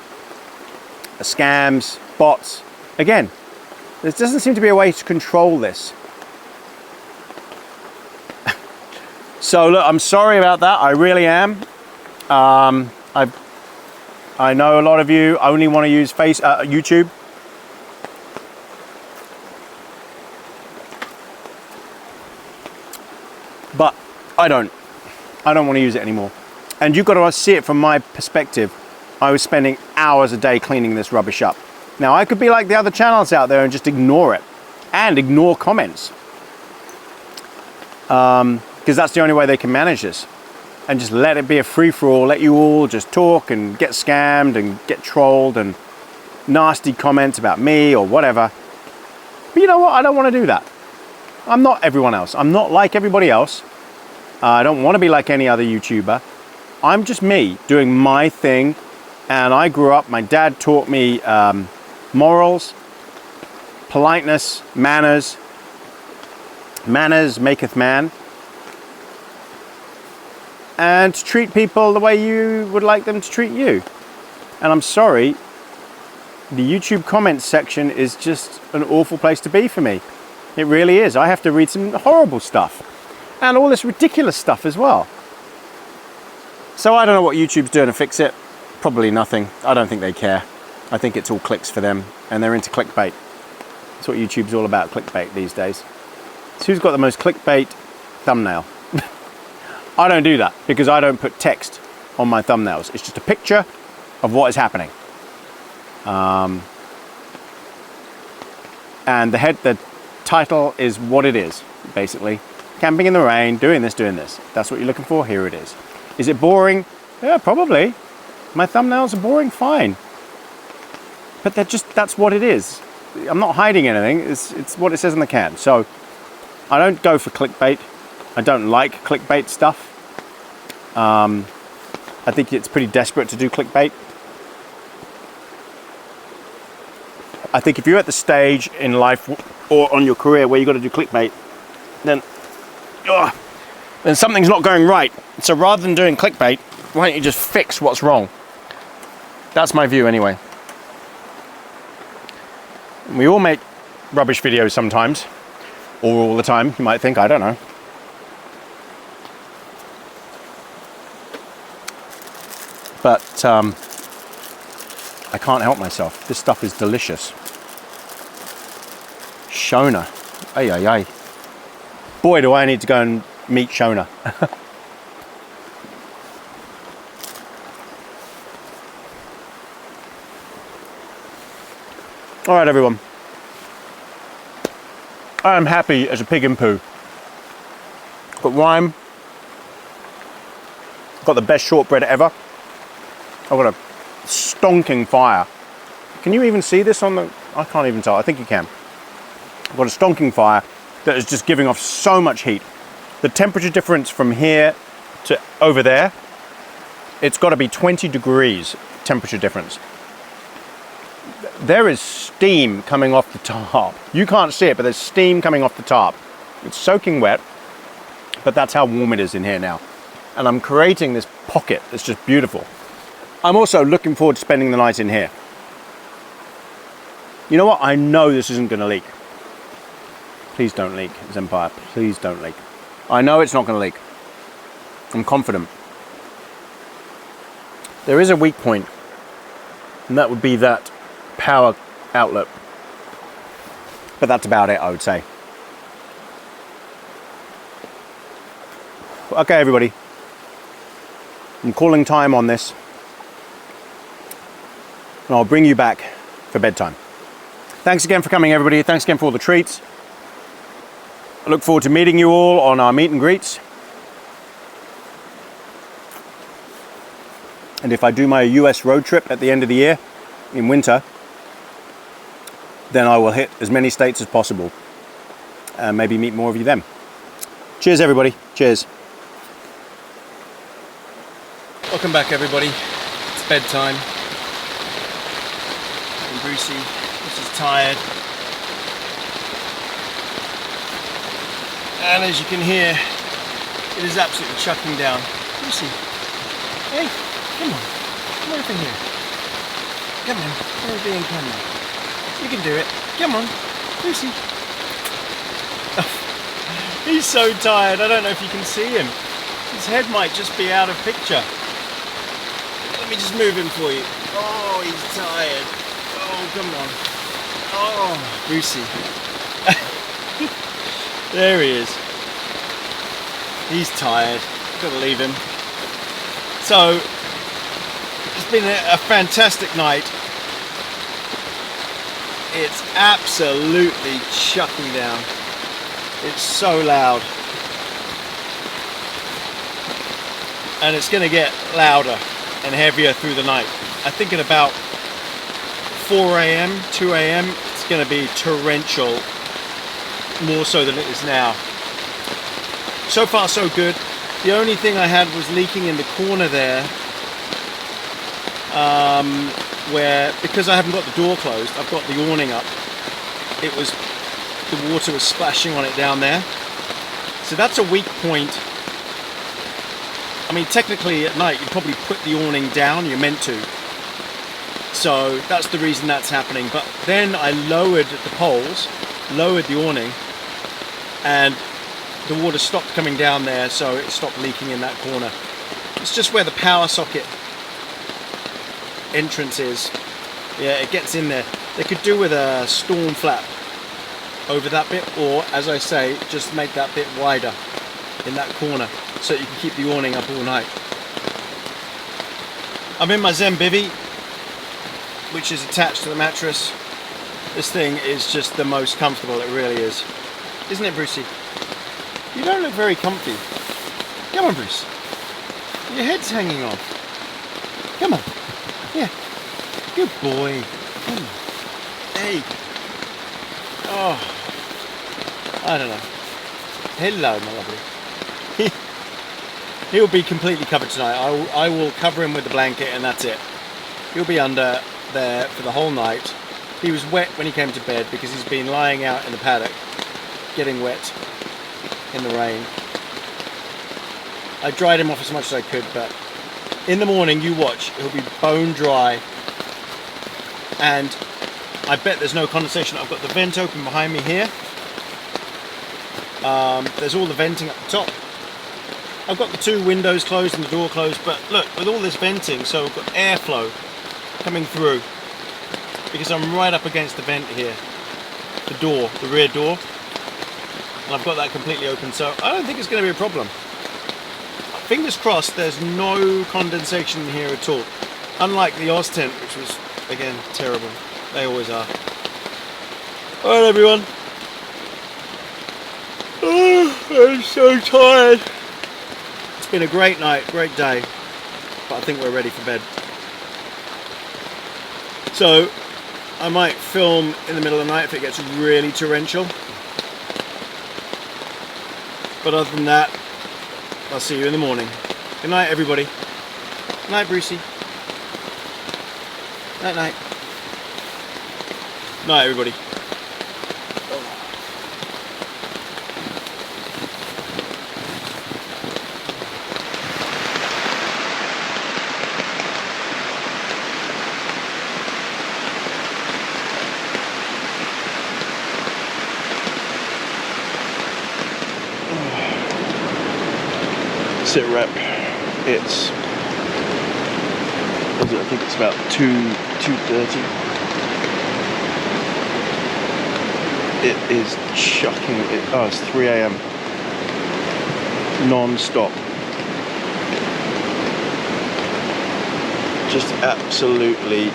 scams, bots. Again, there doesn't seem to be a way to control this. So look, I'm sorry about that. I really am. I know a lot of you only want to use YouTube. But I don't want to use it anymore. And you've got to see it from my perspective. I was spending hours a day cleaning this rubbish up. Now I could be like the other channels out there and just ignore it and ignore comments. Because that's the only way they can manage this. And just let it be a free-for-all, let you all just talk and get scammed and get trolled and nasty comments about me or whatever. But you know what? I don't want to do that. I'm not everyone else. I'm not like everybody else. I don't want to be like any other YouTuber. I'm just me doing my thing. And I grew up, my dad taught me morals, politeness, manners. Manners maketh man. And to treat people the way you would like them to treat you. And I'm sorry, the YouTube comments section is just an awful place to be for me. It really is. I have to read some horrible stuff. And all this ridiculous stuff as well. So I don't know what YouTube's doing to fix it. Probably nothing. I don't think they care. I think it's all clicks for them. And they're into clickbait. That's what YouTube's all about, clickbait these days. So who's got the most clickbait thumbnail? I don't do that because I don't put text on my thumbnails. It's just a picture of what is happening. And the title is what it is, basically. Camping in the rain, doing this, doing this. That's what you're looking for, here it is. Is it boring? Yeah, probably. My thumbnails are boring, fine. But that's what it is. I'm not hiding anything, it's what it says in the can. So, I don't go for clickbait. I don't like clickbait stuff. I think it's pretty desperate to do clickbait. I think if you're at the stage in life or on your career where you've got to do clickbait, then something's not going right. So rather than doing clickbait, why don't you just fix what's wrong? That's my view anyway. We all make rubbish videos sometimes, or all the time, you might think, I don't know. But I can't help myself. This stuff is delicious. Shona. Ay, ay, ay. Boy, do I need to go and meet Shona. All right, everyone. I'm happy as a pig in poo. Got wine. Got the best shortbread ever. I've got a stonking fire. Can you even see this on the... I can't even tell. I think you can. I've got a stonking fire that is just giving off so much heat. The temperature difference from here to over there, it's got to be 20 degrees temperature difference. There is steam coming off the top. You can't see it, but there's steam coming off the top. It's soaking wet, but that's how warm it is in here now. And I'm creating this pocket that's just beautiful. I'm also looking forward to spending the night in here. You know what? I know this isn't going to leak. Please don't leak, Empire. Please don't leak. I know it's not going to leak. I'm confident. There is a weak point, and that would be that power outlet. But that's about it, I would say. Okay, everybody. I'm calling time on this. And I'll bring you back for bedtime. Thanks again for coming, everybody. Thanks again for all the treats. I look forward to meeting you all on our meet and greets. And if I do my US road trip at the end of the year, in winter, then I will hit as many states as possible. And maybe meet more of you then. Cheers, everybody. Cheers. Welcome back, everybody. It's bedtime. And Brucey is tired. And as you can hear, it is absolutely chucking down. Brucey, hey, come on. Come over here. Come on. Come over and come on. You can do it. Come on. Brucey. He's so tired. I don't know if you can see him. His head might just be out of picture. Let me just move him for you. Oh, he's tired. Oh, come on. Oh, Brucey. There he is. He's tired. Gotta leave him. So, it's been a fantastic night. It's absolutely chucking down. It's so loud. And it's gonna get louder and heavier through the night. I think at about 4 a.m., 2 a.m., it's going to be torrential more so than it is now. So far so good. The only thing I had was leaking in the corner there, where, because I haven't got the door closed, I've got the awning up, the water was splashing on it down there. So that's a weak point. I mean, technically at night you'd probably put the awning down, you're meant to. So that's the reason that's happening. But then I lowered the poles, lowered the awning, and the water stopped coming down there, so it stopped leaking in that corner. It's just where the power socket entrance is. Yeah, it gets in there. They could do with a storm flap over that bit, or as I say, just make that bit wider in that corner so you can keep the awning up all night. I'm in my Zen bivvy, which is attached to the mattress. This thing is just the most comfortable, it really is. Isn't it, Brucey? You don't look very comfy. Come on, Bruce. Your head's hanging off. Come on. Yeah. Good boy. Come on. Hey. Oh. I don't know. Hello, my lovely. He'll be completely covered tonight. I will cover him with the blanket and that's it. He'll be under there for the whole night. He was wet when he came to bed because he's been lying out in the paddock, getting wet in the rain. I dried him off as much as I could, but in the morning, you watch, he'll be bone dry, and I bet there's no condensation. I've got the vent open behind me here. There's all the venting up the top. I've got the two windows closed and the door closed, but look, with all this venting, so I've got airflow coming through because I'm right up against the vent here, the door, the rear door, and I've got that completely open, so I don't think it's going to be a problem. Fingers crossed there's no condensation in here at all, unlike the Oz tent, which was, again, terrible. They always are. Alright everyone, I'm so tired. It's been a great night, great day, but I think we're ready for bed. So I might film in the middle of the night if it gets really torrential. But other than that, I'll see you in the morning. Good night, everybody. Good night, Brucey. Night, night. Night, everybody. Sit rep. It's, I think it's about 2:30. It is chucking it. Oh, it's 3 a.m. non-stop. Just absolutely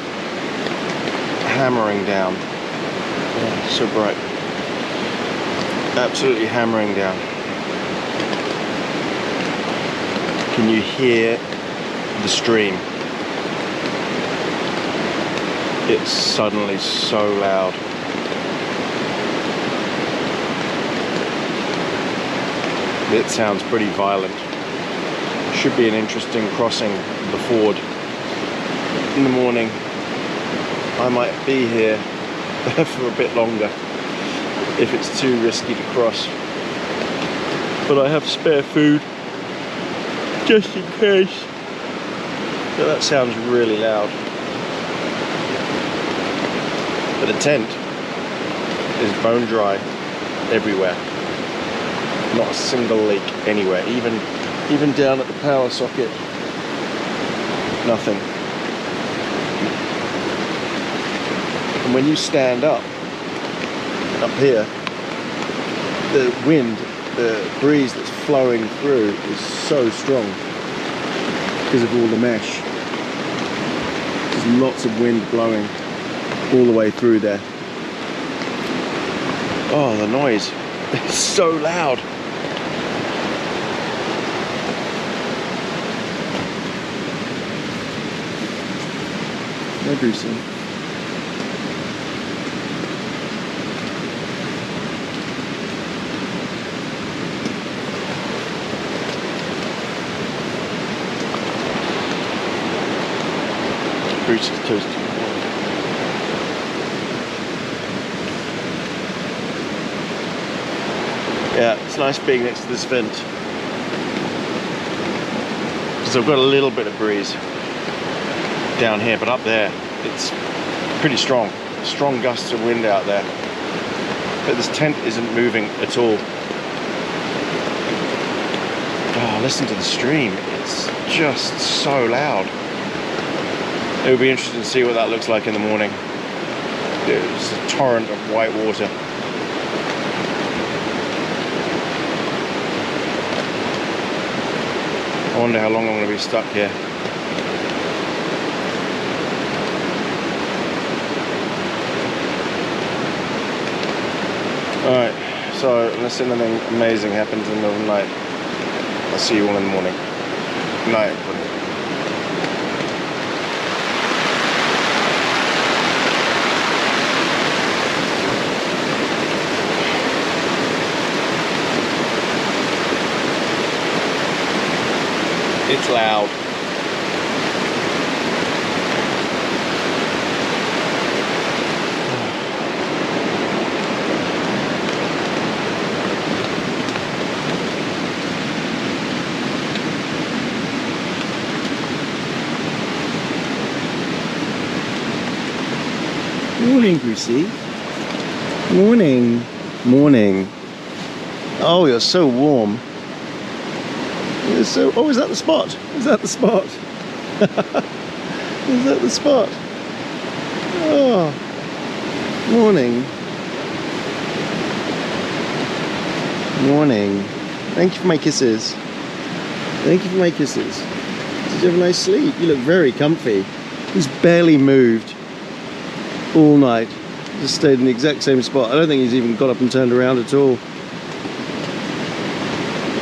hammering down. Oh, so bright. Absolutely hammering down. Can you hear the stream? It's suddenly so loud. It sounds pretty violent. Should be an interesting crossing the ford. In the morning, I might be here for a bit longer if it's too risky to cross. But I have spare food just in case. So that sounds really loud. But the tent is bone dry everywhere. Not a single leak anywhere. Even down at the power socket. Nothing. And when you stand up here, the wind, the breeze that's flowing through is so strong because of all the mesh. There's lots of wind blowing all the way through there. Oh, the noise. It's so loud. Hi, Brucey. Bruce's toast. Yeah, it's nice being next to this vent because I've got a little bit of breeze down here, but up there it's pretty strong. Strong gusts of wind out there. But this tent isn't moving at all. Oh, listen to the stream. It's just so loud. It would be interesting to see what that looks like in the morning. It's a torrent of white water. I wonder how long I'm going to be stuck here. Alright, so unless anything amazing happens in the middle of the night, I'll see you all in the morning. Good night, everybody. It's loud. Morning, Brucey. Morning. Morning. Oh, you're so warm. So, oh, is that the spot? Is that the spot? Is that the spot? Oh, morning. Morning. Thank you for my kisses. Thank you for my kisses. Did you have a nice sleep? You look very comfy. He's barely moved all night. Just stayed in the exact same spot. I don't think he's even got up and turned around at all.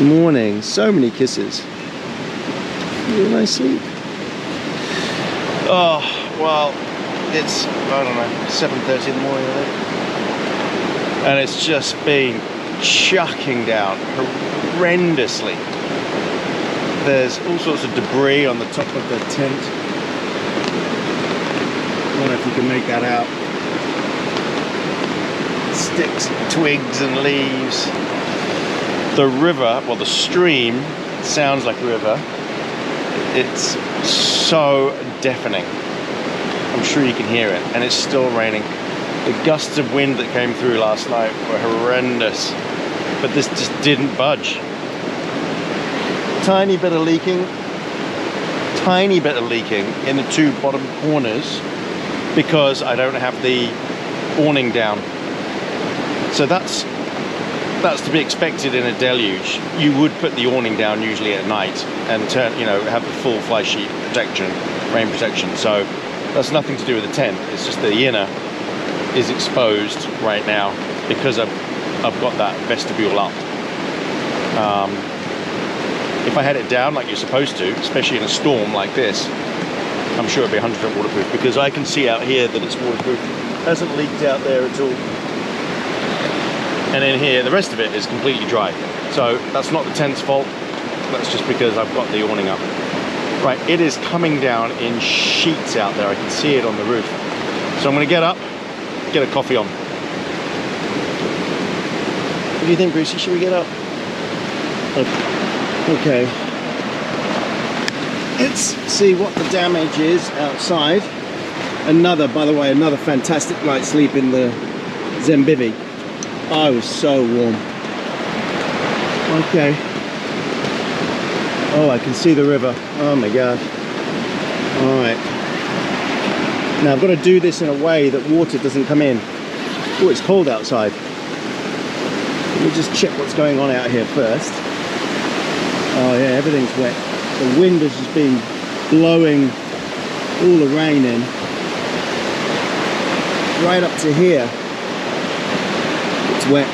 Morning. So many kisses. You had a nice sleep. Oh, well, it's, I don't know, 7:30 in the morning, I think. And it's just been chucking down horrendously. There's all sorts of debris on the top of the tent. I don't know if you can make that out. Sticks, twigs and leaves. The river, well, the stream sounds like a river. It's so deafening. I'm sure you can hear it, and it's still raining. The gusts of wind that came through last night were horrendous, but this just didn't budge. Tiny bit of leaking in the two bottom corners because I don't have the awning down. So that's to be expected in a deluge. You would put the awning down usually at night and turn, you know, have the full fly sheet protection, rain protection. So that's nothing to do with the tent. It's just the inner is exposed right now because I've got that vestibule up. If I had it down like you're supposed to, especially in a storm like this, I'm sure it'd be 100% waterproof because I can see out here that it's waterproof. It hasn't leaked out there at all. And in here, the rest of it is completely dry. So that's not the tent's fault. That's just because I've got the awning up. Right, it is coming down in sheets out there. I can see it on the roof. So I'm gonna get up, get a coffee on. What do you think, Brucey? Should we get up? Okay. Let's see what the damage is outside. Another, by the way, another fantastic night's sleep in the Zembivvy. I was so warm. Okay. Oh, I can see the river. Oh my gosh. All right. Now I've got to do this in a way that water doesn't come in. Oh, it's cold outside. Let me just check what's going on out here first. Oh yeah, everything's wet. The wind has just been blowing all the rain in. Right up to here. It's wet.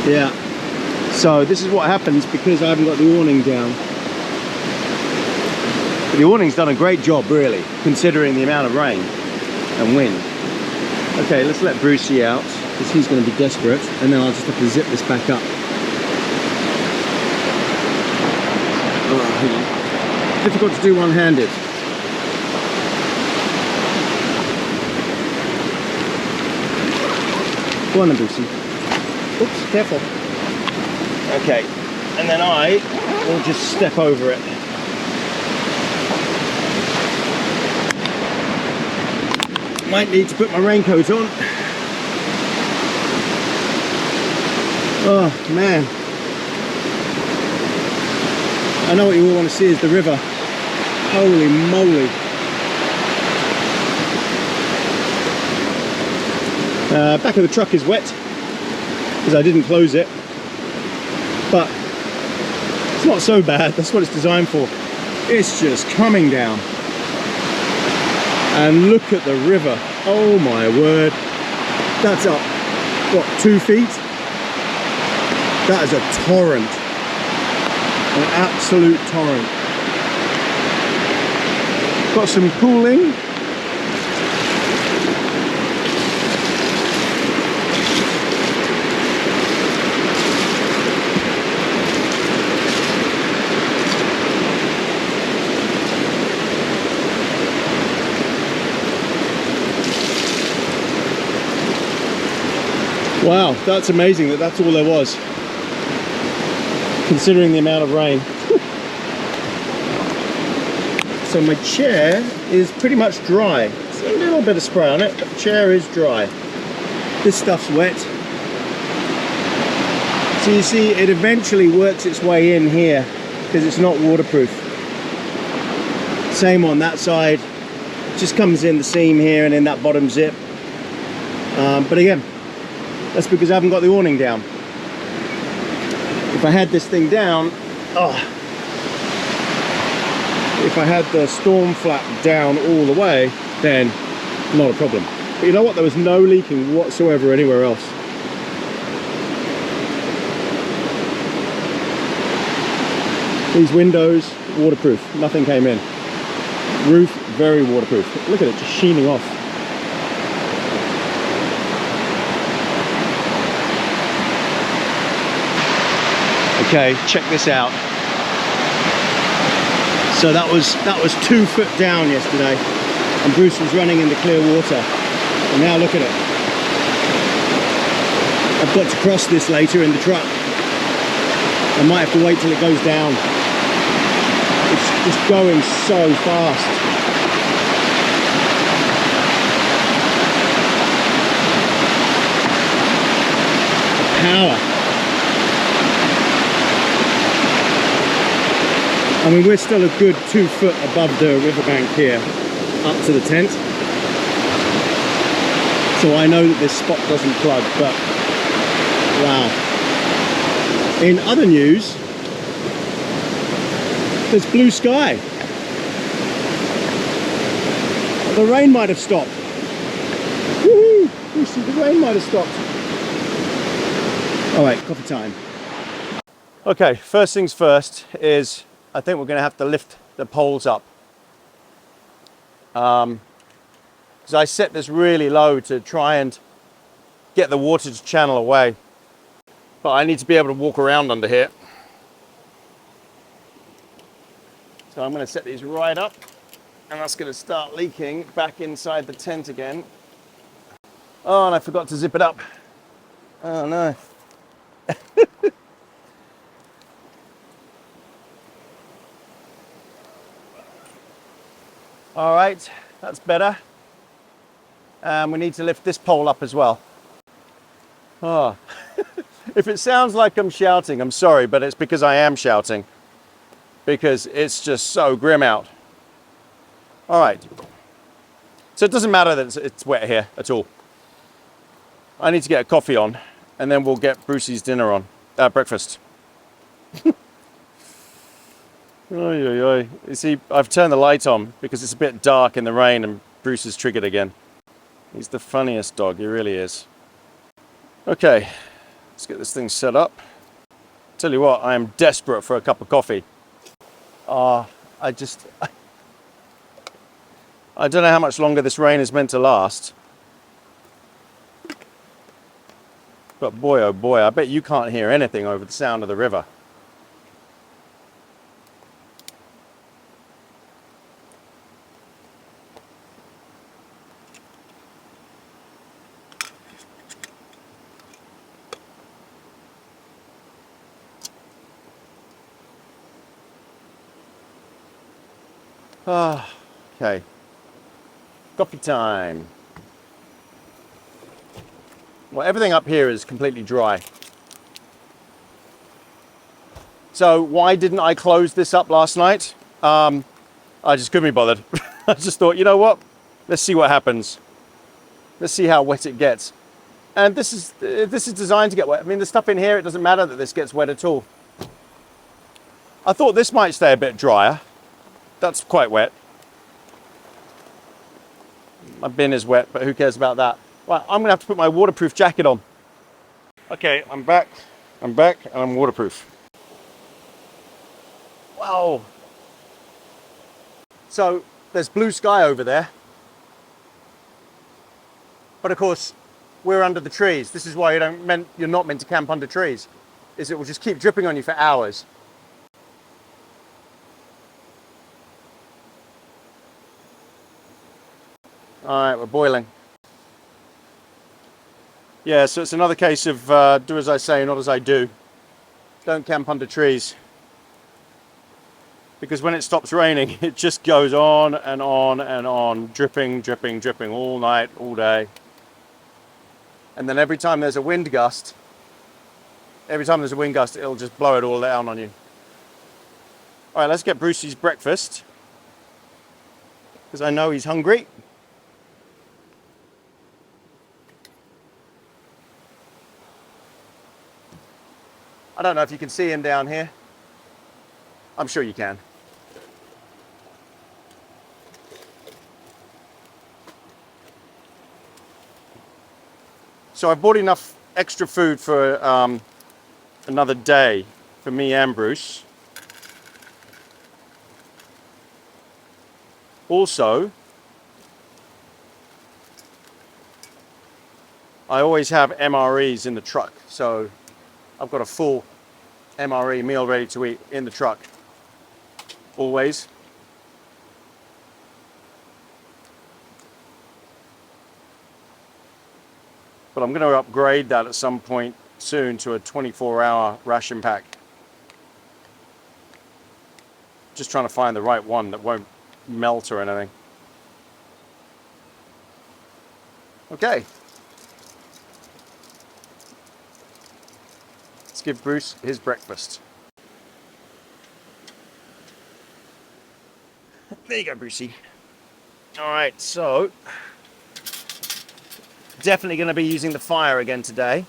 Yeah. So this is what happens because I haven't got the awning down. But the awning's done a great job, really, considering the amount of rain and wind. Okay, let's let Brucey out because he's going to be desperate, and then I'll just have to zip this back up. difficult to do one-handed. Go on then, Brucey. Oops, careful. Okay, and then I will just step over it. Might need to put my raincoat on. Oh man. I know what you all want to see is the river. Holy moly. Back of the truck is wet because I didn't close it, but it's not so bad. That's what it's designed for. It's just coming down, and look at the river. Oh my word, that's up what, 2 feet? That is a torrent, an absolute torrent. Got some cooling. Wow, that's amazing that that's all there was, considering the amount of rain. So my chair is pretty much dry. It's a little bit of spray on it, but the chair is dry. This stuff's wet. So you see, it eventually works its way in here because it's not waterproof. Same on that side. It just comes in the seam here and in that bottom zip. But again, that's because I haven't got the awning down. If I had this thing down, if I had the storm flap down all the way, then not a problem. But you know what? There was no leaking whatsoever anywhere else. These windows, waterproof. Nothing came in. Roof, very waterproof. Look at it, just sheening off. Okay, check this out. So that was 2 foot down yesterday, and Bruce was running in the clear water. And now look at it. I've got to cross this later in the truck. I might have to wait till it goes down. It's just going so fast. The power. I mean, we're still a good 2 foot above the riverbank here, up to the tent. So I know that this spot doesn't plug, but wow. In other news, there's blue sky. The rain might have stopped. Woohoo! The rain might have stopped. All right, coffee time. Okay, first things first is I think we're going to have to lift the poles up. Because I set this really low to try and get the water to channel away. But I need to be able to walk around under here. So I'm going to set these right up, and that's going to start leaking back inside the tent again. Oh, and I forgot to zip it up. Oh no. All right, that's better. And we need to lift this pole up as well. Oh. If it sounds like I'm shouting, I'm sorry, but it's because I am shouting. Because it's just so grim out. All right. So it doesn't matter that it's wet here at all. I need to get a coffee on, and then we'll get Brucey's dinner on, breakfast. Oy, oy, oy. You see, I've turned the light on because it's a bit dark in the rain, and Bruce is triggered again. He's the funniest dog, he really is. Okay, let's get this thing set up. Tell you what, I am desperate for a cup of coffee. I don't know how much longer this rain is meant to last. But boy, oh boy, I bet you can't hear anything over the sound of the river. Okay. Coffee time. Well, everything up here is completely dry. So why didn't I close this up last night? I just couldn't be bothered. I just thought, you know what? Let's see what happens. Let's see how wet it gets. And this is designed to get wet. I mean, the stuff in here, it doesn't matter that this gets wet at all. I thought this might stay a bit drier. That's quite wet. My bin is wet, but who cares about that? Right, I'm gonna have to put my waterproof jacket on. Okay, I'm back. And I'm waterproof. Wow. So there's blue sky over there. But of course, we're under the trees. This is why you're not meant to camp under trees, is it will just keep dripping on you for hours. All right, we're boiling. Yeah, so it's another case of do as I say, not as I do. Don't camp under trees. Because when it stops raining, it just goes on and on and on, dripping, dripping, dripping all night, all day. And then every time there's a wind gust, it'll just blow it all down on you. All right, let's get Brucey's breakfast, because I know he's hungry. I don't know if you can see him down here. I'm sure you can. So I bought enough extra food for another day for me and Bruce. Also, I always have MREs in the truck, so I've got a full MRE, meal ready to eat, in the truck. Always. But I'm going to upgrade that at some point soon to a 24-hour ration pack. Just trying to find the right one that won't melt or anything. Okay. Let's give Bruce his breakfast. There you go, Brucey. All right, so definitely going to be using the fire again today.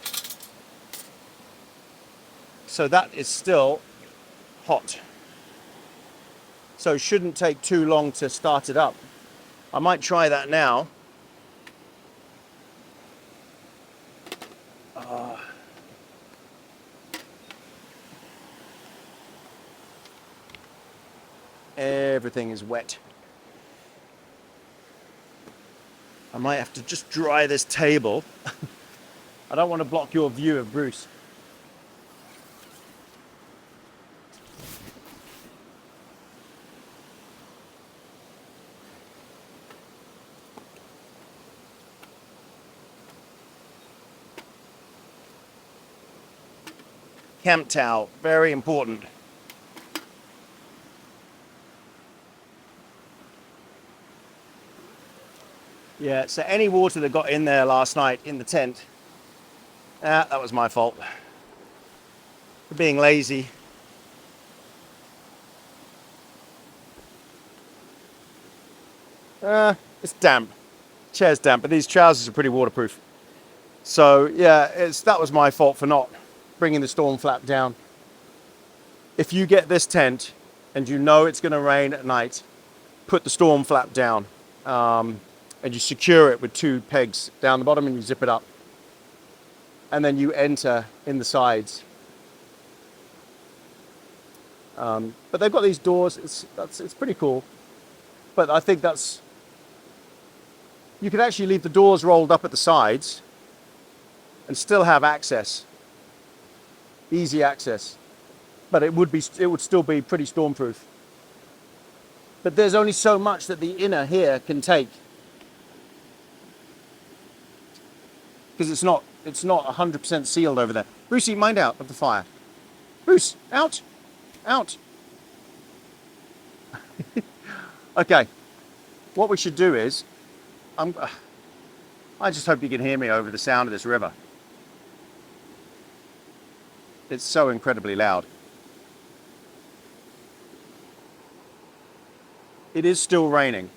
So that is still hot. So it shouldn't take too long to start it up. I might try that now. Everything is wet. I might have to just dry this table. I don't want to block your view of Bruce. Camp towel, very important. Yeah, so any water that got in there last night in the tent, that was my fault. For being lazy. It's damp. Chair's damp, but these trousers are pretty waterproof. So yeah, that was my fault for not bringing the storm flap down. If you get this tent and you know it's going to rain at night, put the storm flap down. And you secure it with 2 pegs down the bottom and you zip it up. And then you enter in the sides. But they've got these doors, it's pretty cool. But I think you could actually leave the doors rolled up at the sides and still have access. Easy access. But it would still be pretty stormproof. But there's only so much that the inner here can take. Because it's not 100% sealed over there. Brucey, mind out of the fire. Bruce, out, out. Okay, what we should do is, I just hope you can hear me over the sound of this river. It's so incredibly loud. It is still raining.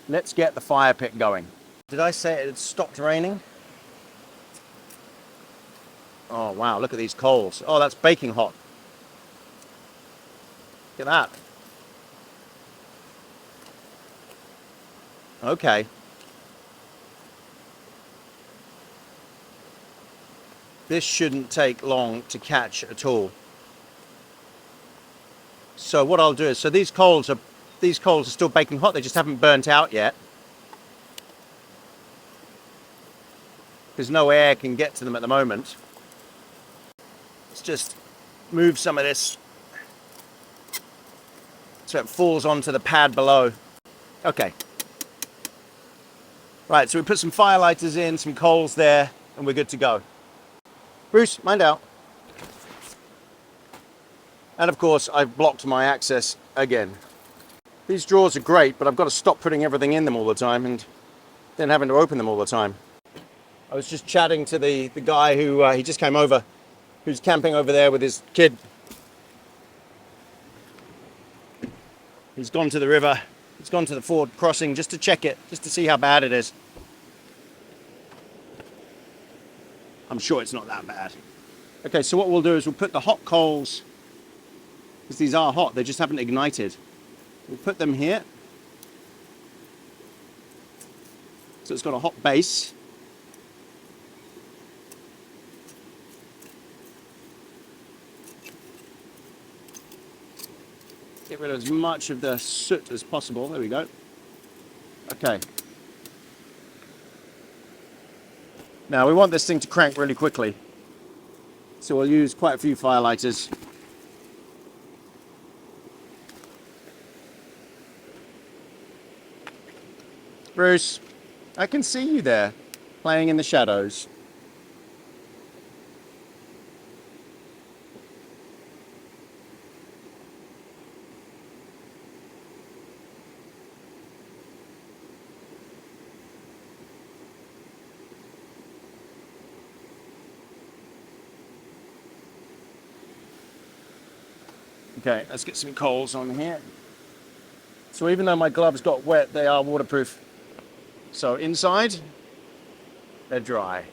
Let's get the fire pit going. Did I say it had stopped raining? Oh wow, look at these coals. Oh, that's baking hot. Look at that. Okay. This shouldn't take long to catch at all. So what I'll do is, so these coals are still baking hot. They just haven't burnt out yet, because no air can get to them at the moment. Let's just move some of this so it falls onto the pad below. Okay. Right, so we put some firelighters in, some coals there, and we're good to go. Bruce, mind out. And of course, I've blocked my access again. These drawers are great, but I've got to stop putting everything in them all the time and then having to open them all the time. I was just chatting to the guy who, he just came over, who's camping over there with his kid. He's gone to the river, he's gone to the ford crossing just to check it, just to see how bad it is. I'm sure it's not that bad. Okay, so what we'll do is we'll put the hot coals, because these are hot, they just haven't ignited. We'll put them here. So it's got a hot base. Get rid of as much of the soot as possible. There we go. Okay. Now we want this thing to crank really quickly. So we'll use quite a few firelighters. Bruce, I can see you there, playing in the shadows. Okay, let's get some coals on here. So even though my gloves got wet, they are waterproof. So inside, they're dry.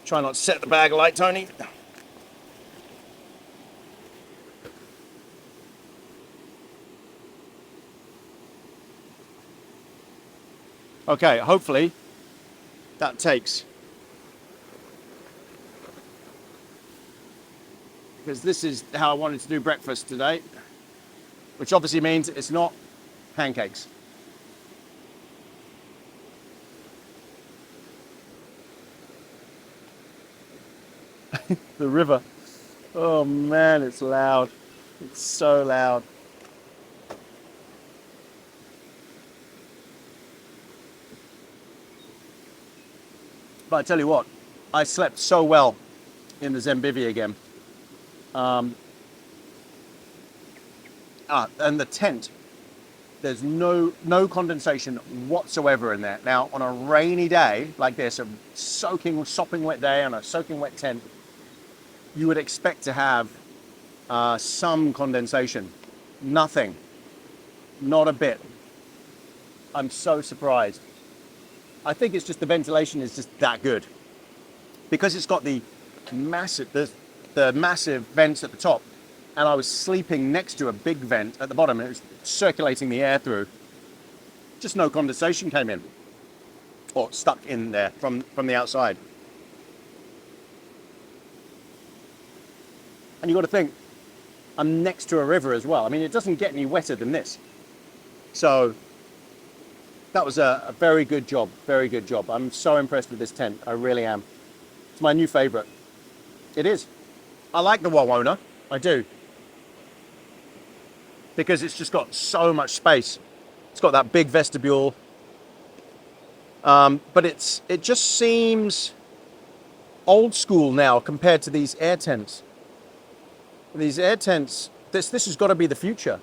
Try not to set the bag alight, Tony. Okay, hopefully that takes. Because this is how I wanted to do breakfast today, which obviously means it's not pancakes. The river. Oh man, it's loud. It's so loud. But I tell you what, I slept so well in the Zembivie again. And the tent, there's no condensation whatsoever in there. Now, on a rainy day like this, a sopping wet day on a soaking wet tent, you would expect to have some condensation. Nothing. Not a bit. I'm so surprised. I think it's just the ventilation is just that good. Because it's got the massive vents at the top, and I was sleeping next to a big vent at the bottom, and it was circulating the air through. Just no condensation came in, or stuck in there from the outside. And you've got to think, I'm next to a river as well. I mean, it doesn't get any wetter than this. So that was a very good job, very good job. I'm so impressed with this tent, I really am. It's my new favorite. It is. I like the Wawona, I do. Because it's just got so much space. It's got that big vestibule. But it just seems old school now compared to these air tents. These air tents, this has got to be the future.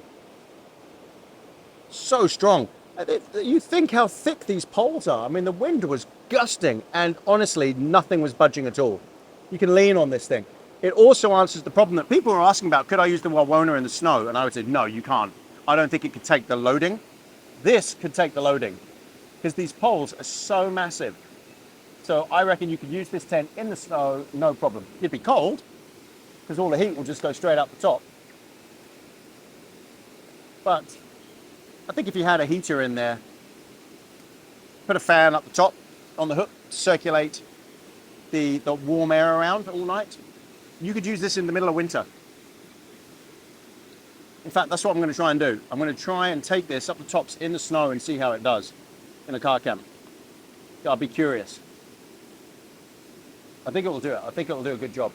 So strong. You think how thick these poles are. I mean, the wind was gusting and honestly, nothing was budging at all. You can lean on this thing. It also answers the problem that people are asking about, could I use the Wawona in the snow? And I would say, no, you can't. I don't think it could take the loading. This could take the loading because these poles are so massive. So I reckon you could use this tent in the snow, no problem. It'd be cold because all the heat will just go straight up the top. But I think if you had a heater in there, put a fan up the top on the hook to circulate the warm air around all night, you could use this in the middle of winter. In fact, that's what I'm going to try and do. I'm going to try and take this up the tops in the snow and see how it does in a car camp. I'll be curious. I think it will do it. I think it will do a good job.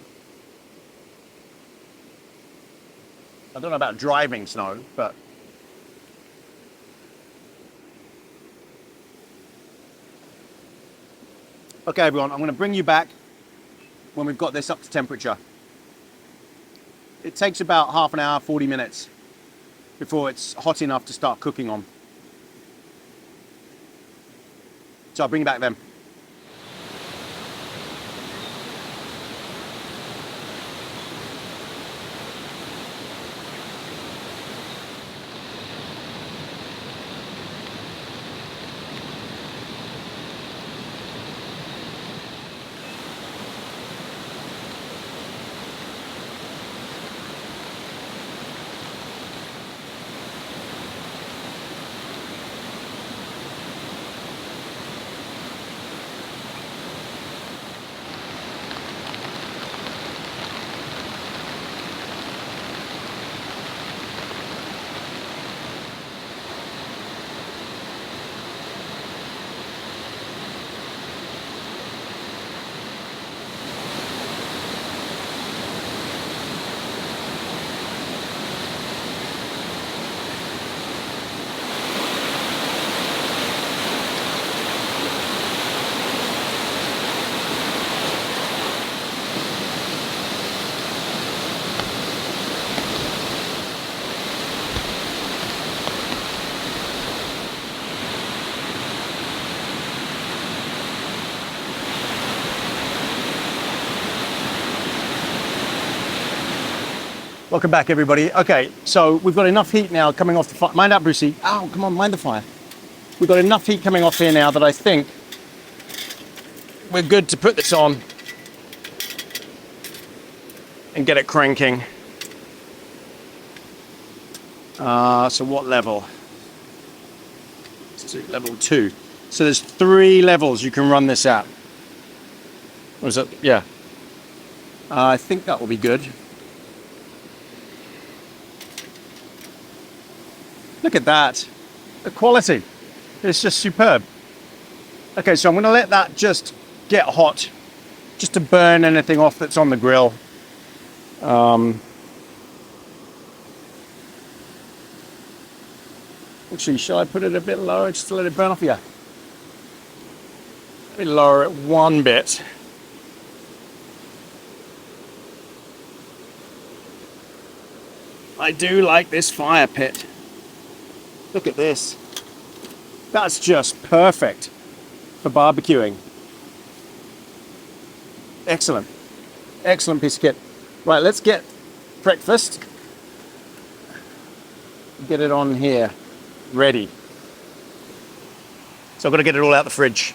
I don't know about driving snow, but okay, everyone, I'm going to bring you back when we've got this up to temperature. It takes about half an hour, 40 minutes before it's hot enough to start cooking on. So I'll bring you back then. Welcome back, everybody. Okay, so we've got enough heat now coming off the fire. Mind out, Brucey. Ow, come on, mind the fire. We've got enough heat coming off here now that I think we're good to put this on and get it cranking. So what level? Level 2. So there's 3 levels you can run this at. Was it? Yeah. I think that will be good. Look at that. The quality. It's just superb. Okay, so I'm going to let that just get hot, just to burn anything off that's on the grill. Actually, shall I put it a bit lower just to let it burn off? Yeah. Let me lower it one bit. I do like this fire pit. Look at this. That's just perfect for barbecuing. Excellent. Excellent piece of kit. Right, let's get breakfast. Get it on here. Ready. So I've got to get it all out the fridge.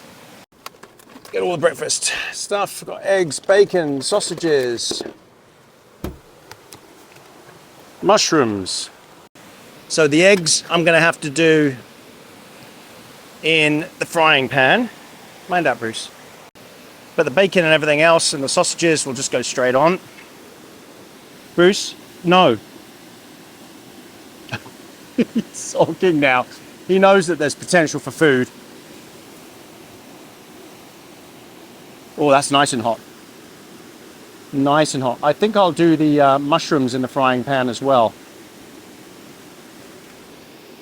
Get all the breakfast stuff. I've got eggs, bacon, sausages, mushrooms. So the eggs I'm going to have to do in the frying pan. Mind out, Bruce. But the bacon and everything else and the sausages will just go straight on. Bruce, no. He's sulking now. He knows that there's potential for food. Oh, that's nice and hot. Nice and hot. I think I'll do the mushrooms in the frying pan as well.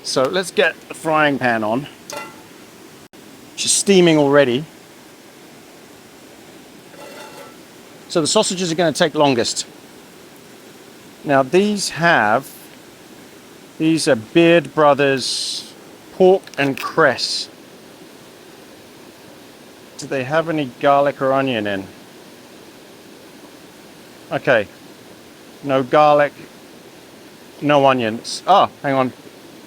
So let's get the frying pan on. She's steaming already. So the sausages are going to take longest. Now these are Beard Brothers pork and cress. Do they have any garlic or onion in? Okay, no garlic, no onions. Oh, hang on,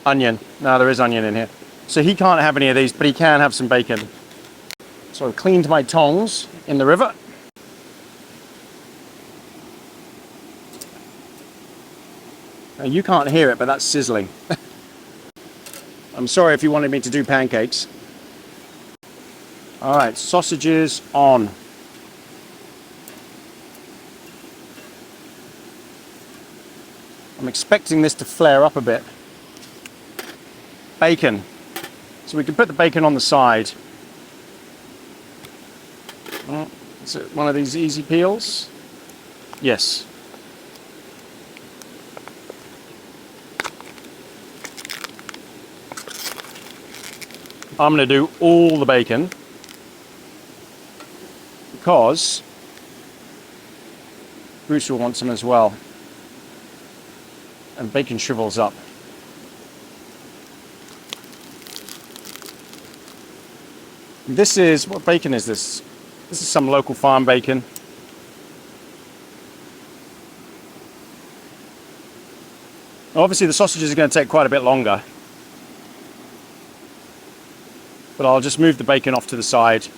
onion. No, there is onion in here. So he can't have any of these, but he can have some bacon. So I've cleaned my tongs in the river. Now you can't hear it, but that's sizzling. I'm sorry if you wanted me to do pancakes. All right, sausages on. I'm expecting this to flare up a bit. Bacon. So we can put the bacon on the side. Oh, is it one of these easy peels? Yes. I'm going to do all the bacon because Bruce will want some as well. And bacon shrivels up. This is, what bacon is this? This is some local farm bacon. Obviously the sausages are going to take quite a bit longer. But I'll just move the bacon off to the side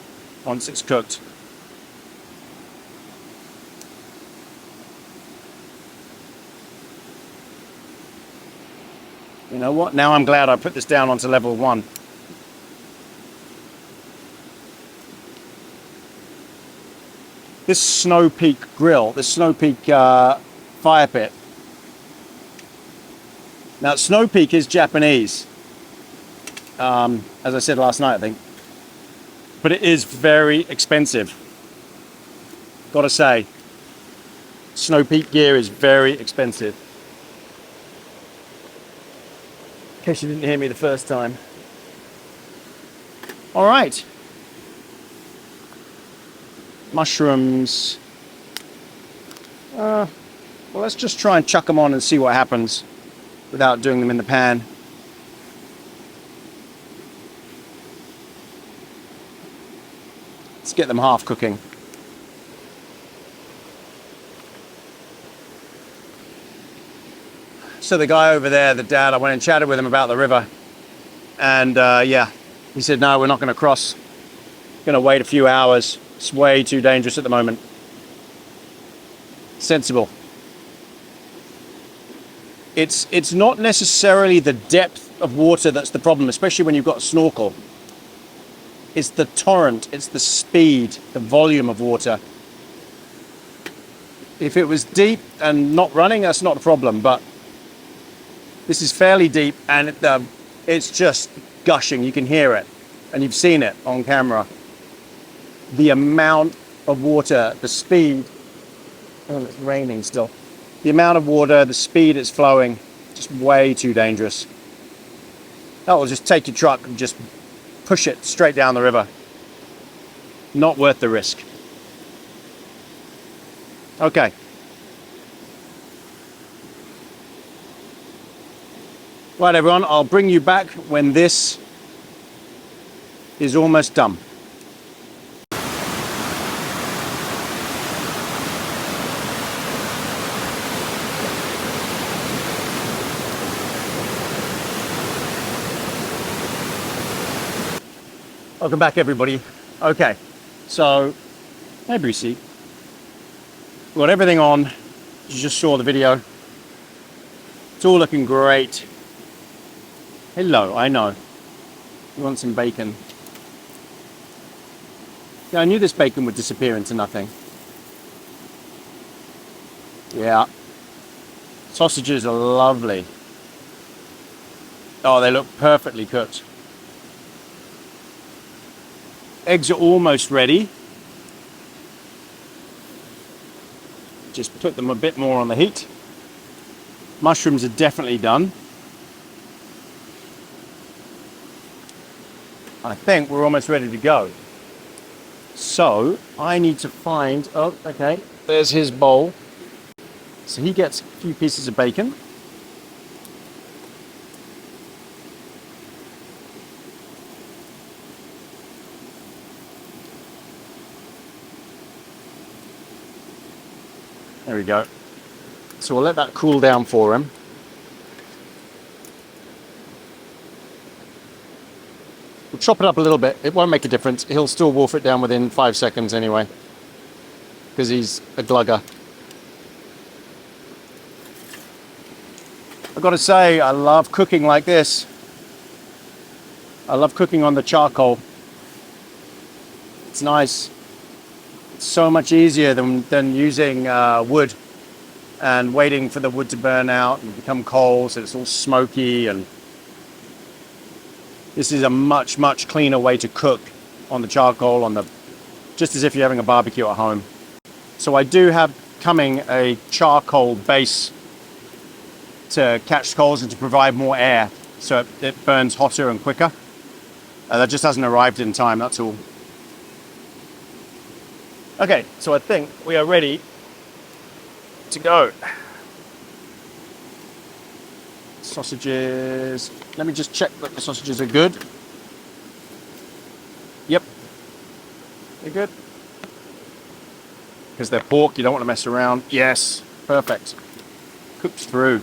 once it's cooked. You know what? Now I'm glad I put this down onto level 1. This Snow Peak grill, this Snow Peak fire pit. Now Snow Peak is Japanese. As I said last night, I think. But it is very expensive. Gotta say. Snow Peak gear is very expensive. In case you didn't hear me the first time. All right. Mushrooms. Well, let's just try and chuck them on and see what happens without doing them in the pan. Let's get them half cooking. So the guy over there, the dad, I went and chatted with him about the river. And yeah, he said, no, we're not going to cross. Going to wait a few hours. It's way too dangerous at the moment. Sensible. It's not necessarily the depth of water that's the problem, especially when you've got a snorkel. It's the torrent, it's the speed, the volume of water. If it was deep and not running, that's not a problem, but this is fairly deep and it's just gushing. You can hear it, and you've seen it on camera. The amount of water, the speed, oh, it's raining still. The amount of water, the speed it's flowing, just way too dangerous. That will just take your truck and just push it straight down the river. Not worth the risk. Okay. Right, everyone, I'll bring you back when this is almost done. Welcome back, everybody. Okay, so, hey Brucey. We've got everything on. You just saw the video. It's all looking great. Hello, I know. You want some bacon? Yeah, I knew this bacon would disappear into nothing. Yeah. Sausages are lovely. Oh, they look perfectly cooked. Eggs are almost ready. just put them a bit more on the heat. Mushrooms are definitely done. I think we're almost ready to go. So I need to find, oh, okay, there's his bowl. So he gets a few pieces of bacon. There we go. So we'll let that cool down for him. We'll chop it up a little bit. It won't make a difference. He'll still wolf it down within 5 seconds anyway, because he's a glugger. I've got to say, I love cooking like this. I love cooking on the charcoal. It's nice. It's so much easier than using wood and waiting for the wood to burn out and become coal, so it's all smoky. And this is a much, much cleaner way to cook on the charcoal, just as if you're having a barbecue at home. So I do have coming a charcoal base to catch coals and to provide more air, so it burns hotter and quicker. That just hasn't arrived in time, that's all. Okay, so I think we are ready to go. Sausages. Let me just check that the sausages are good. Yep, they're good. Because they're pork, you don't want to mess around. Yes, perfect. Cooked through.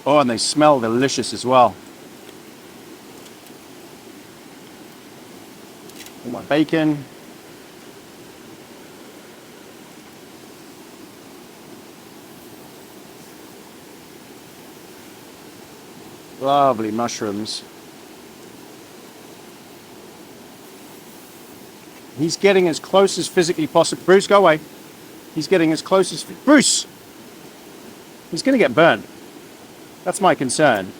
Oh, and they smell delicious as well. All my bacon. Lovely mushrooms. He's getting as close as physically possible. Bruce, go away. He's getting as close as... Bruce! He's going to get burned. That's my concern.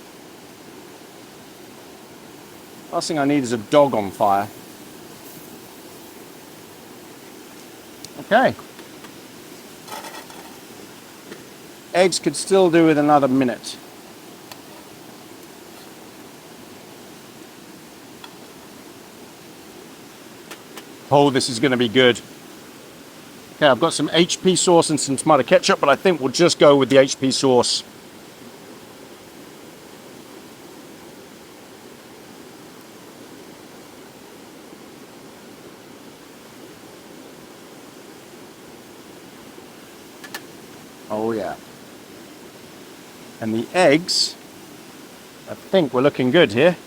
Last thing I need is a dog on fire. Okay. Eggs could still do with another minute. Oh, this is going to be good. Okay, I've got some HP sauce and some tomato ketchup, but I think we'll just go with the HP sauce. Oh yeah. And the eggs, I think we're looking good here.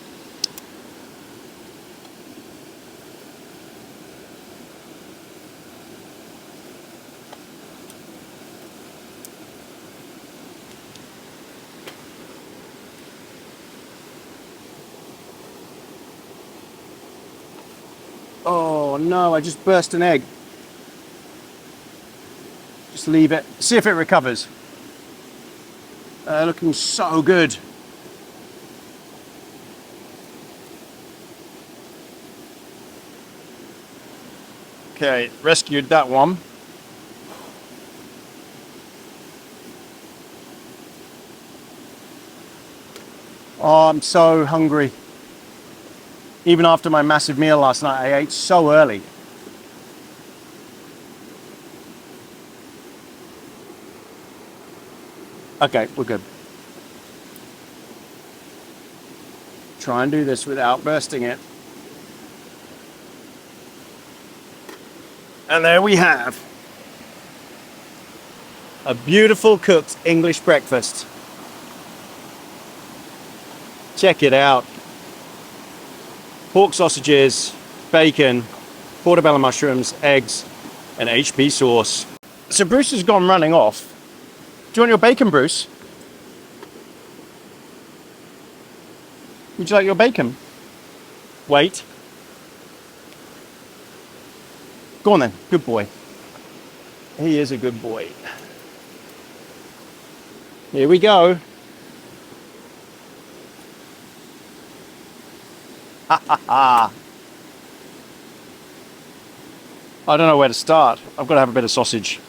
Oh no, I just burst an egg. Just leave it, see if it recovers. Looking so good. Okay, rescued that one. Oh, I'm so hungry. Even after my massive meal last night, I ate so early. Okay, we're good. Try and do this without bursting it. And there we have a beautiful cooked English breakfast. Check it out. Pork sausages, bacon, portobello mushrooms, eggs, and HP sauce. So Bruce has gone running off. Do you want your bacon, Bruce? Would you like your bacon? Wait. Go on then, good boy. He is a good boy. Here we go. Ha ha ha. I don't know where to start. I've got to have a bit of sausage.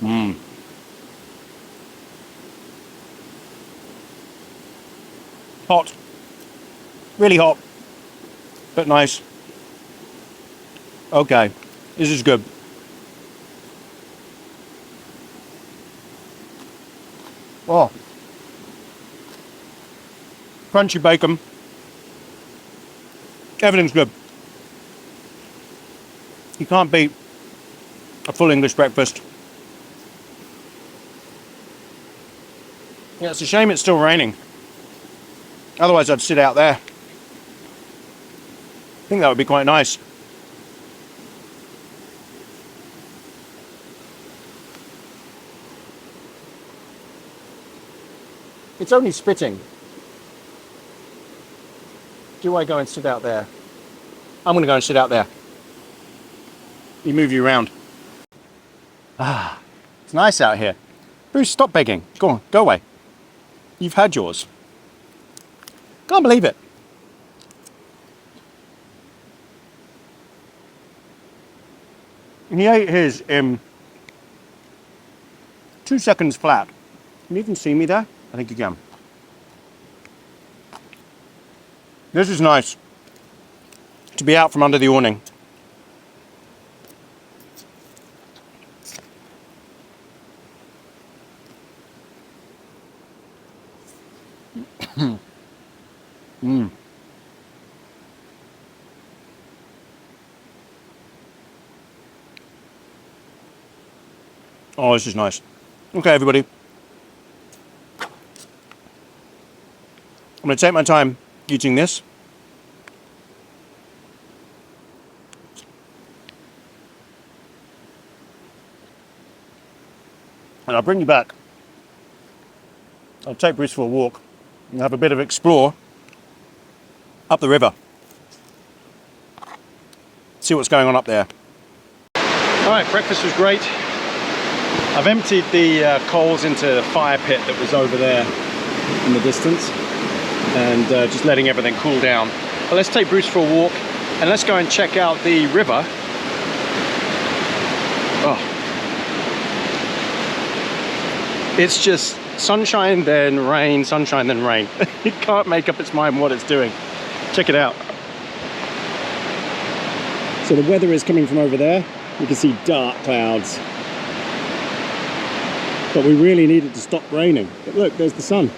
Mmm. Hot. Really hot. But nice. Okay. This is good. Oh. Crunchy bacon. Everything's good. You can't beat a full English breakfast. Yeah, it's a shame it's still raining. Otherwise I'd sit out there. I think that would be quite nice. It's only spitting. Do I go and sit out there? I'm going to go and sit out there. You move you around. Ah, it's nice out here. Bruce, stop begging. Go on, go away. You've had yours. Can't believe it. He ate his in 2 seconds flat. Can you even see me there? I think you can. This is nice. To be out from under the awning. Mm. Oh, this is nice. Okay, everybody. I'm going to take my time eating this. And I'll bring you back. I'll take Bruce for a walk and have a bit of explore up the river. See what's going on up there. All right, breakfast was great. I've emptied the coals into the fire pit that was over there in the distance, and just letting everything cool down. But let's take Bruce for a walk and let's go and check out the river. Oh, it's just sunshine then rain, sunshine then rain. It can't make up its mind what it's doing. Check it out. So the weather is coming from over there. You can see dark clouds. But we really need it to stop raining. But look, there's the sun.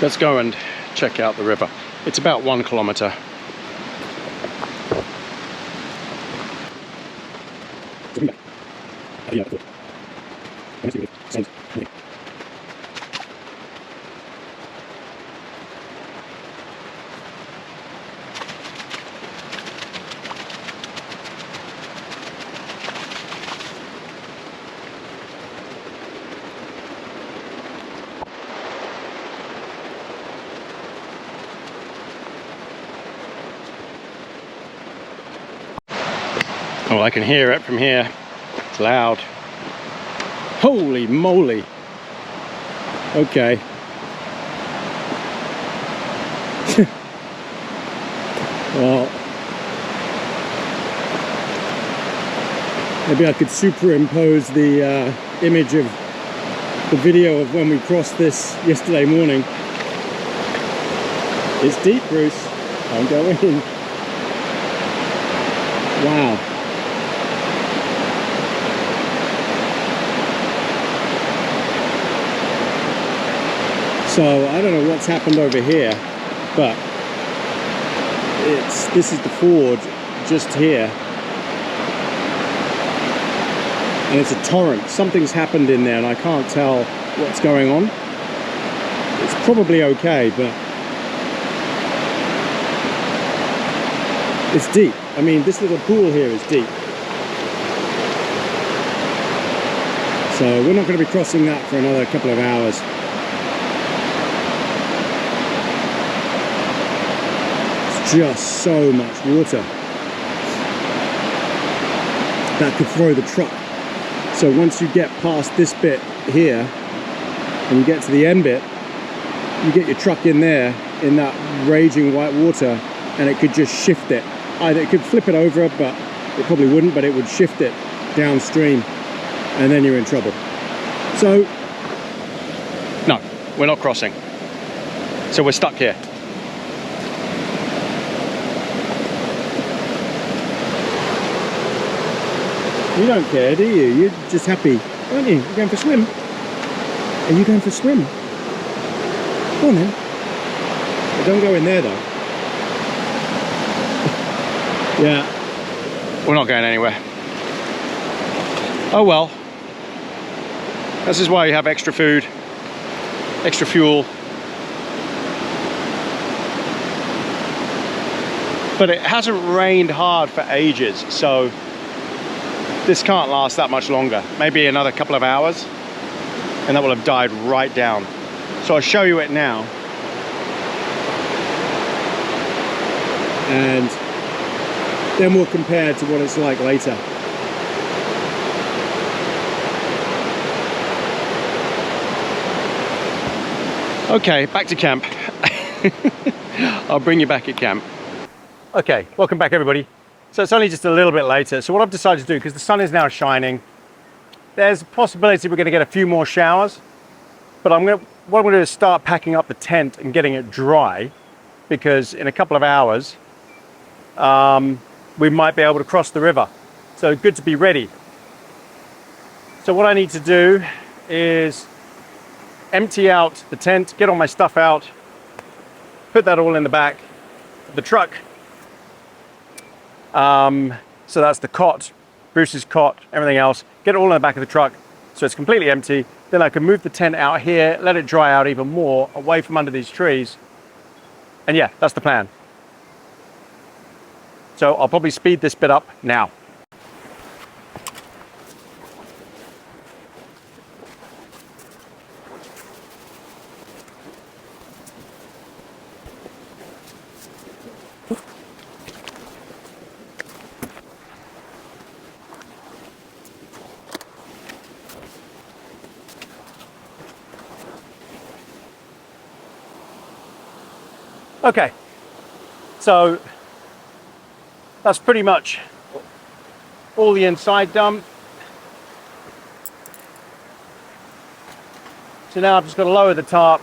Let's go and check out the river. It's about 1 kilometer. Oh, I can hear it from here. It's loud. Holy moly. Okay. Well, maybe I could superimpose the image of the video of when we crossed this yesterday morning. It's deep, Bruce. I'm going in. Wow. So I don't know what's happened over here, but this is the ford just here, and it's a torrent. Something's happened in there and I can't tell what's going on. It's probably okay, but it's deep. I mean, this little pool here is deep. So we're not going to be crossing that for another couple of hours. Just so much water that could throw the truck. So once you get past this bit here and you get to the end bit, you get your truck in there in that raging white water and it could just shift it. Either it could flip it over, but it probably wouldn't, but it would shift it downstream, and then you're in trouble. So, no, we're not crossing. So we're stuck here. You don't care, do you? You're just happy, aren't you? You're going for a swim. Are you going for a swim? Go on then. But don't go in there though. Yeah. We're not going anywhere. Oh well. This is why you have extra food, extra fuel. But it hasn't rained hard for ages, so this can't last that much longer. Maybe another couple of hours, and that will have died right down. So I'll show you it now. And then we'll compare to what it's like later. Okay, back to camp. I'll bring you back at camp. Okay, welcome back everybody. So it's only just a little bit later. So what I've decided to do, because the sun is now shining, there's a possibility we're going to get a few more showers. But what I'm going to do is start packing up the tent and getting it dry, because in a couple of hours, we might be able to cross the river. So good to be ready. So what I need to do is empty out the tent, get all my stuff out, put that all in the back of the truck. So that's the cot, Bruce's cot, everything else. Get it all in the back of the truck so it's completely empty. Then I can move the tent out here, let it dry out even more, away from under these trees. And yeah, that's the plan. So I'll probably speed this bit up now. Okay, so that's pretty much all the inside done. So now I've just got to lower the tarp,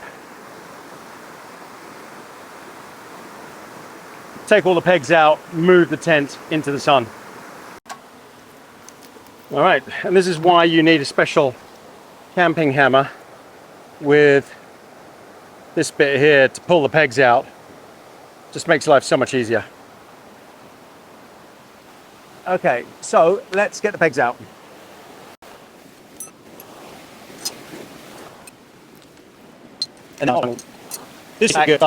take all the pegs out, move the tent into the sun. All right, and this is why you need a special camping hammer with this bit here to pull the pegs out. Just makes life so much easier. Okay, so let's get the pegs out. And now, this is good.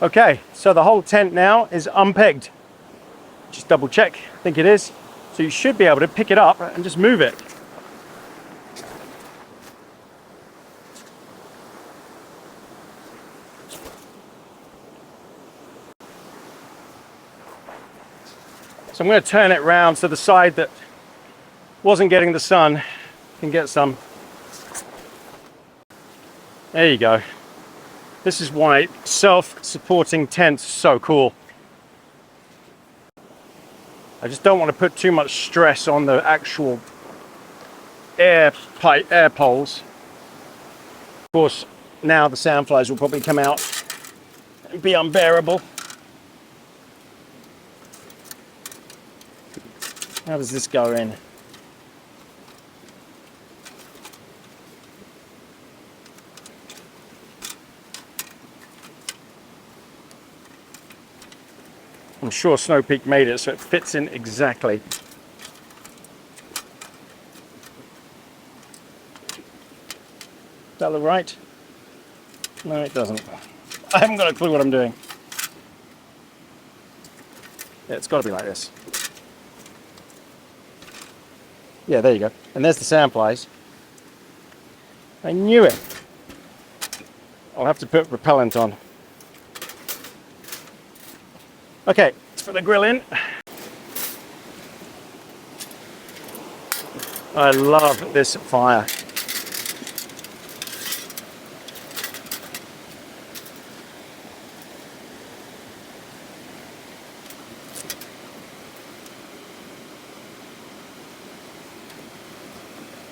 Okay, so the whole tent now is unpegged. Just double check, I think it is. So you should be able to pick it up and just move it. So I'm going to turn it round so the side that wasn't getting the sun can get some. There you go. This is why self-supporting tents are so cool. I just don't want to put too much stress on the actual air poles. Of course, now the sandflies will probably come out and be unbearable. How does this go in? I'm sure Snow Peak made it so it fits in exactly. Does that look right? No, it doesn't. I haven't got a clue what I'm doing. Yeah, it's got to be like this. Yeah, there you go. And there's the sandflies. I knew it. I'll have to put repellent on. Okay, let's put the grill in. I love this fire.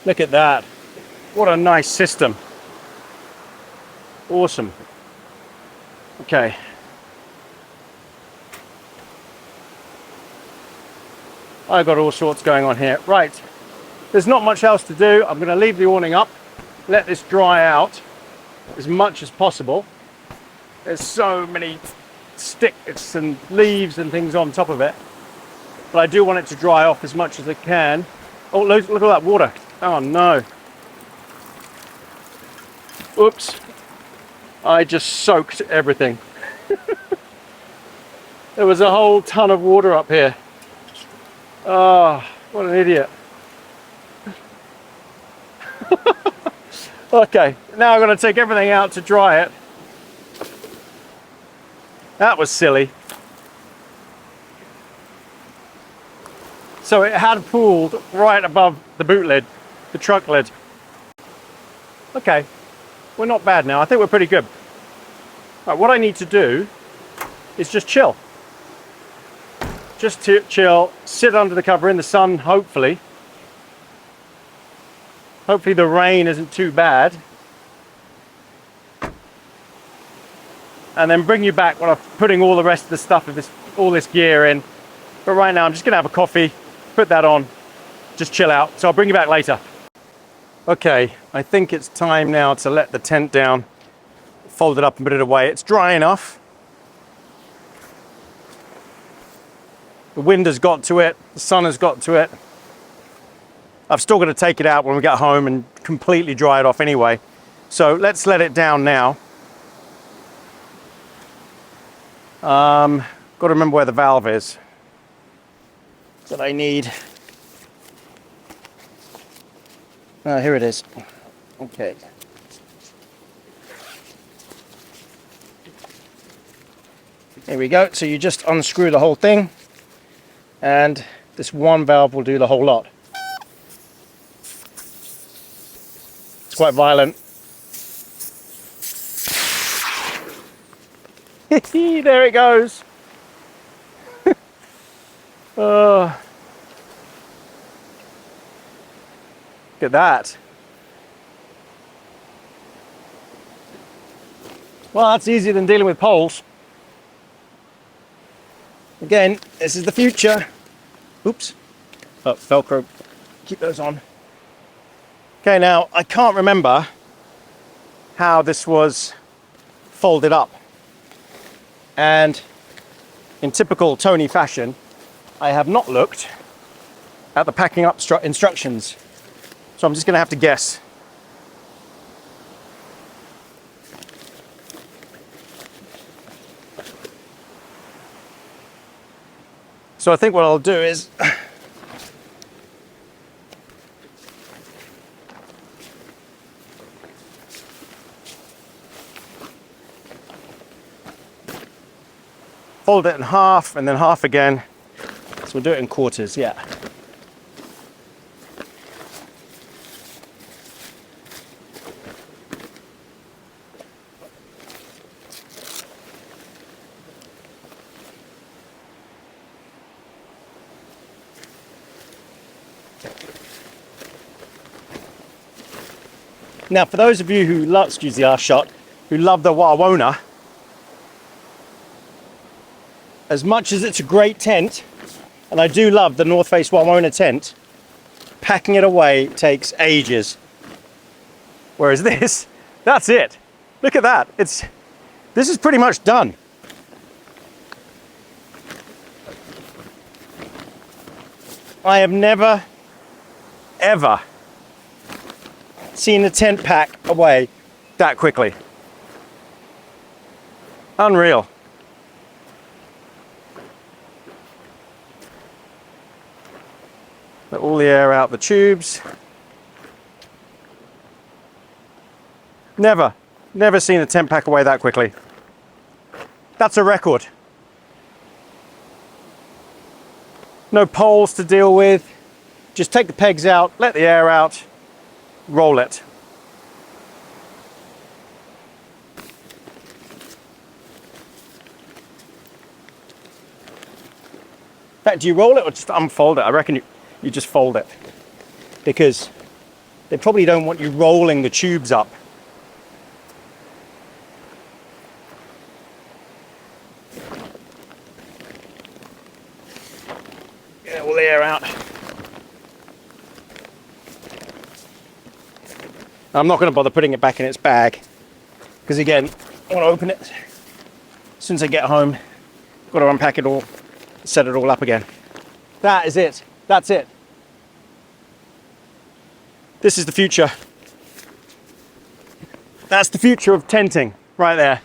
Look at that. What a nice system. Awesome. Okay. I've got all sorts going on here. Right. There's not much else to do. I'm going to leave the awning up, let this dry out as much as possible. There's so many sticks and leaves and things on top of it, but I do want it to dry off as much as it can. Oh, look at that water. Oh no. Oops. I just soaked everything. There was a whole ton of water up here. Oh, what an idiot. Okay, now I'm going to take everything out to dry it. That was silly. So it had pooled right above the boot lid, the truck lid. Okay, we're not bad now. I think we're pretty good. Right, what I need to do is just chill. Just to chill, sit under the cover in the sun, hopefully. Hopefully the rain isn't too bad. And then bring you back when I'm putting all the rest of the stuff of all this gear in. But right now I'm just gonna have a coffee, put that on, just chill out. So I'll bring you back later. Okay, I think it's time now to let the tent down, fold it up and put it away. It's dry enough. The wind has got to it, the sun has got to it. I've still got to take it out when we get home and completely dry it off anyway. So let's let it down now. Got to remember where the valve is that I need. Here it is. Okay. There we go. So you just unscrew the whole thing, and this one valve will do the whole lot. It's quite violent. There it goes. Look at that. Well, that's easier than dealing with poles. Again, this is the future. Oops. Oh, Velcro. Keep those on. Okay, now I can't remember how this was folded up. And in typical Tony fashion, I have not looked at the packing up instructions. So I'm just going to have to guess. So I think what I'll do is fold it in half and then half again. So we'll do it in quarters, yeah. Now, for those of you who love, excuse the arse shot, who love the Wawona, as much as it's a great tent, and I do love the North Face Wawona tent, packing it away takes ages. Whereas this, that's it. Look at that. This is pretty much done. I have never, ever seen a tent pack away that quickly. Unreal. Let all the air out the tubes. Never seen a tent pack away that quickly. That's a record. No poles to deal with. Just take the pegs out, let the air out, roll it. In fact, do you roll it or just unfold it? I reckon you just fold it, because They probably don't want you rolling the tubes up. Get all the air out. I'm not going to bother putting it back in its bag because, again, I want to open it as soon as I get home. Got to unpack it all, set it all up again. That is it. That's it. This is the future. That's the future of tenting right there.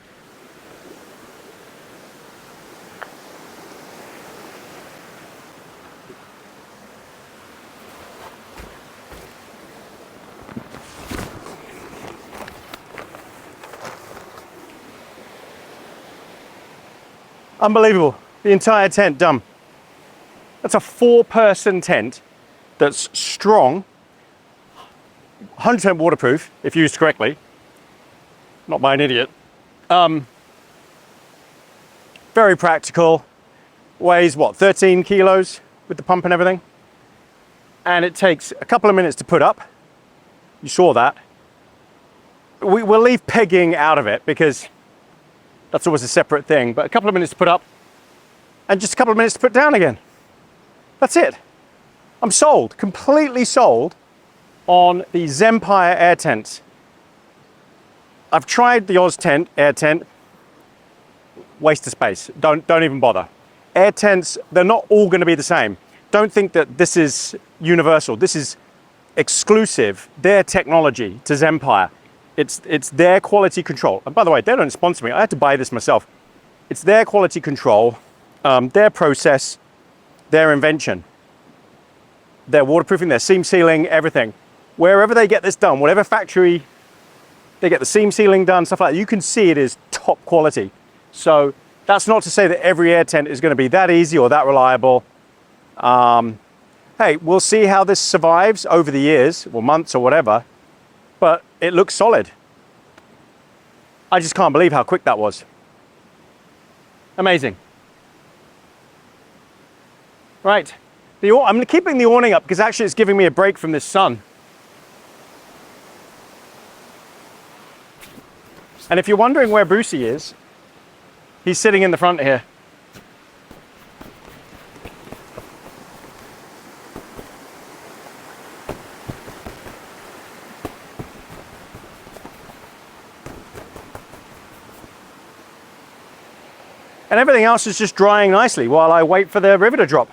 Unbelievable. The entire tent done. That's a 4-person tent that's strong, 100% waterproof if used correctly. Not by an idiot. Very practical. Weighs what, 13 kilos with the pump and everything. And it takes a couple of minutes to put up. You saw that. We'll leave pegging out of it because that's always a separate thing, but a couple of minutes to put up and just a couple of minutes to put down again. That's it. I'm sold, completely sold on the Zempire air tent. I've tried the Oz tent, air tent, waste of space. Don't even bother. Air tents, they're not all going to be the same. Don't think that this is universal. This is exclusive, their technology to Zempire. It's their quality control. And by the way, they don't sponsor me. I had to buy this myself. It's their quality control, their process, their invention. Their waterproofing, their seam sealing, everything. Wherever they get this done, whatever factory they get the seam sealing done, stuff like that, you can see it is top quality. So that's not to say that every air tent is going to be that easy or that reliable. Hey, we'll see how this survives over the years, or months or whatever. But it looks solid. I just can't believe how quick that was. Amazing. Right, I'm keeping the awning up because actually it's giving me a break from this sun. And if you're wondering where Brucey is, he's sitting in the front here. And everything else is just drying nicely while I wait for the river to drop.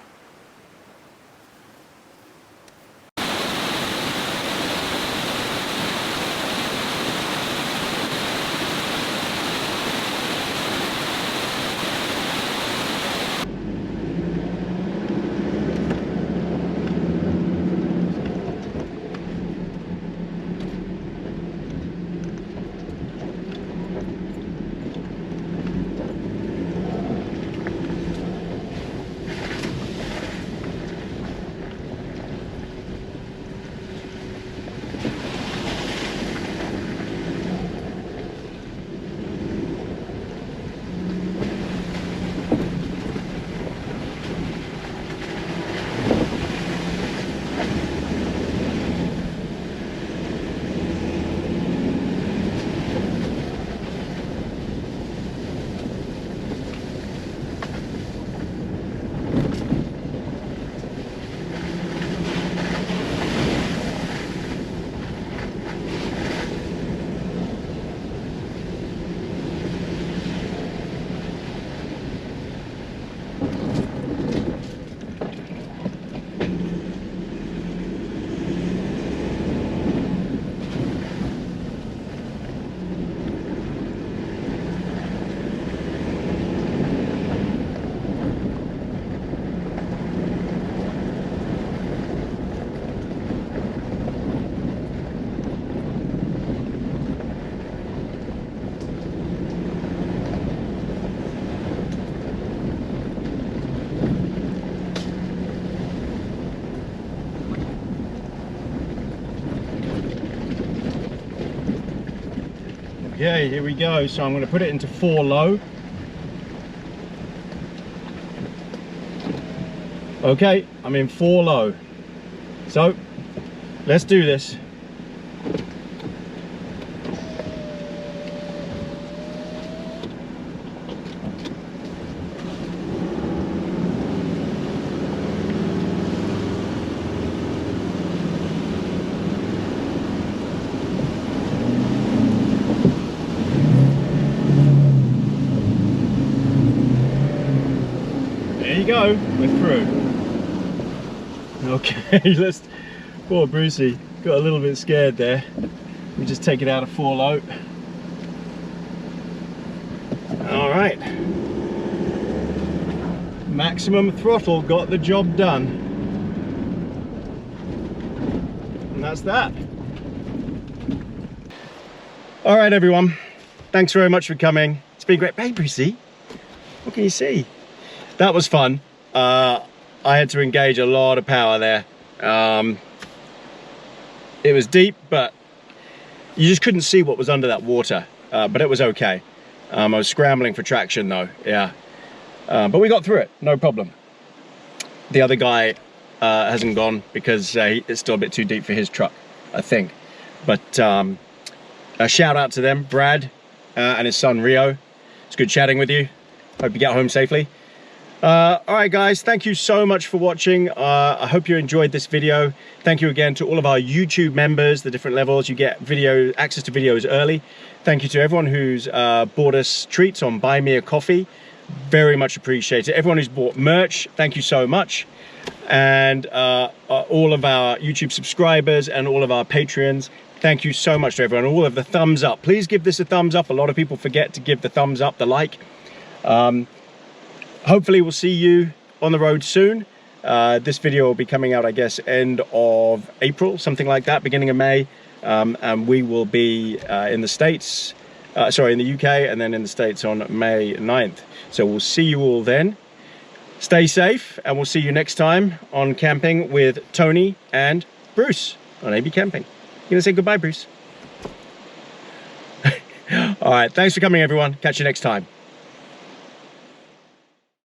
Yeah, here we go. So I'm going to put it into 4 low. Okay, I'm in 4 low. So let's do this. go, we're through. Okay, let's, poor Brucey, got a little bit scared there. We just take it out of 4 low. All right. Maximum throttle got the job done. And that's that. All right, everyone. Thanks very much for coming. It's been great. Hey, Brucey, what can you see? That was fun. I had to engage a lot of power there. It was deep, but you just couldn't see what was under that water. But it was okay. I was scrambling for traction though, yeah. But we got through it, no problem. The other guy hasn't gone because it's still a bit too deep for his truck, I think. But a shout out to them, Brad and his son Rio. It's good chatting with you. Hope you get home safely. All right, guys, thank you so much for watching. I hope you enjoyed this video. Thank you again to all of our YouTube members, the different levels. You get access to videos early. Thank you to everyone who's bought us treats on Buy Me a Coffee. Very much appreciated. Everyone who's bought merch, thank you so much. And all of our YouTube subscribers and all of our Patreons, thank you so much to everyone. All of the thumbs up. Please give this a thumbs up. A lot of people forget to give the thumbs up, the like. Hopefully we'll see you on the road soon. This video will be coming out, I guess, end of April, something like that, beginning of May. And we will be in the States, in the UK, and then in the States on May 9th. So we'll see you all then. Stay safe, and we'll see you next time on Camping with Tony and Bruce on AB Camping. You gonna say goodbye, Bruce? All right, thanks for coming, everyone. Catch you next time.